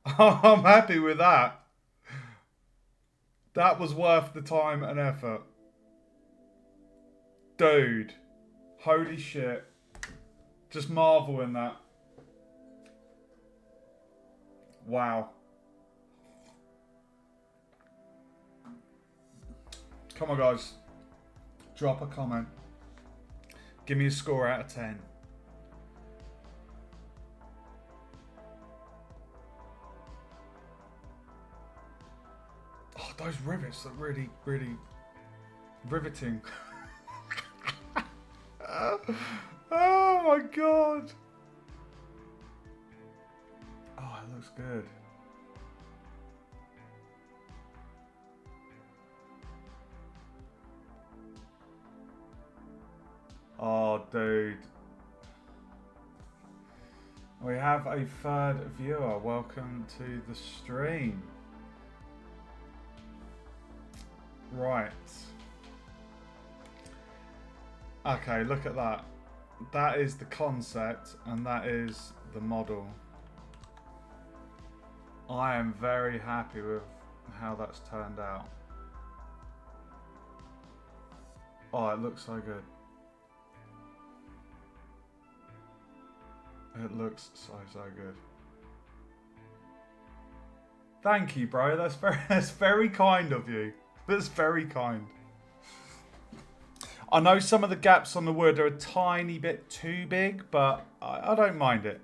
I'm happy with that. That was worth the time and effort. Dude. Holy shit. Just marvel in that. Wow. Come on, guys. Drop a comment. Give me a score out of 10. Oh, those rivets are really, really riveting. Oh my god. Oh, it looks good. Oh, dude. We have a third viewer. Welcome to the stream. Right. Okay, look at that. That is the concept and that is the model. I am very happy with how that's turned out. Oh, it looks so good. It looks so good. Thank you, bro. That's very kind of you. That's very kind. I know some of the gaps on the wood are a tiny bit too big, but I don't mind it.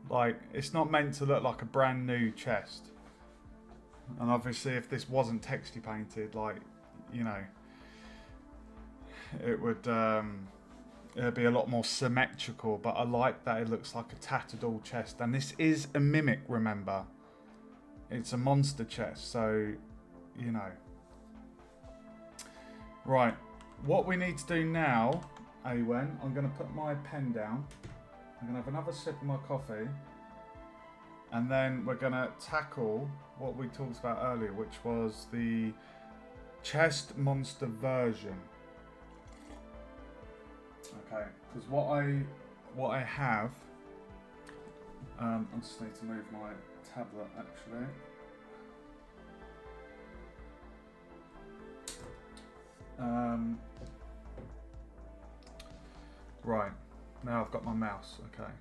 Like, it's not meant to look like a brand new chest. And obviously if this wasn't texture painted, like, you know, it would it'd be a lot more symmetrical, but I like that it looks like a tattered all chest. And this is a mimic, remember. It's a monster chest, so, you know. Right, what we need to do now, Awen, I'm going to put my pen down. I'm going to have another sip of my coffee. And then we're going to tackle what we talked about earlier, which was the chest monster version. Okay, because what I have, I just need to move my tablet actually. Right, now I've got my mouse, okay.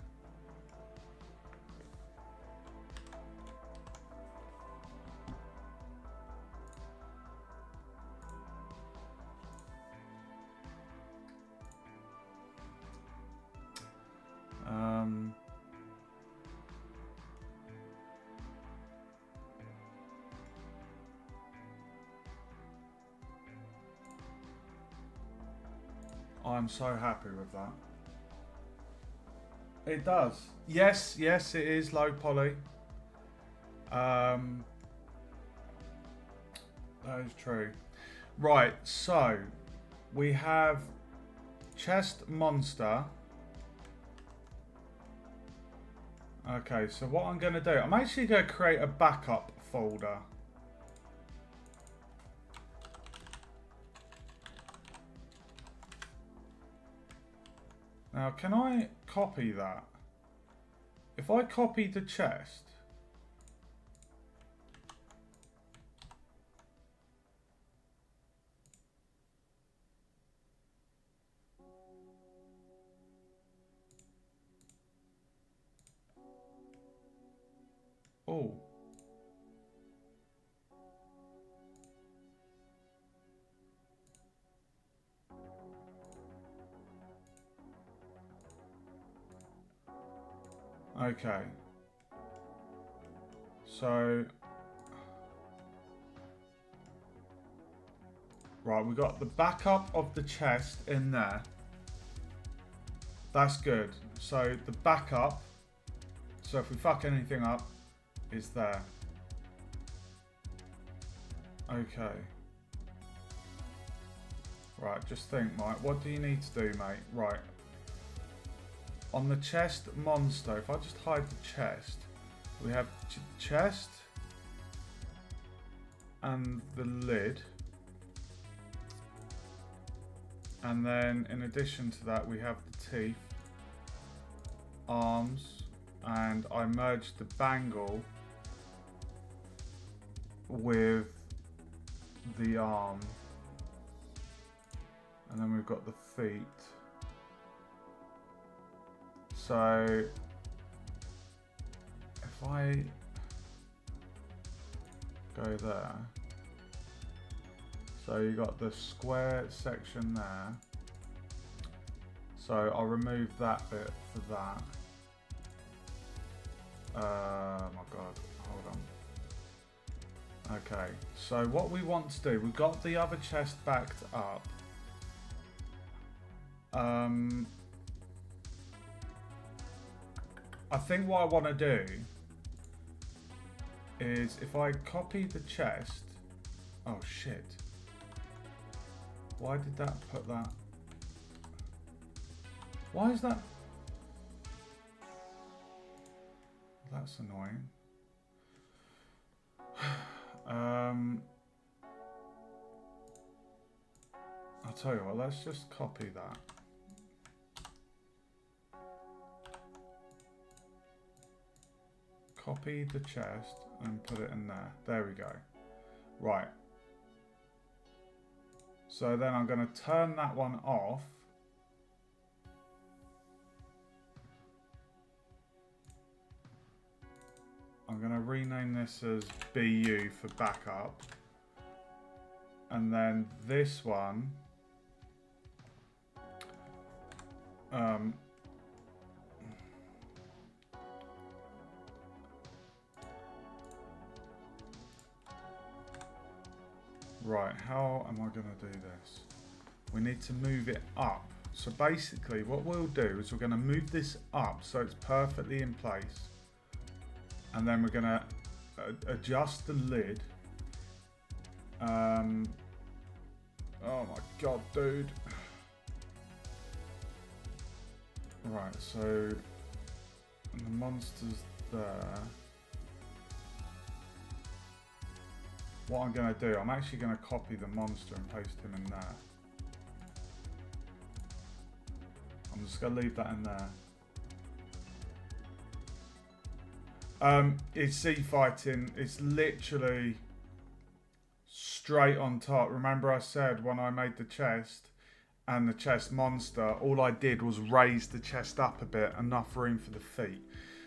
I'm so happy with that. It does. Yes, it is low poly. That is true. Right, so we have chest monster. Okay, so what I'm going to do, I'm actually going to create a backup folder. Now, can I copy that? If I copy the chest, oh. Okay. So. Right, we got the backup of the chest in there. That's good. So the backup, so if we fuck anything up, is there. Okay. Right, just think, Mike. What do you need to do, mate? Right. On the chest monster, if I just hide the chest, we have chest and the lid. And then in addition to that, we have the teeth, arms, and I merged the bangle with the arm. And then we've got the feet. So if I go there, so you got the square section there. So I'll remove that bit for that. Oh my god, hold on. Okay, so what we want to do, we've got the other chest backed up. I think what I want to do is if I copy the chest. Oh shit. Why did that put that? Why is that? That's annoying. I'll tell you what, let's just copy that. Copy the chest and put it in there. There we go. Right. So then I'm going to turn that one off. I'm going to rename this as BU for backup. And then this one, right, how am I going to do this? We need to move it up. So basically what we'll do is we're going to move this up so it's perfectly in place. And then we're going to adjust the lid. Oh my god, dude. Right, so the monster's there. What I'm going to do, I'm actually going to copy the monster and paste him in there. I'm just going to leave that in there. It's sea fighting. It's literally straight on top. Remember I said when I made the chest and the chest monster, all I did was raise the chest up a bit, enough room for the feet.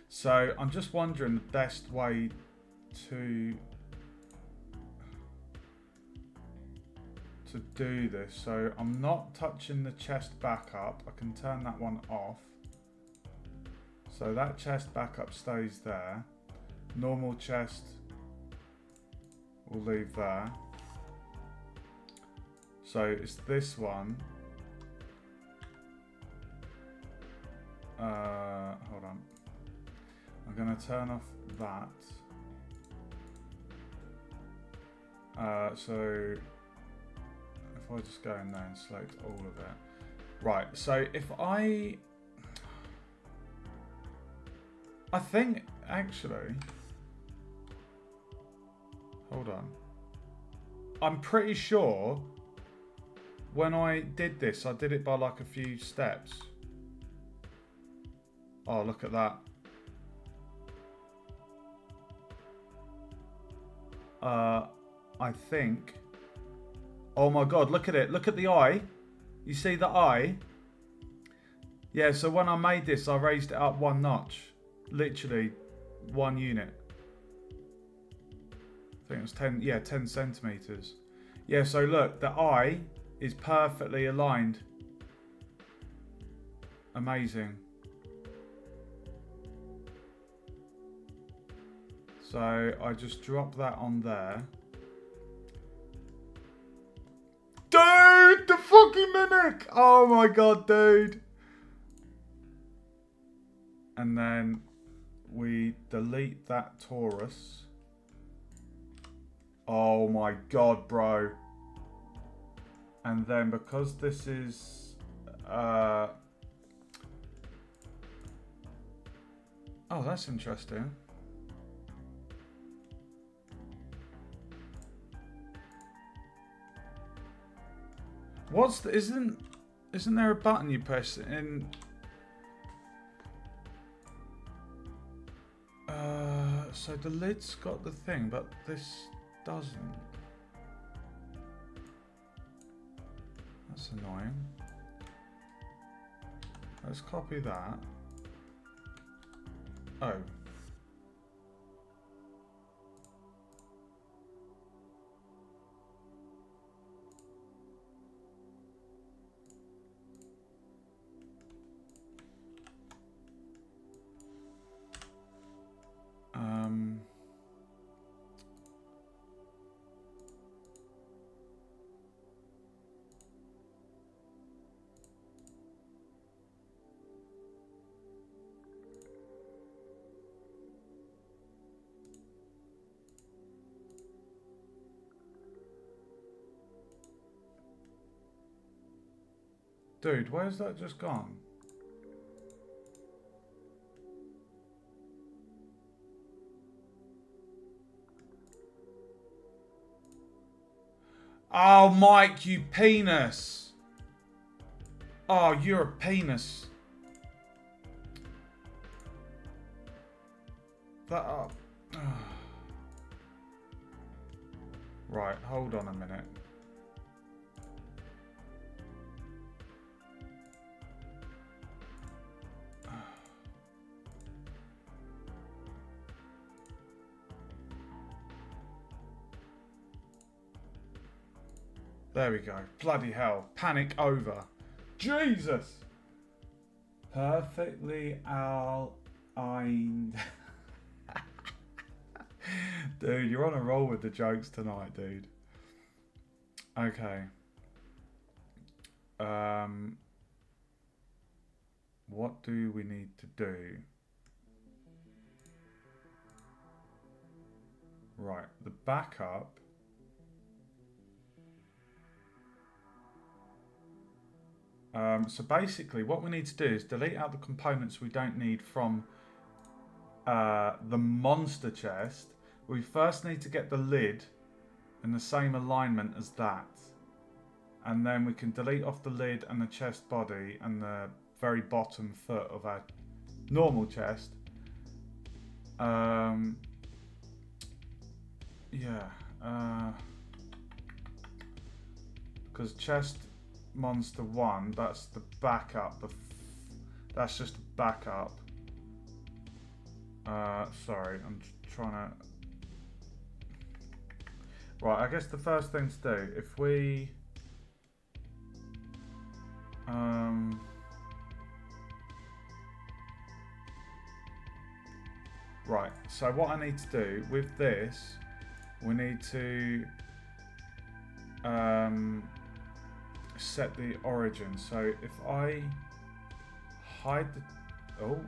So I'm just wondering the best way to do this. So I'm not touching the chest back up. I can turn that one off. So that chest backup stays there. Normal chest we'll leave there. So it's this one. Hold on. I'm going to turn off that. So if I just go in there and select all of it. Right, so if I think actually, hold on. I'm pretty sure when I did this, I did it by like a few steps. Oh, look at that. I think. Oh my god, look at it. Look at the eye. You see the eye? Yeah, so when I made this, I raised it up one notch. Literally one unit. I think it was 10 centimeters. Yeah, so look, the eye is perfectly aligned. Amazing. So I just drop that on there. Dude! fucking mimic! Oh my god, dude. And then we delete that Taurus. Oh my god, bro. And then because this is... oh, that's interesting. What's the... Isn't there a button you press in... so the lid's got the thing, but this doesn't. That's annoying. Let's copy that. Oh. Dude, where's that just gone? Oh, Mike, you penis. Oh, you're a penis. That up. Right, hold on a minute. There we go. Bloody hell. Panic over. Jesus! Perfectly aligned. Dude, you're on a roll with the jokes tonight, dude. Okay. What do we need to do? Right, the backup. So basically what we need to do is delete out the components we don't need from the monster chest. We first need to get the lid in the same alignment as that. And then we can delete off the lid and the chest body and the very bottom foot of our normal chest. Because chest monster 1, that's the backup. That's just a backup. Sorry, I'm trying to... Right, I guess the first thing to do, if we... Right, so what I need to do with this, we need to set the origin. So if I hide the... Oh.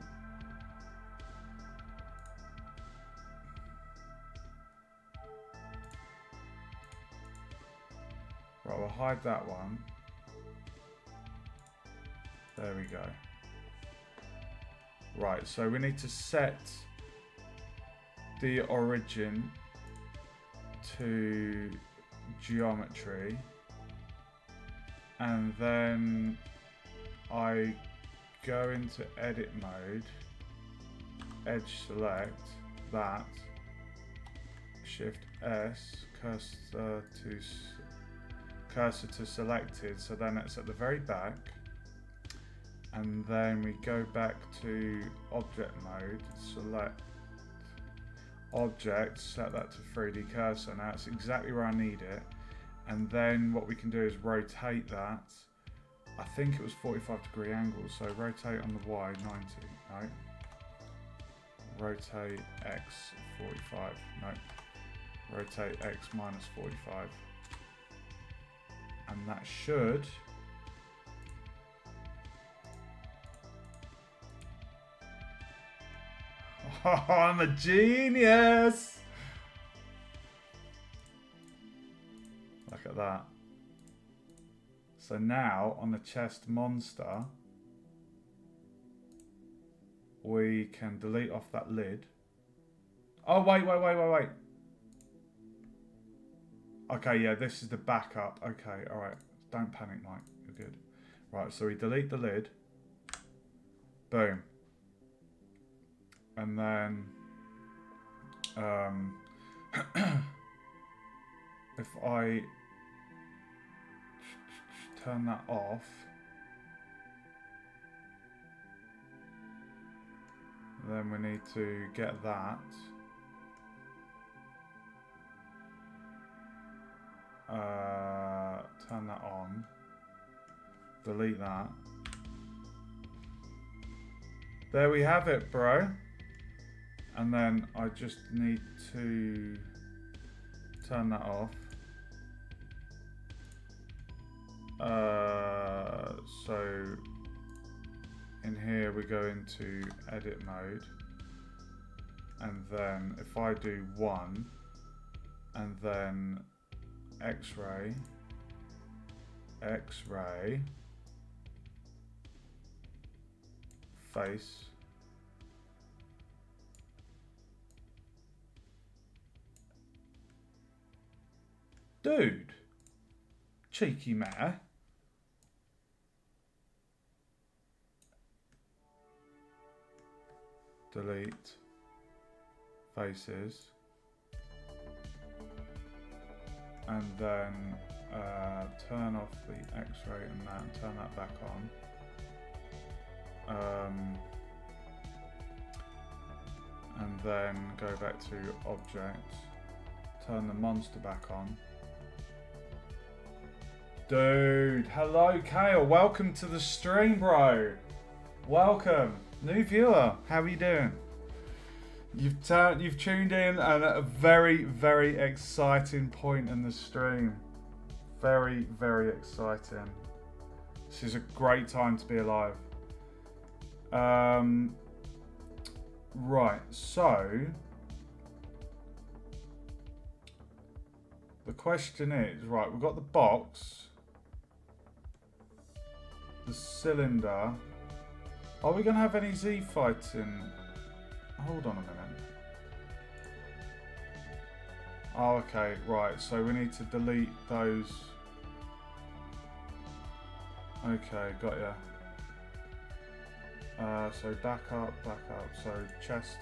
Right, we'll hide that one. There we go. Right, so we need to set the origin to geometry, and then I go into edit mode, edge select that, shift S, cursor to selected, so then it's at the very back. And then we go back to object mode, select object, set that to 3D cursor. Now it's exactly where I need it. And then what we can do is rotate that. I think it was 45-degree angle, so rotate on the Y 90, no. Rotate X 45, no. Rotate X minus 45. And that should Oh, I'm a genius. Look at that. So now on the chest monster, we can delete off that lid. Oh, wait. Okay, yeah, this is the backup. Okay, all right. Don't panic, Mike. You're good. Right, so we delete the lid. Boom. And then if I turn that off, then we need to get that. Turn that on. Delete that. There we have it, bro. And then I just need to turn that off. So in here we go into edit mode, and then if I do 1 and then X-ray, face, dude, cheeky mare. Delete faces, and then turn off the X-ray and that, and turn that back on. And then go back to object, turn the monster back on. Dude, hello Kale, welcome to the stream, bro. Welcome, new viewer. How are you doing? You've tuned in at a very, very exciting point in the stream. Very, very exciting. This is a great time to be alive. Right, so the question is, right, we've got the box, the cylinder. Are we going to have any Z fighting? Hold on a minute. Oh, okay, right, so we need to delete those. Okay, got ya. So back up, so chest.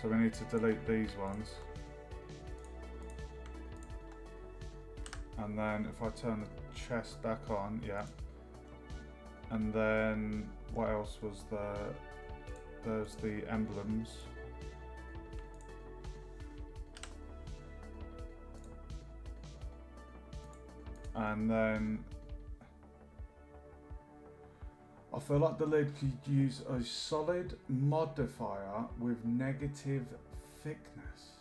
So we need to delete these ones. And then if I turn the chest back on, yeah. And then what else was there? There's the emblems. And then I feel like the lid could use a solid modifier with negative thickness.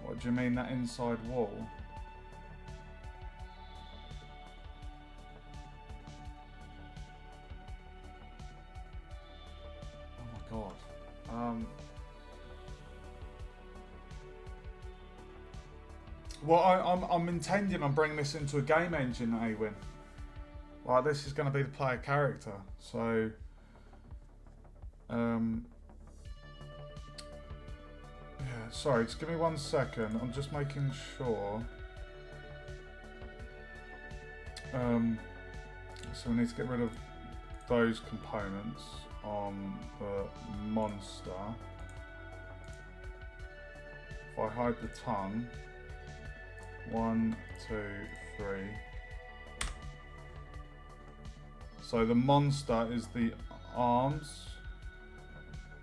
What do you mean, that inside wall? Oh my god. Well, I'm intending on bringing this into a game engine, Awin. Like, this is going to be the player character, so yeah, sorry, just give me 1 second. I'm just making sure. So we need to get rid of those components on the monster. If I hide the tongue. 1, 2, 3. So the monster is the arms,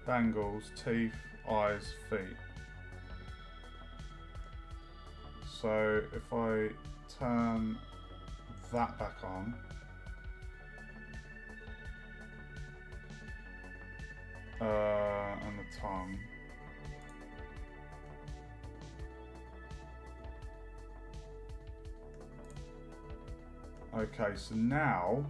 bangles, teeth, eyes, feet. So if I turn that back on, and the tongue. Okay, so now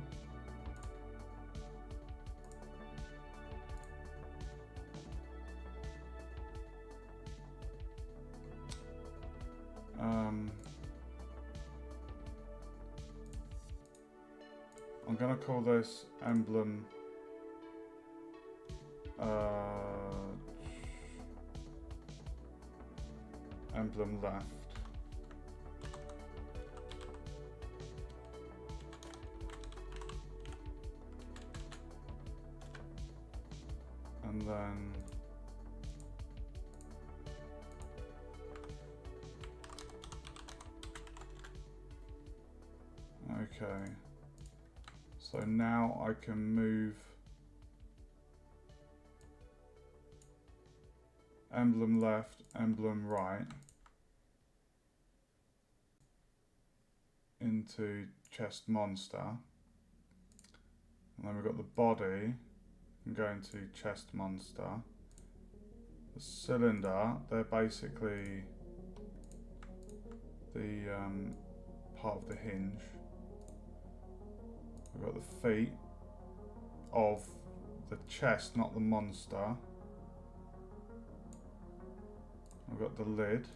going to call this emblem emblem left. And then okay, so now I can move emblem left, emblem right into chest monster, and then we've got the body and go into chest monster. The cylinder, they're basically the part of the hinge. We've got the feet of the chest, not the monster. We've got the lid.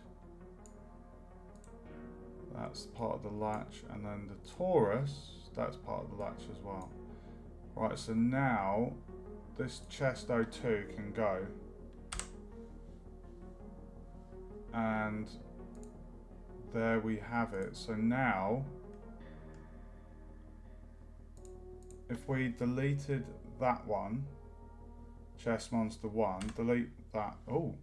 That's part of the latch, and then the torus, that's part of the latch as well. Right, so now this chest O2 can go. And there we have it. So now, if we deleted that one, chest monster 1, delete that. Oh.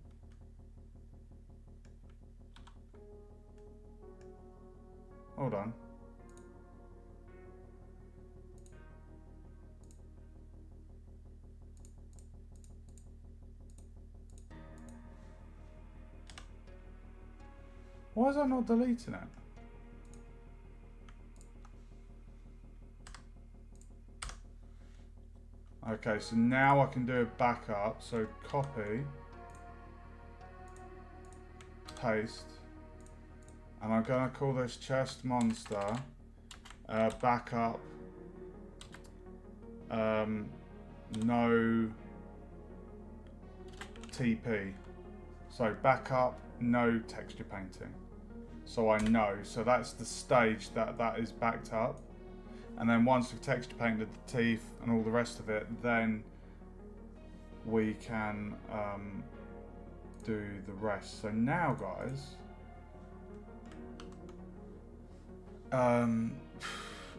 Hold on. Why is that not deleting it? Okay, so now I can do a backup. So copy, paste, and I'm gonna call this chest monster backup no TP. So backup no texture painting. So I know. So that's the stage that is backed up. And then once we've texture painted the teeth and all the rest of it, then we can do the rest. So now, guys,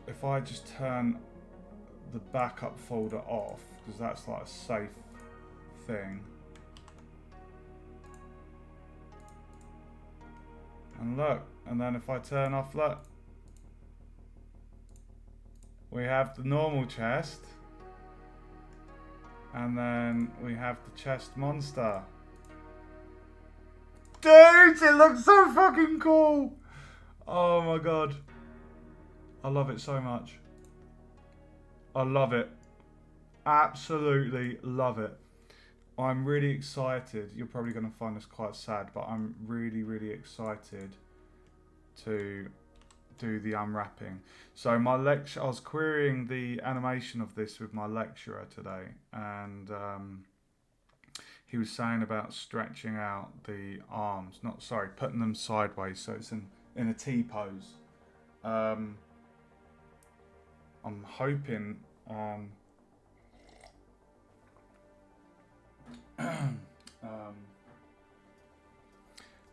if I just turn the backup folder off, because that's like a safe thing. And look, and then if I turn off, look, we have the normal chest, and then we have the chest monster. Dude, it looks so fucking cool. Oh my god. I love it so much. I love it. Absolutely love it. I'm really excited. You're probably going to find this quite sad, but I'm really, really excited to do the unwrapping. So my lecture, I was querying the animation of this with my lecturer today, and he was saying about stretching out the arms, putting them sideways so it's in a T pose. I'm hoping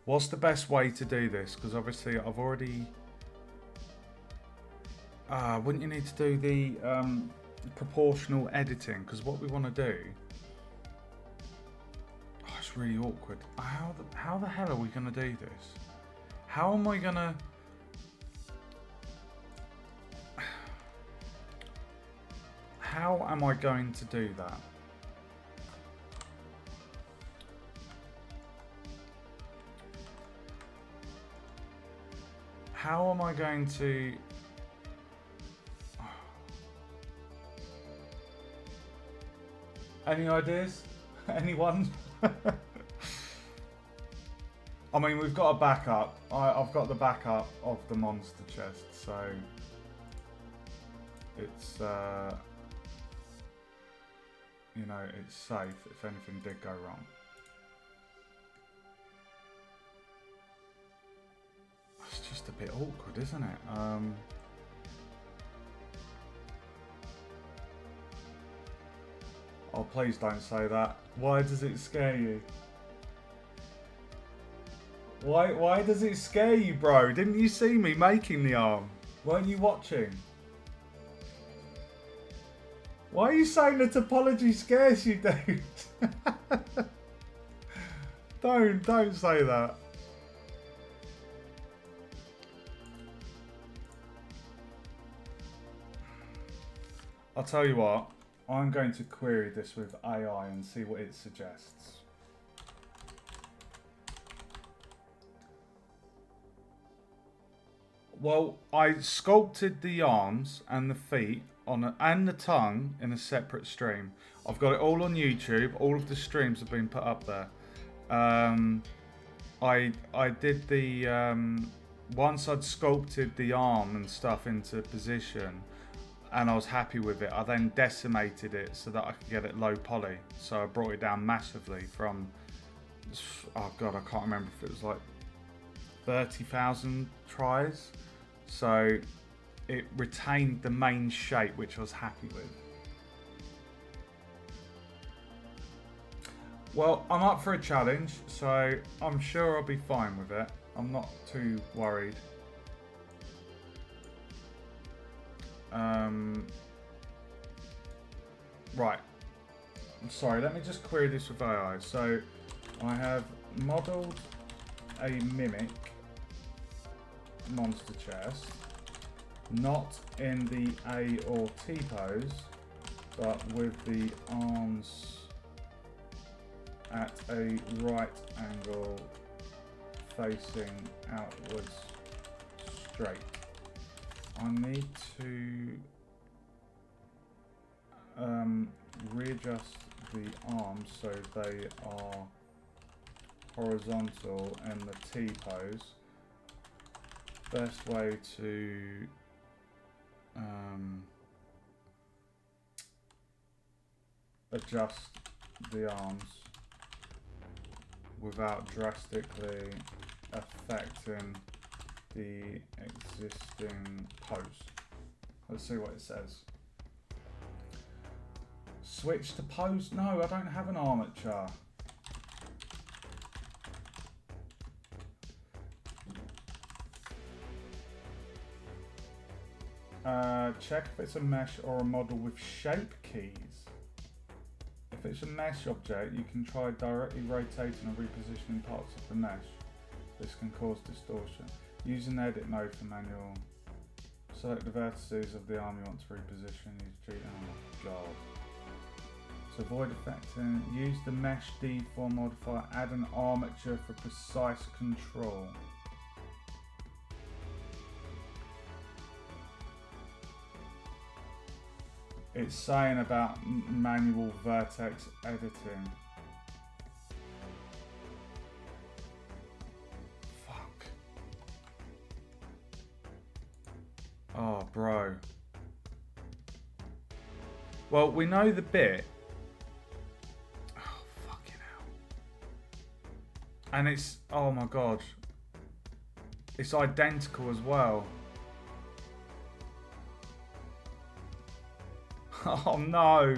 what's the best way to do this? Because obviously I've already wouldn't you need to do the proportional editing? Because what we want to do, it's really awkward. How the hell are we going to do this? How am I going to... How am I going to do that? How am I going to... Any ideas? Anyone? I mean, we've got a backup. I've got the backup of the monster chest, so it's you know, it's safe if anything did go wrong. It's just a bit awkward, isn't it? Oh, please don't say that. Why does it scare you? Why does it scare you, bro? Didn't you see me making the arm? Weren't you watching? Why are you saying the topology scares you, dude? Don't say that. I'll tell you what, I'm going to query this with AI and see what it suggests. Well, I sculpted the arms and the feet and the tongue in a separate stream. I've got it all on YouTube. All of the streams have been put up there. I did the once I'd sculpted the arm and stuff into position, and I was happy with it. I then decimated it so that I could get it low poly. So I brought it down massively from, oh god, I can't remember if it was like 30,000 tries. So it retained the main shape, which I was happy with. Well, I'm up for a challenge, so I'm sure I'll be fine with it. I'm not too worried. Right. Sorry, let me just query this with AI. So I have modelled a mimic monster chest, not in the A or T pose, but with the arms at a right angle facing outwards straight. I need to readjust the arms so they are horizontal in the T pose. Best way to adjust the arms without drastically affecting the existing pose. Let's see what it says. Switch to pose? No, I don't have an armature. Check if it's a mesh or a model with shape keys. If it's a mesh object, you can try directly rotating or repositioning parts of the mesh. This can cause distortion. Use an edit node for manual. Select the vertices of the arm you want to reposition. Oh my god. To avoid affecting, use the mesh deform modifier. Add an armature for precise control. It's saying about manual vertex editing. Fuck. Oh, bro. Well, we know the bit. Oh, fucking hell. And it's, oh my god. It's identical as well. Oh no.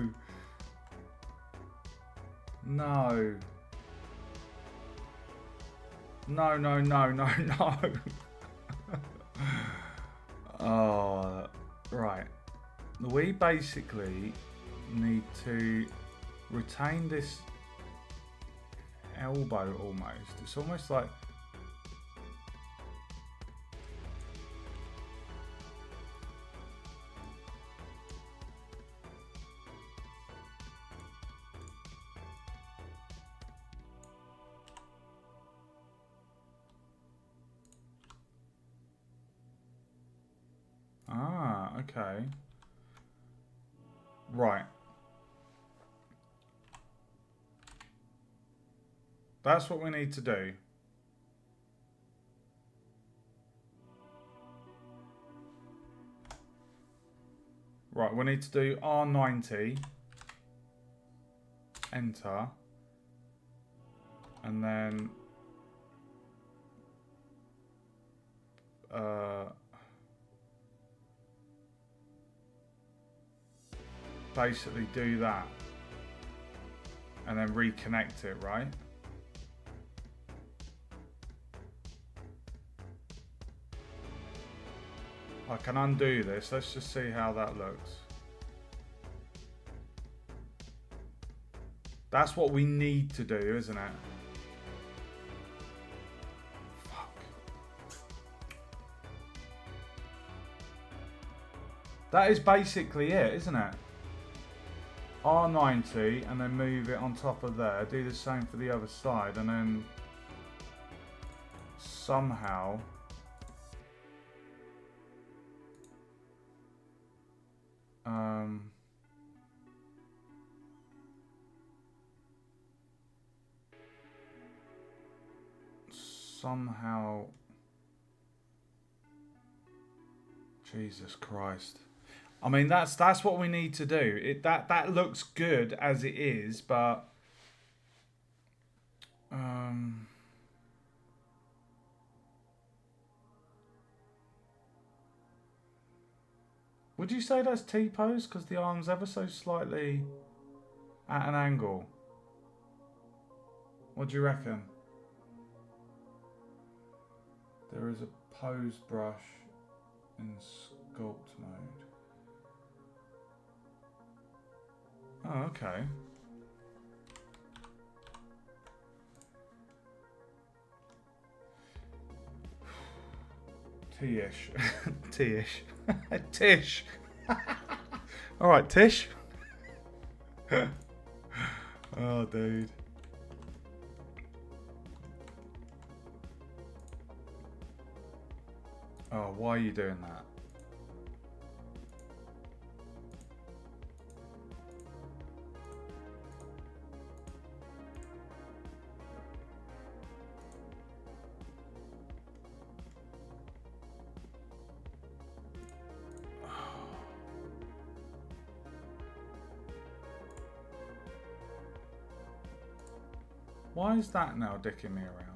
No. No, no, no, no, no. Oh, right. We basically need to retain this elbow almost. It's almost like... Ah, okay. Right. That's what we need to do. Right, we need to do R90. Enter. And then... basically do that. and then reconnect it, right? I can undo this. Let's just see how that looks. That's what we need to do, isn't it? Fuck. That is basically it, isn't it? R90 and then move it on top of there. Do the same for the other side and then somehow somehow Jesus Christ. I mean that's what we need to do. That looks good as it is, but would you say that's T-pose because the arm's ever so slightly at an angle? What do you reckon? There is a pose brush in sculpt mode. Oh, okay. T-ish. T-ish. Tish. Alright, Tish. Oh, dude. Oh, why are you doing that? Why is that now dicking me around?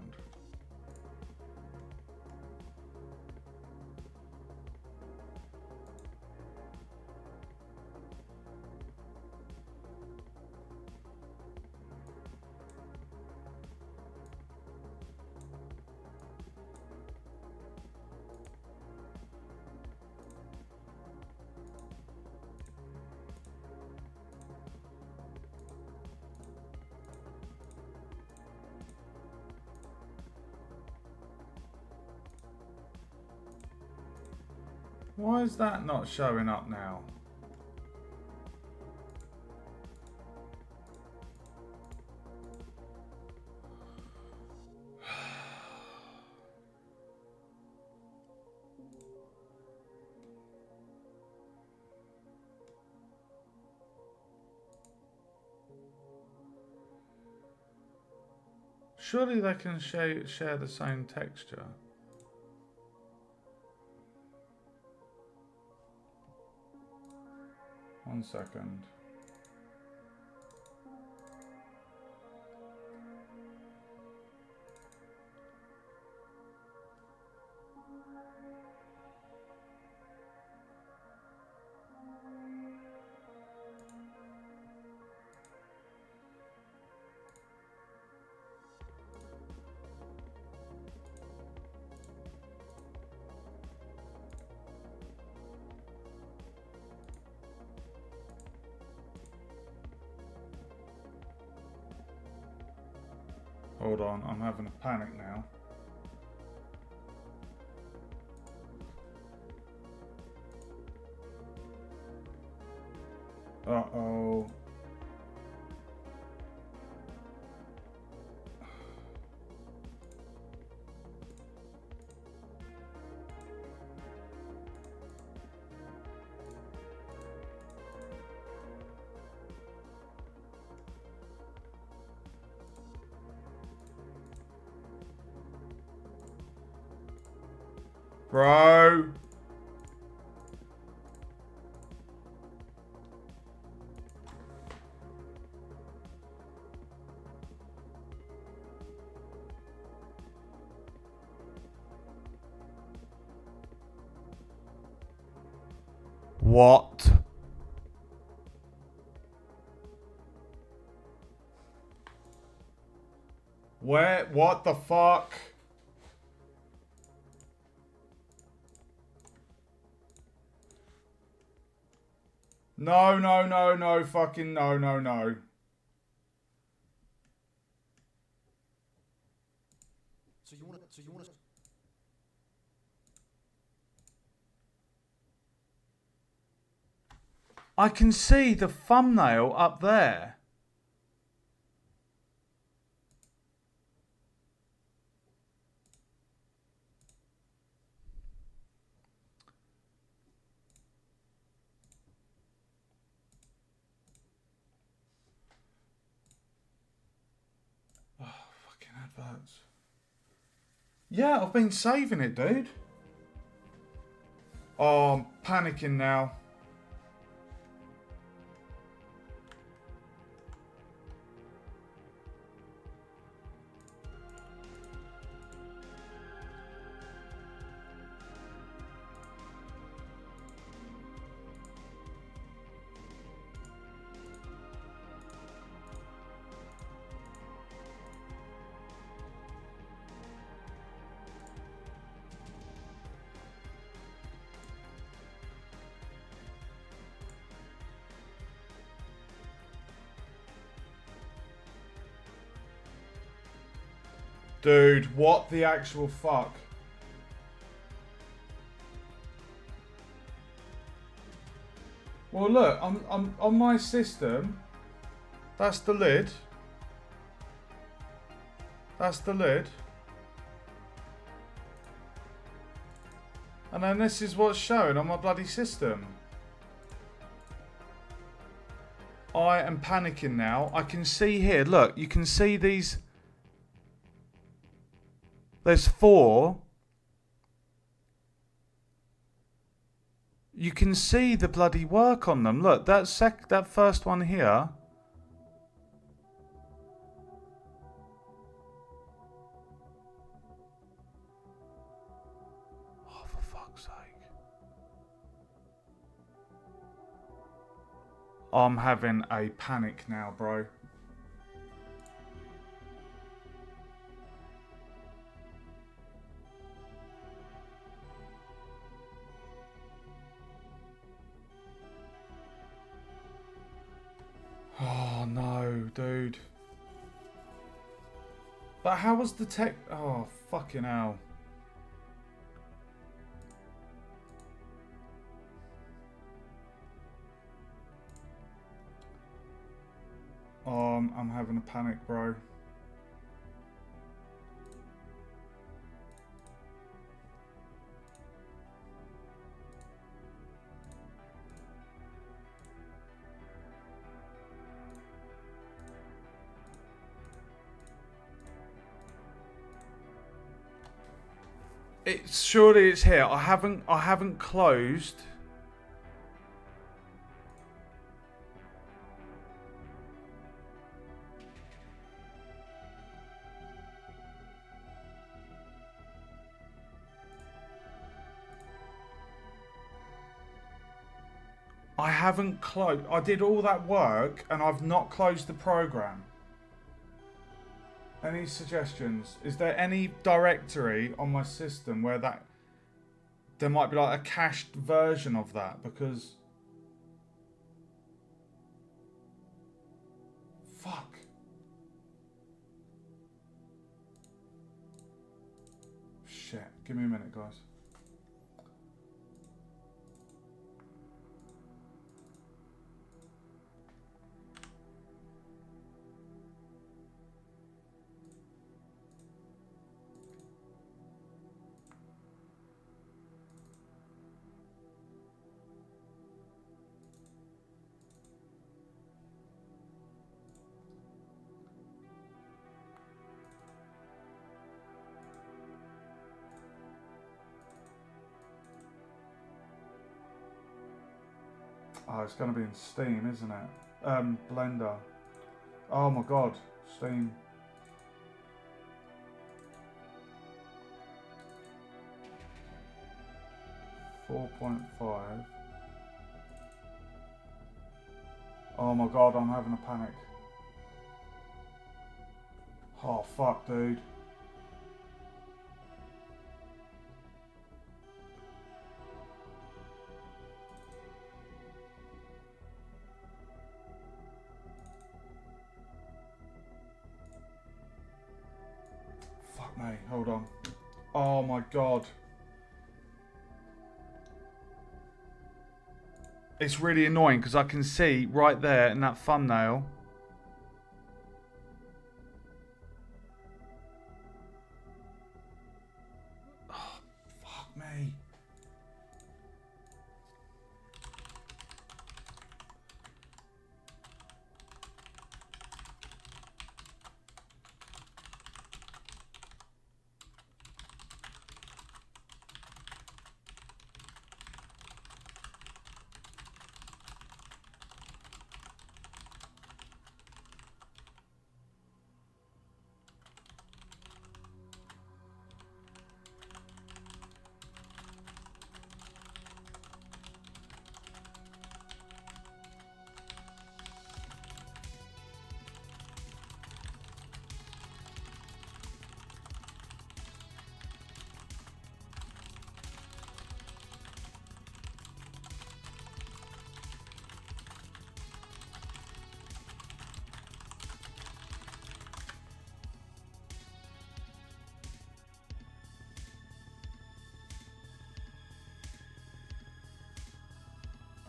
Why is that not showing up now? Surely they can share the same texture. One second. Hold on, I'm having a panic now. Uh-oh. Bro. What? Where? What the fuck? No, no, no, no, fucking no, no, no. So you wanna I can see the thumbnail up there. Oh, fucking adverts. Yeah, I've been saving it, dude. Oh, I'm panicking now. Dude, what the actual fuck? Well, look, I'm on my system. That's the lid. That's the lid. And then this is what's showing on my bloody system. I am panicking now. I can see here, look, you can see these. There's 4. You can see the bloody work on them. Look, that first one here. Oh, for fuck's sake. I'm having a panic now, bro. Oh no, dude. But how was the tech? Oh, fucking hell. I'm having a panic, bro. Surely it's here. I haven't closed. I haven't closed. I did all that work and I've not closed the program. Any suggestions? Is there any directory on my system where there might be like a cached version of that? Because fuck. Shit. Give me a minute, guys. Oh, it's going to be in Steam, isn't it? Blender. Oh my god. Steam. .5. Oh my god, I'm having a panic. Oh, fuck, dude. Fuck me, hold on. Oh my god. It's really annoying because I can see right there in that thumbnail. Oh, fuck me.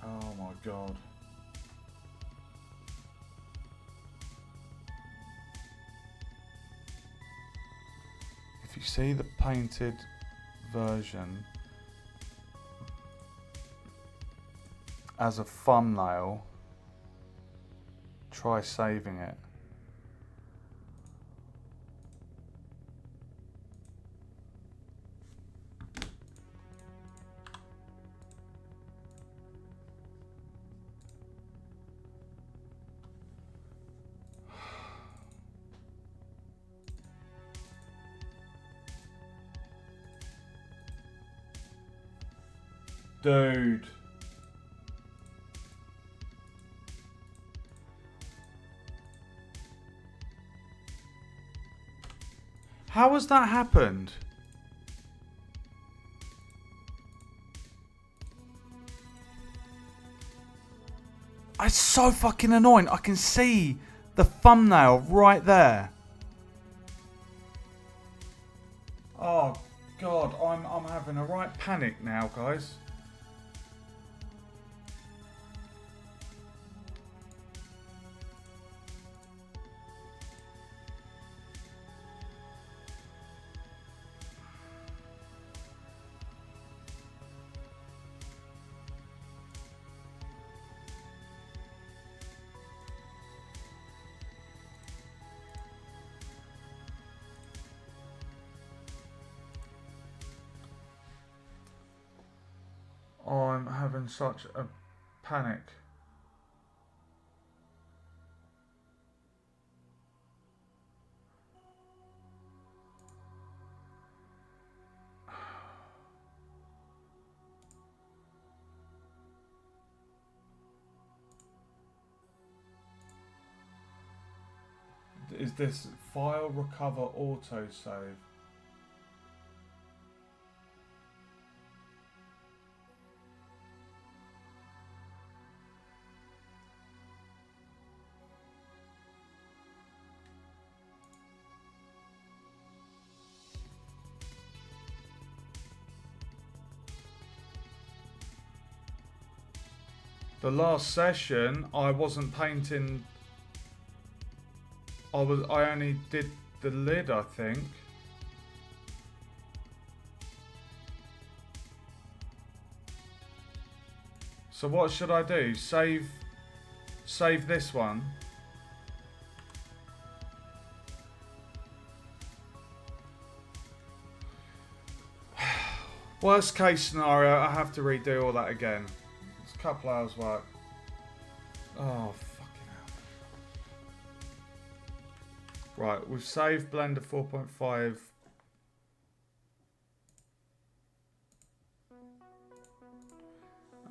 Oh my god. If you see the painted version as a thumbnail, try saving it. Dude. How has that happened? It's so fucking annoying. I can see the thumbnail right there. Oh god, I'm having a right panic now, guys. I'm having such a panic. Is this file recover autosave? The last session, I wasn't painting. I only did the lid, I think. So what should I do? Save this one. Worst case scenario, I have to redo all that again. It's a couple hours work. Oh, fucking hell. Right, we've saved Blender 4.5.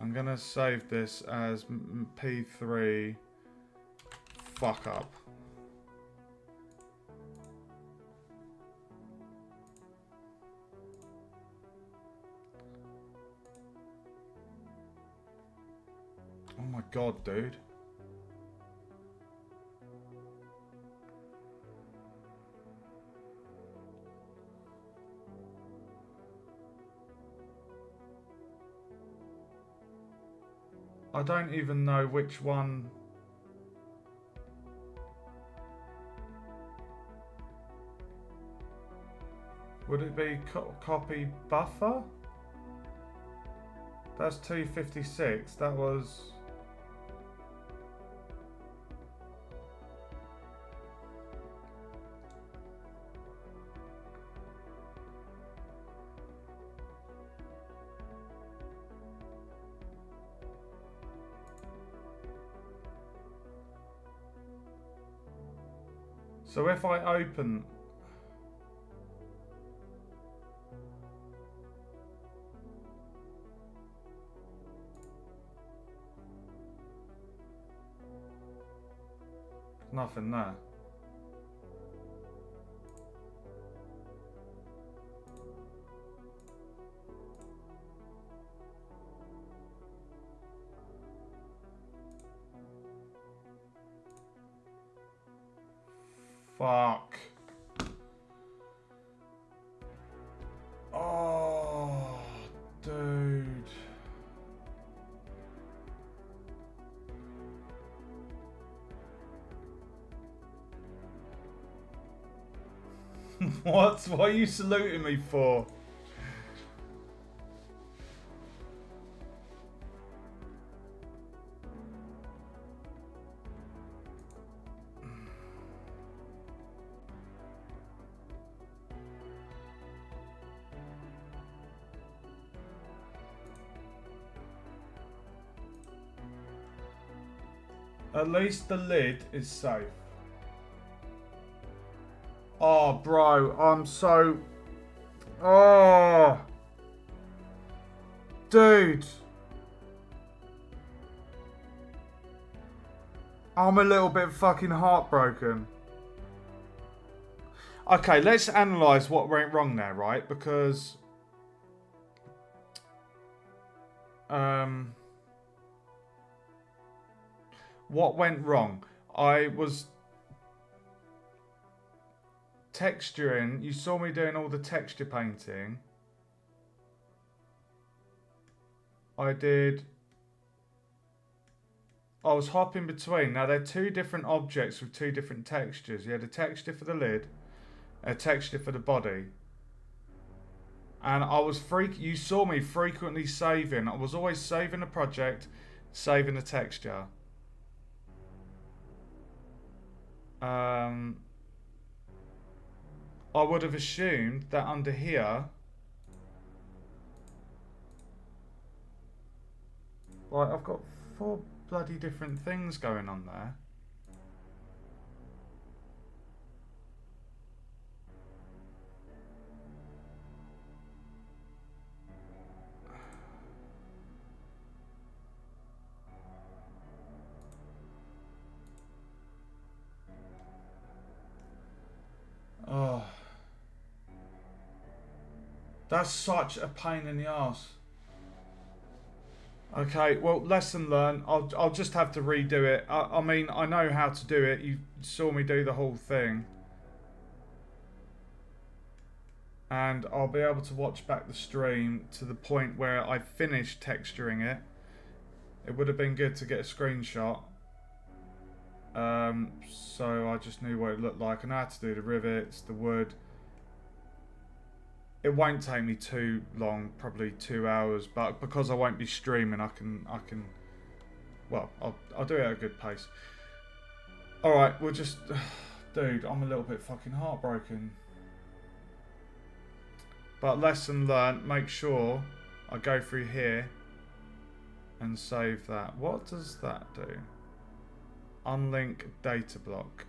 I'm gonna save this as P3 fuck up. god, dude. I don't even know which one. Would it be copy buffer? That's 256. That was. So if I open. Nothing there. Fuck. Oh, dude. What? What are you saluting me for? At least the lid is safe. Oh, bro, I'm so... Oh. Dude. I'm a little bit fucking heartbroken. Okay, let's analyse what went wrong there, right? Because... what went wrong? I was texturing. You saw me doing all the texture painting. I was hopping between. Now, they're two different objects with two different textures. You had a texture for the lid, a texture for the body. And I was you saw me frequently saving. I was always saving a project, saving a texture. I would have assumed that under here, like, I've got 4 bloody different things going on there. Oh, that's such a pain in the ass. Okay, well, lesson learned. I'll just have to redo it. I mean, I know how to do it. You saw me do the whole thing. And I'll be able to watch back the stream to the point where I finished texturing it. It would have been good to get a screenshot. So I just knew what it looked like. I know how to do the rivets, the wood. It won't take me too long, probably 2 hours, but because I won't be streaming, I can well, I'll do it at a good pace. Alright, we'll just, dude, I'm a little bit fucking heartbroken. But lesson learned, make sure I go through here and save that. What does that do? Unlink data block.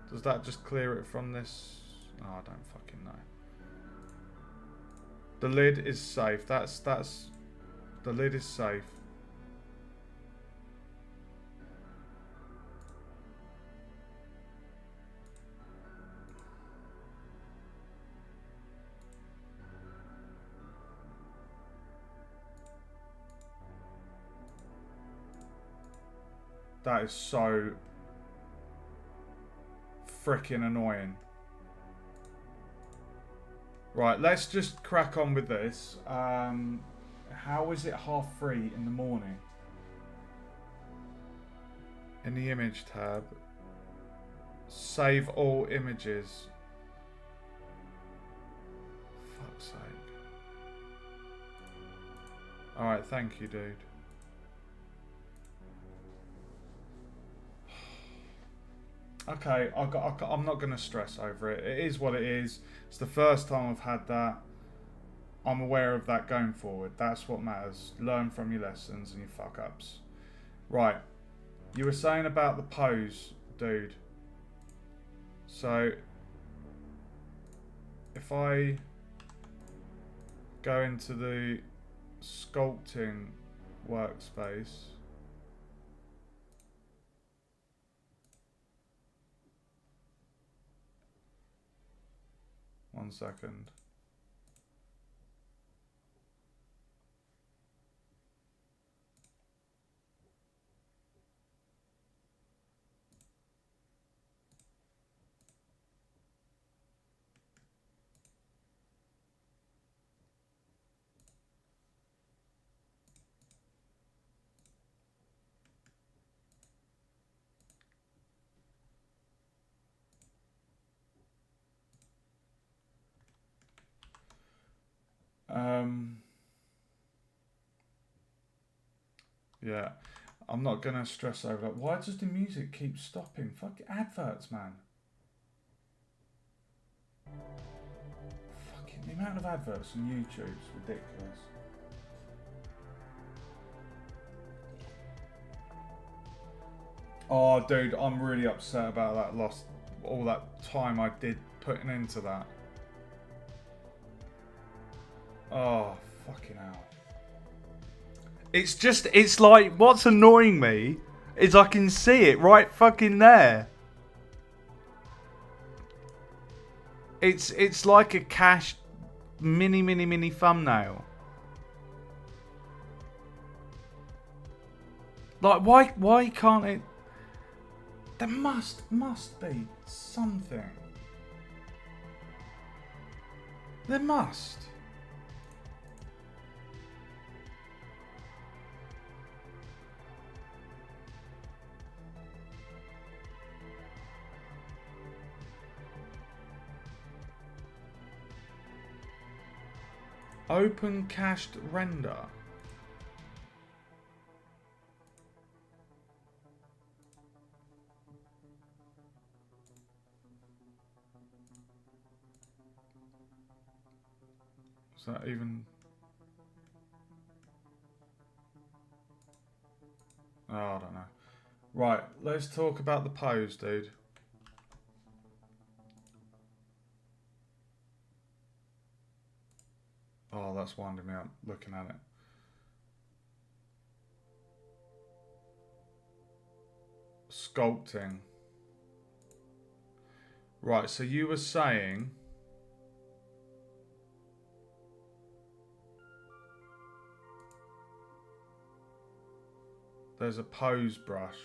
Does that just clear it from this? Oh, I don't fucking know. The lid is safe. That's the lid is safe. That is so freaking annoying. Right, let's just crack on with this. How is it 3:30 in the morning? In the image tab, save all images. Fuck's sake. Alright, thank you, dude. Okay, I'm not going to stress over it. It is what it is. It's the first time I've had that. I'm aware of that going forward. That's what matters. Learn from your lessons and your fuck-ups. Right. You were saying about the pose, dude. So, if I go into the sculpting workspace... One second. Yeah, I'm not gonna stress over that. Why does the music keep stopping? Fuck adverts, man. Fucking the amount of adverts on YouTube's ridiculous. Oh, dude, I'm really upset about that. Lost all that time I did putting into that. Oh, fucking hell. It's like, what's annoying me is I can see it right fucking there. It's like a cached mini thumbnail. Like, why can't it? There must be something. There must. Open cached render. Is that even... Oh, I don't know. Right, let's talk about the pose, dude. Oh, that's winding me up looking at it. Sculpting. Right, so you were saying... There's a pose brush.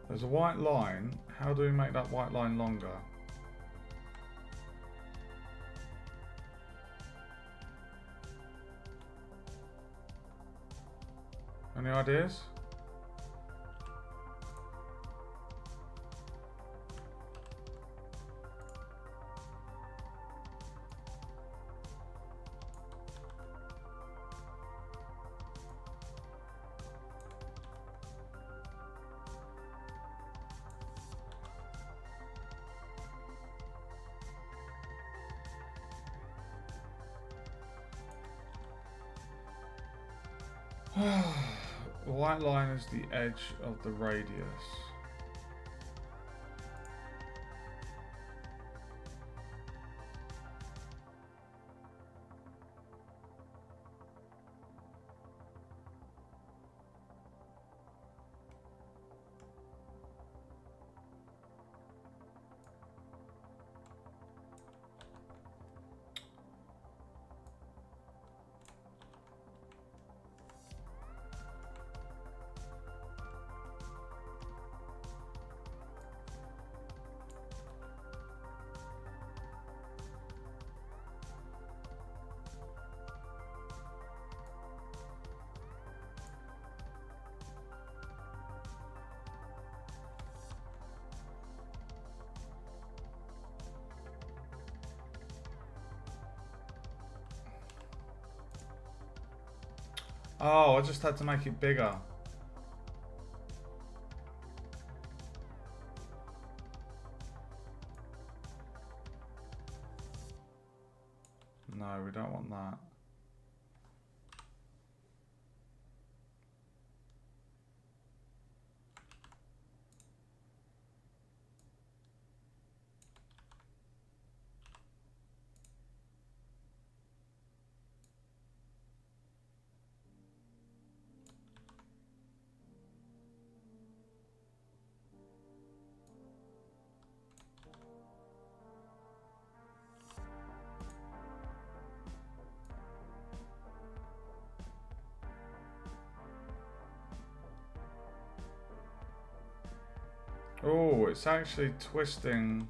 There's a white line. How do we make that white line longer? Any ideas? The white line is the edge of the radius. Oh, I just had to make it bigger. No, we don't want that. Oh, it's actually twisting.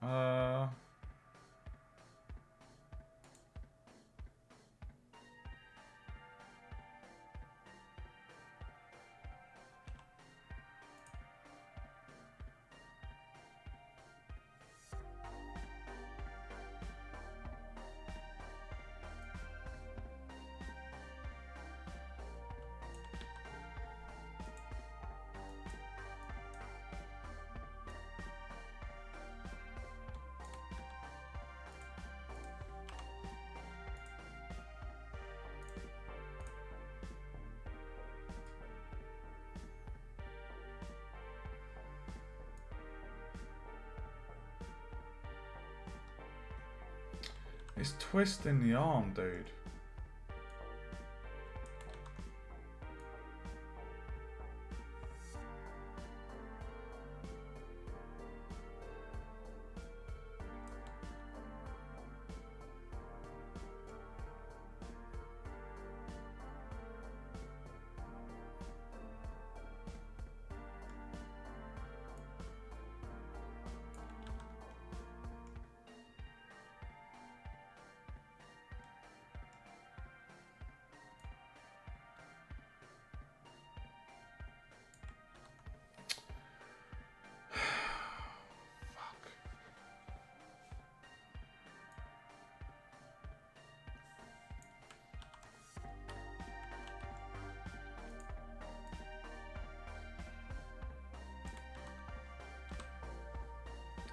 Uh, it's twisting the arm, dude.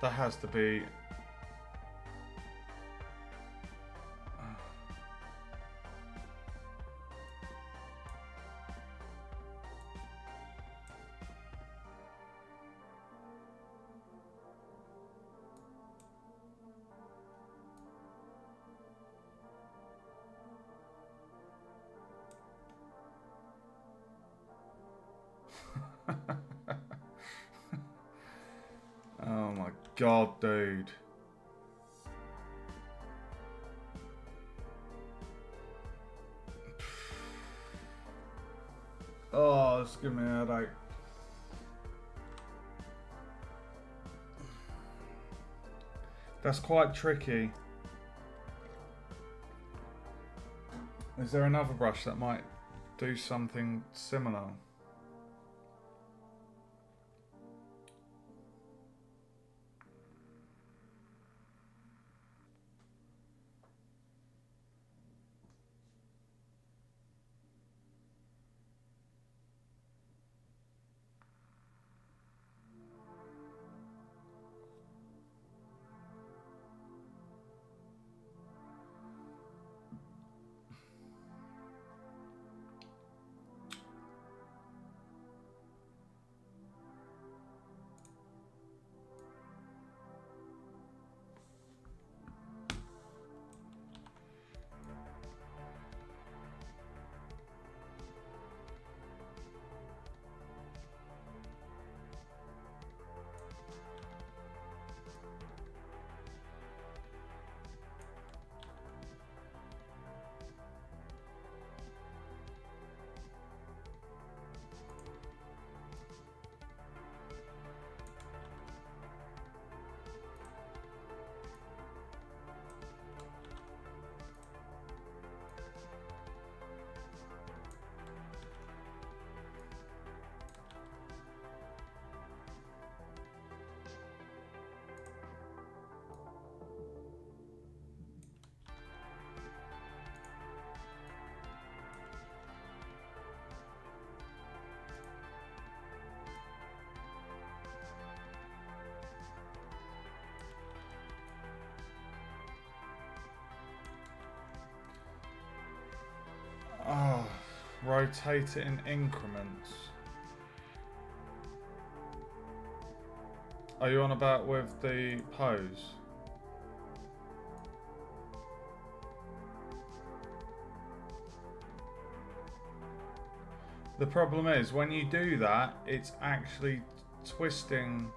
That has to be. my god, dude. Oh, it's giving me a headache. That's quite tricky. Is there another brush that might do something similar? Oh, rotate it in increments. Are you on about with the pose? The problem is, when you do that, it's actually twisting.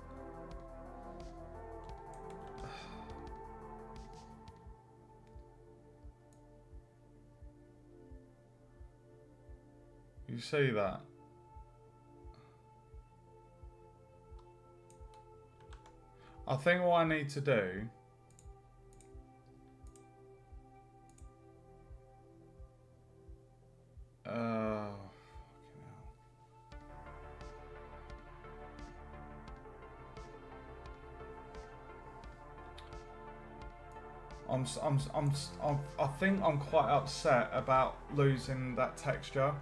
You see that? I think what I need to do I think I'm quite upset about losing that texture.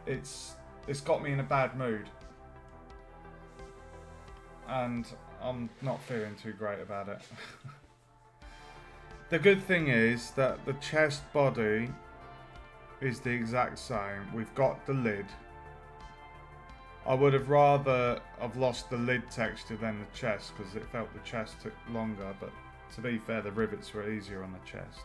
It's got me in a bad mood, and I'm not feeling too great about it. The good thing is that the chest body is the exact same. We've got the lid. I would have rather have lost the lid texture than the chest, because it felt the chest took longer, but to be fair, the rivets were easier on the chest.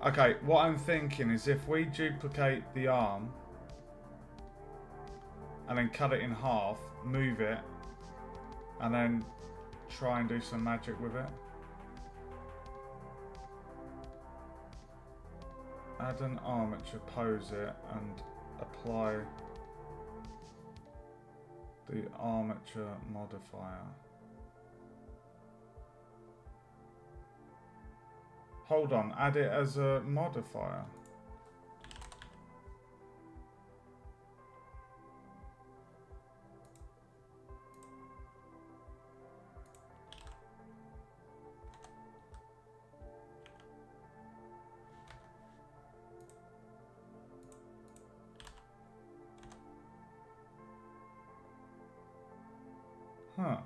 Okay, what I'm thinking is if we duplicate the arm and then cut it in half, move it, and then try and do some magic with it. Add an armature, pose it, and apply the armature modifier. Hold on, add it as a modifier. Huh.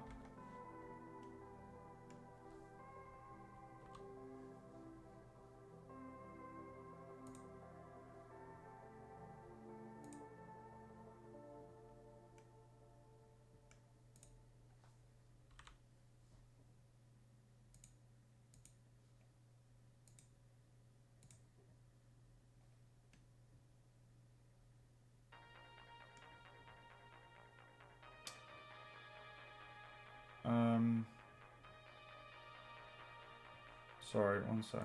Sorry, one sec.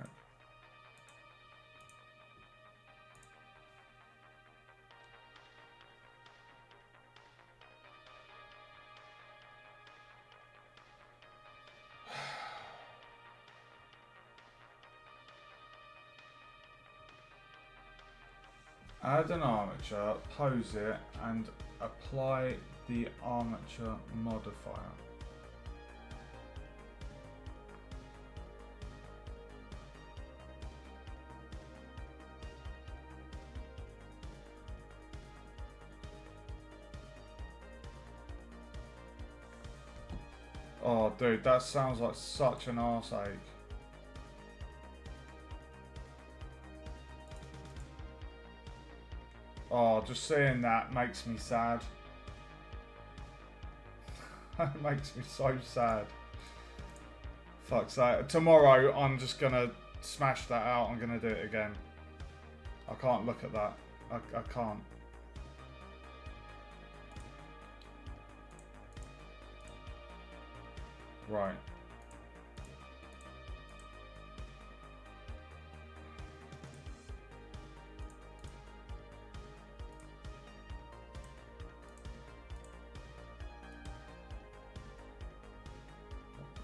Add an armature, pose it, and apply the armature modifier. Oh, dude, that sounds like such an arse ache. Oh, just seeing that makes me sad. That makes me so sad. Fuck's that. Tomorrow, I'm just gonna smash that out. I'm gonna do it again. I can't look at that. I can't. Right.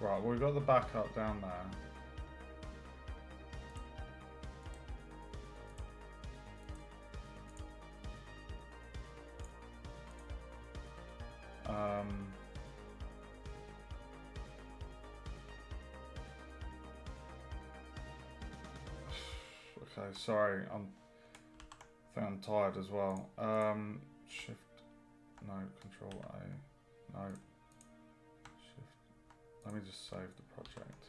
Right, we've got the backup down there. Okay, sorry, I think I'm tired as well. Shift, no, Control A, no. Shift, let me just save the project.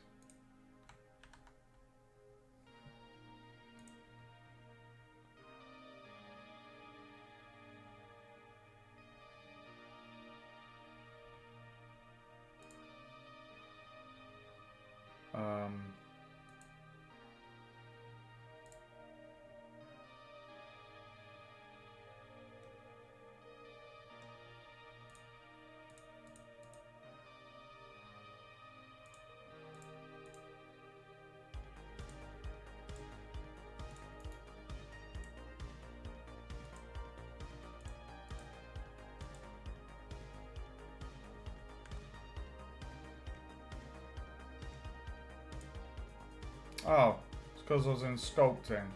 Oh, it's because I was in sculpting.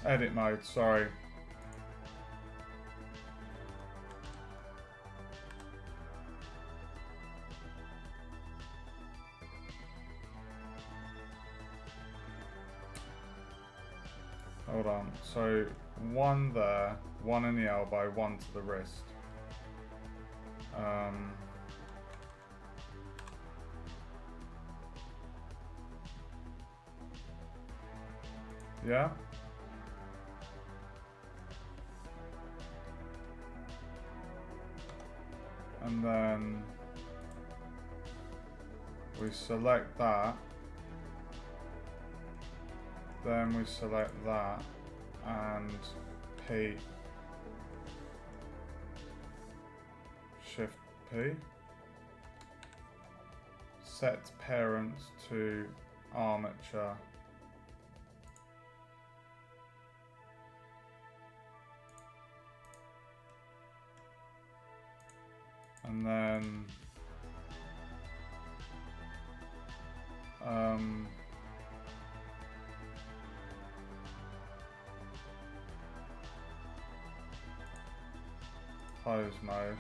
Edit mode, sorry. Hold on, so one there, one in the elbow, one to the wrist. Yeah? And then we select that. then we select that and P, Shift P, set parent to armature, and then pose mode.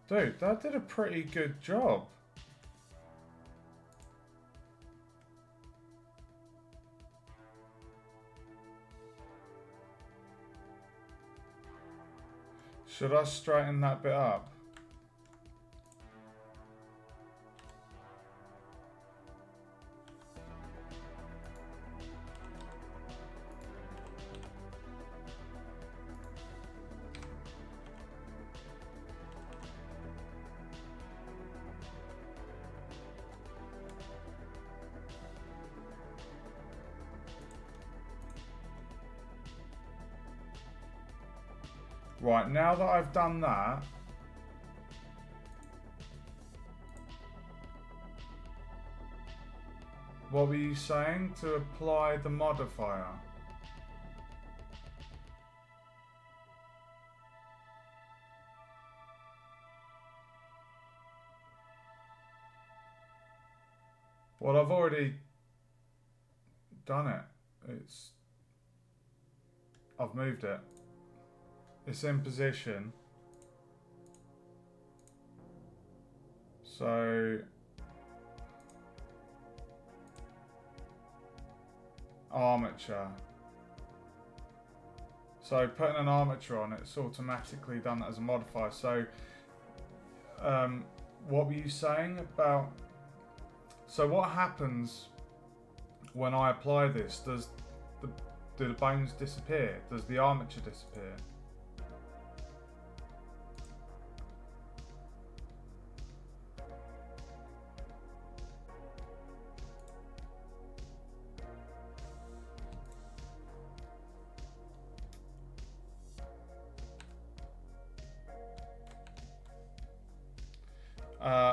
Dude, that did a pretty good job. Should I straighten that bit up? Right, now that I've done that, what were you saying? To apply the modifier? Well, I've already done it. I've moved it. It's in position. So armature. So putting an armature on it's automatically done as a modifier. So what were you saying about? So what happens when I apply this? Do the bones disappear? Does the armature disappear?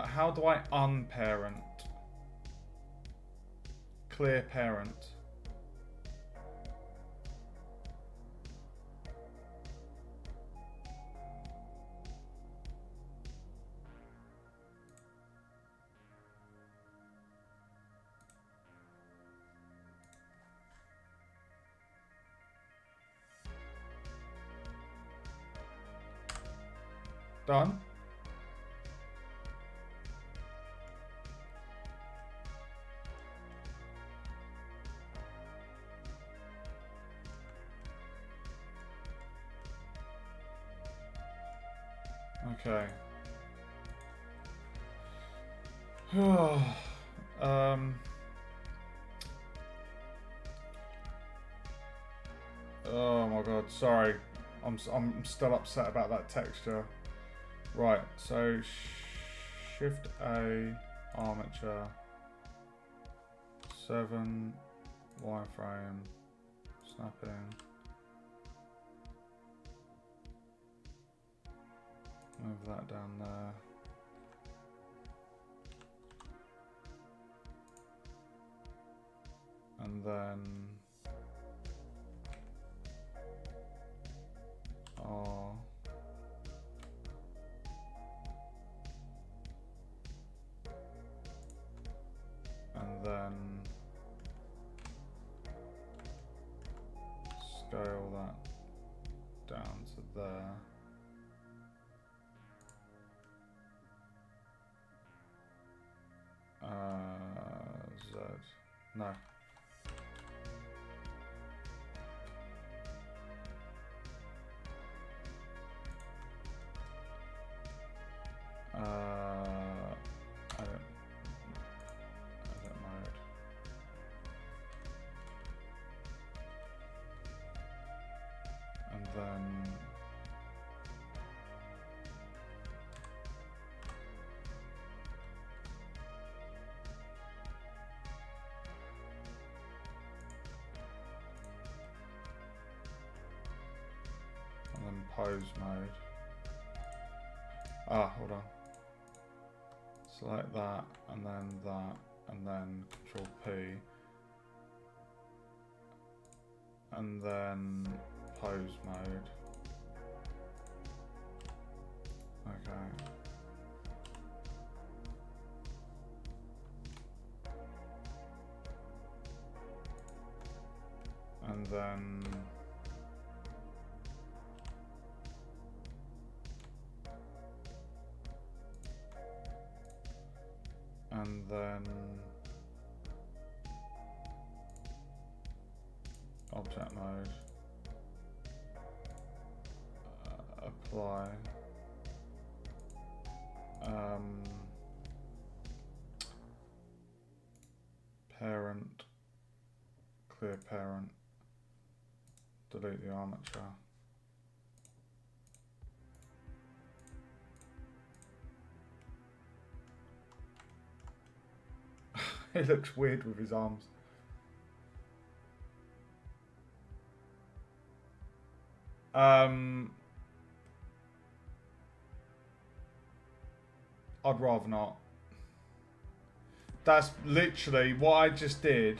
How do I unparent? Clear parent. Done. Okay. Oh my god, sorry. I'm still upset about that texture. Right, so Shift A, armature, 7, wireframe, snapping. Move that down there. And then R. And then scale that down to there. Z. No. I don't then pose mode. Hold on. Select that, and then Control P, and then pose mode. Okay. And then object mode, apply, parent, clear parent, delete the armature. He looks weird with his arms. I'd rather not. That's literally what I just did.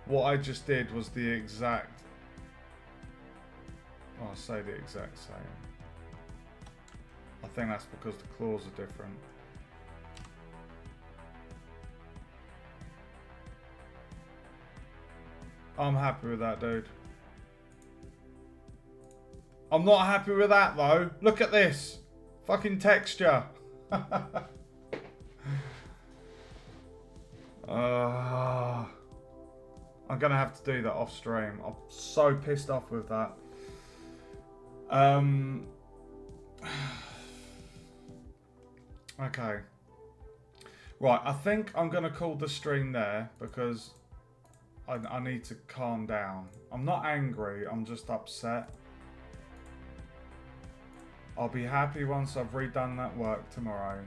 What I just did was the exact... Well, I'll say the exact same. I think that's because the claws are different. I'm happy with that, dude. I'm not happy with that, though. Look at this. Fucking texture. I'm going to have to do that off stream. I'm so pissed off with that. Okay. Right, I think I'm going to call the stream there because I need to calm down. I'm not angry, I'm just upset. I'll be happy once I've redone that work tomorrow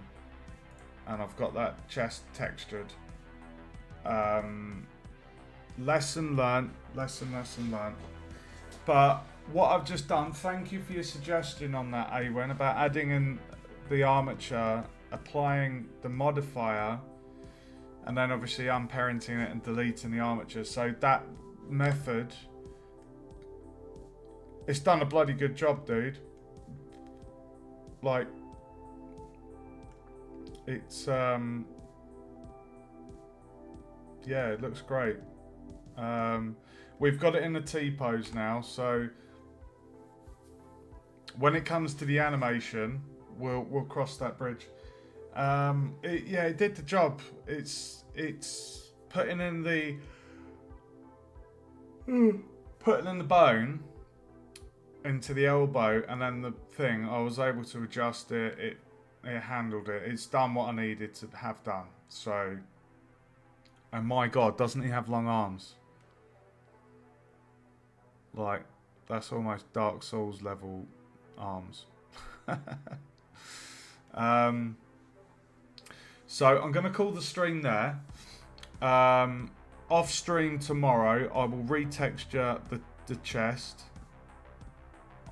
and I've got that chest textured. Lesson learnt. But what I've just done, thank you for your suggestion on that, Awen, about adding in the armature, applying the modifier, and then obviously unparenting it and deleting the armature. So that method, it's done a bloody good job, dude. Like, it's, yeah, it looks great. We've got it in the T-pose now, so when it comes to the animation, we'll cross that bridge. It did the job. It's putting in the bone into the elbow, and then the thing, I was able to adjust it. It handled it. It's done what I needed to have done. So, and my God, doesn't he have long arms? Like, that's almost Dark Souls level arms. So I'm going to call the stream there. Off stream tomorrow, I will retexture the chest.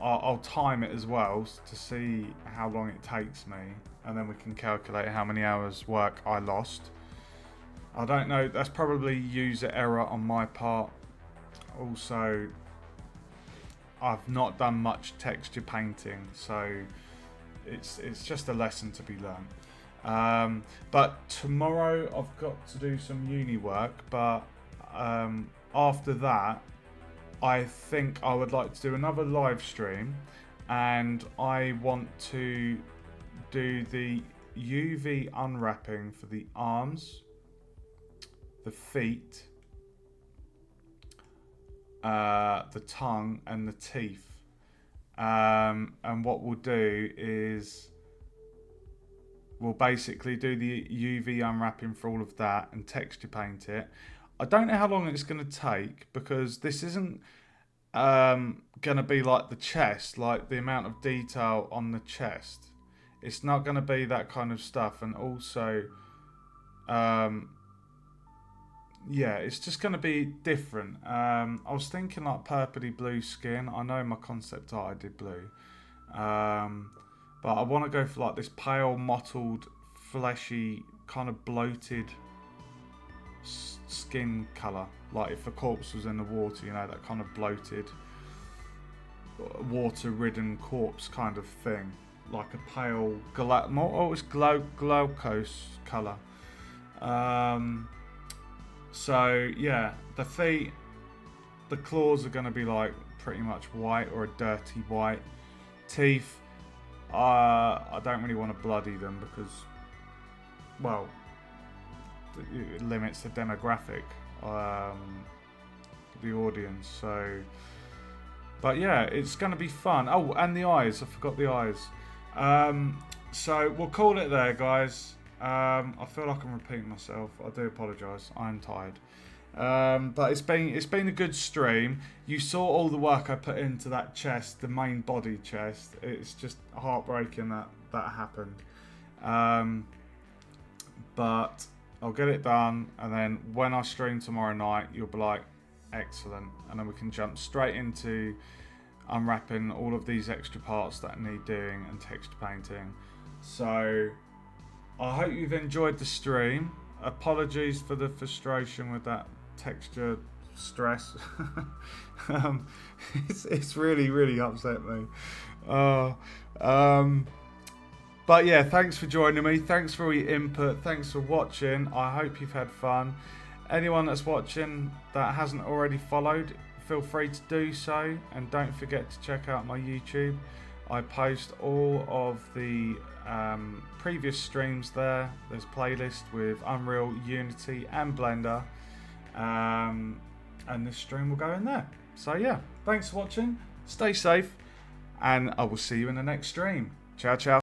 I'll time it as well to see how long it takes me, and then we can calculate how many hours work I lost. I don't know, that's probably user error on my part. Also, I've not done much texture painting, so it's just a lesson to be learned. But tomorrow I've got to do some uni work, but after that I think I would like to do another live stream, and I want to do the UV unwrapping for the arms, the feet, the tongue and the teeth. And what we'll do is we'll basically do the UV unwrapping for all of that and texture paint it. I don't know how long it's going to take because this isn't gonna be like the chest, like the amount of detail on the chest. It's not gonna be that kind of stuff, and also, yeah, it's just gonna be different. I was thinking like purpley blue skin. I know my concept art I did blue, but I want to go for like this pale, mottled, fleshy, kind of bloated skin colour. Like if a corpse was in the water, you know, that kind of bloated, water-ridden corpse kind of thing. Like a pale, it's glaucose colour. So yeah, the feet, the claws are going to be like pretty much white or a dirty white. Teeth, I don't really want to bloody them because, well, it limits the demographic, the audience. So, but yeah, it's going to be fun. Oh, and the eyes, I forgot the eyes. So we'll call it there, guys. I feel like I'm repeating myself. I do apologise. I'm tired. But it's been a good stream. You saw all the work I put into that chest, the main body chest. It's just heartbreaking that happened. But I'll get it done, and then when I stream tomorrow night, you'll be like, excellent, and then we can jump straight into unwrapping all of these extra parts that need doing and texture painting. So I hope you've enjoyed the stream. Apologies for the frustration with that texture stress. It's really upset me. But yeah, thanks for joining me. Thanks for all your input. Thanks for watching. I hope you've had fun. Anyone that's watching that hasn't already followed, feel free to do so. And don't forget to check out my YouTube. I post all of the previous streams there. There's a playlist with Unreal, Unity and Blender. And this stream will go in there. So yeah, thanks for watching. Stay safe. And I will see you in the next stream. Ciao, ciao.